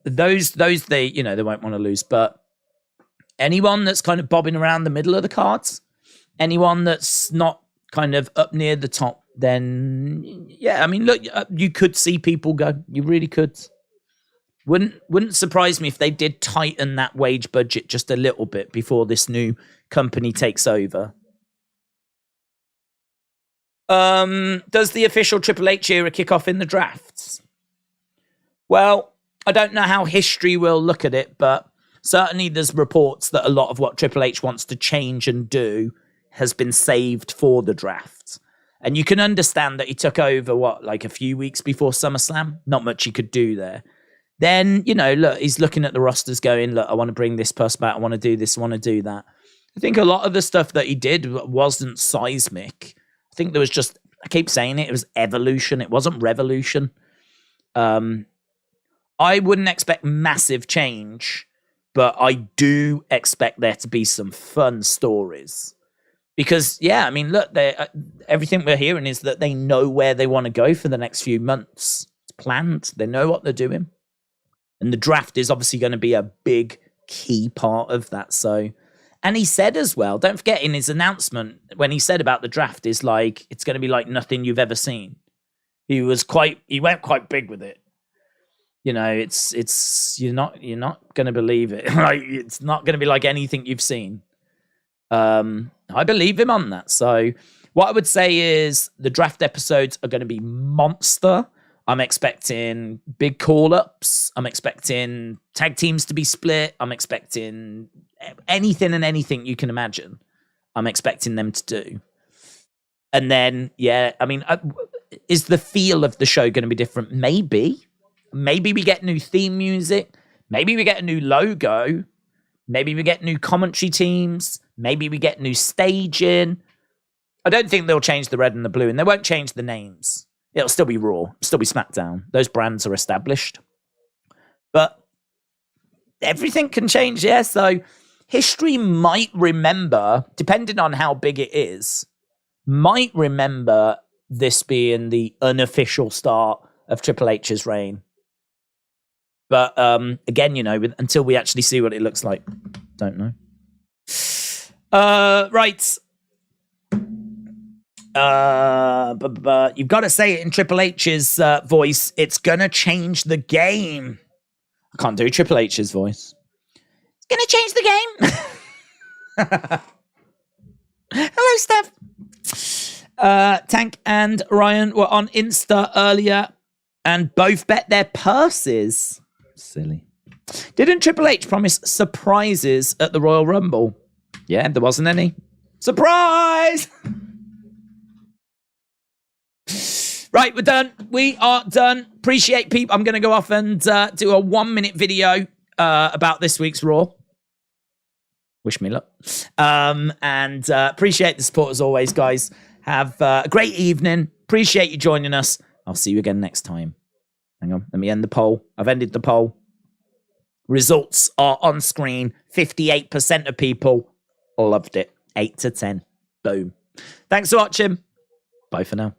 those they won't want to lose. But anyone that's kind of bobbing around the middle of the cards, anyone that's not kind of up near the top, then yeah, I mean, look, you could see people go. You really could. Wouldn't surprise me if they did tighten that wage budget just a little bit before this new company takes over. Does the official Triple H era kick off in the drafts? Well, I don't know how history will look at it, but certainly there's reports that a lot of what Triple H wants to change and do has been saved for the draft. And you can understand that he took over, like a few weeks before SummerSlam? Not much he could do there. Then, look, he's looking at the rosters going, look, I want to bring this person back. I want to do this. I want to do that. I think a lot of the stuff that he did wasn't seismic. I think there was just, I keep saying it was evolution. It wasn't revolution. I wouldn't expect massive change, but I do expect there to be some fun stories. Because, yeah, I mean, look, everything we're hearing is that they know where they want to go for the next few months. It's planned. They know what they're doing. And the draft is obviously going to be a big key part of that. So, and he said as well, don't forget in his announcement, when he said about the draft, is like, it's going to be like nothing you've ever seen. He went quite big with it. You're not going to believe it. Like, it's not going to be like anything you've seen. I believe him on that. So what I would say is the draft episodes are going to be monster. I'm expecting big call-ups. I'm expecting tag teams to be split. I'm expecting anything and anything you can imagine. I'm expecting them to do. And then, yeah, I mean, is the feel of the show going to be different? Maybe. Maybe we get new theme music. Maybe we get a new logo. Maybe we get new commentary teams. Maybe we get new staging. I don't think they'll change the red and the blue, and they won't change the names. It'll still be Raw, still be SmackDown. Those brands are established. But everything can change, yeah. So history might remember, depending on how big it is, might remember this being the unofficial start of Triple H's reign. But again, until we actually see what it looks like, don't know. Right. You've got to say it in Triple H's voice. It's gonna change the game. I can't do Triple H's voice. It's gonna change the game. Hello, Steph. Tank and Ryan were on Insta earlier and both bet their purses. Silly. Didn't Triple H promise surprises at the Royal Rumble? Yeah, there wasn't any. Surprise! Right, we're done. We are done. Appreciate people. I'm going to go off and do a 1-minute video about this week's Raw. Wish me luck. And appreciate the support as always, guys. Have a great evening. Appreciate you joining us. I'll see you again next time. Hang on. Let me end the poll. I've ended the poll. Results are on screen. 58% of people loved it. 8 to 10. Boom. Thanks for watching. Bye for now.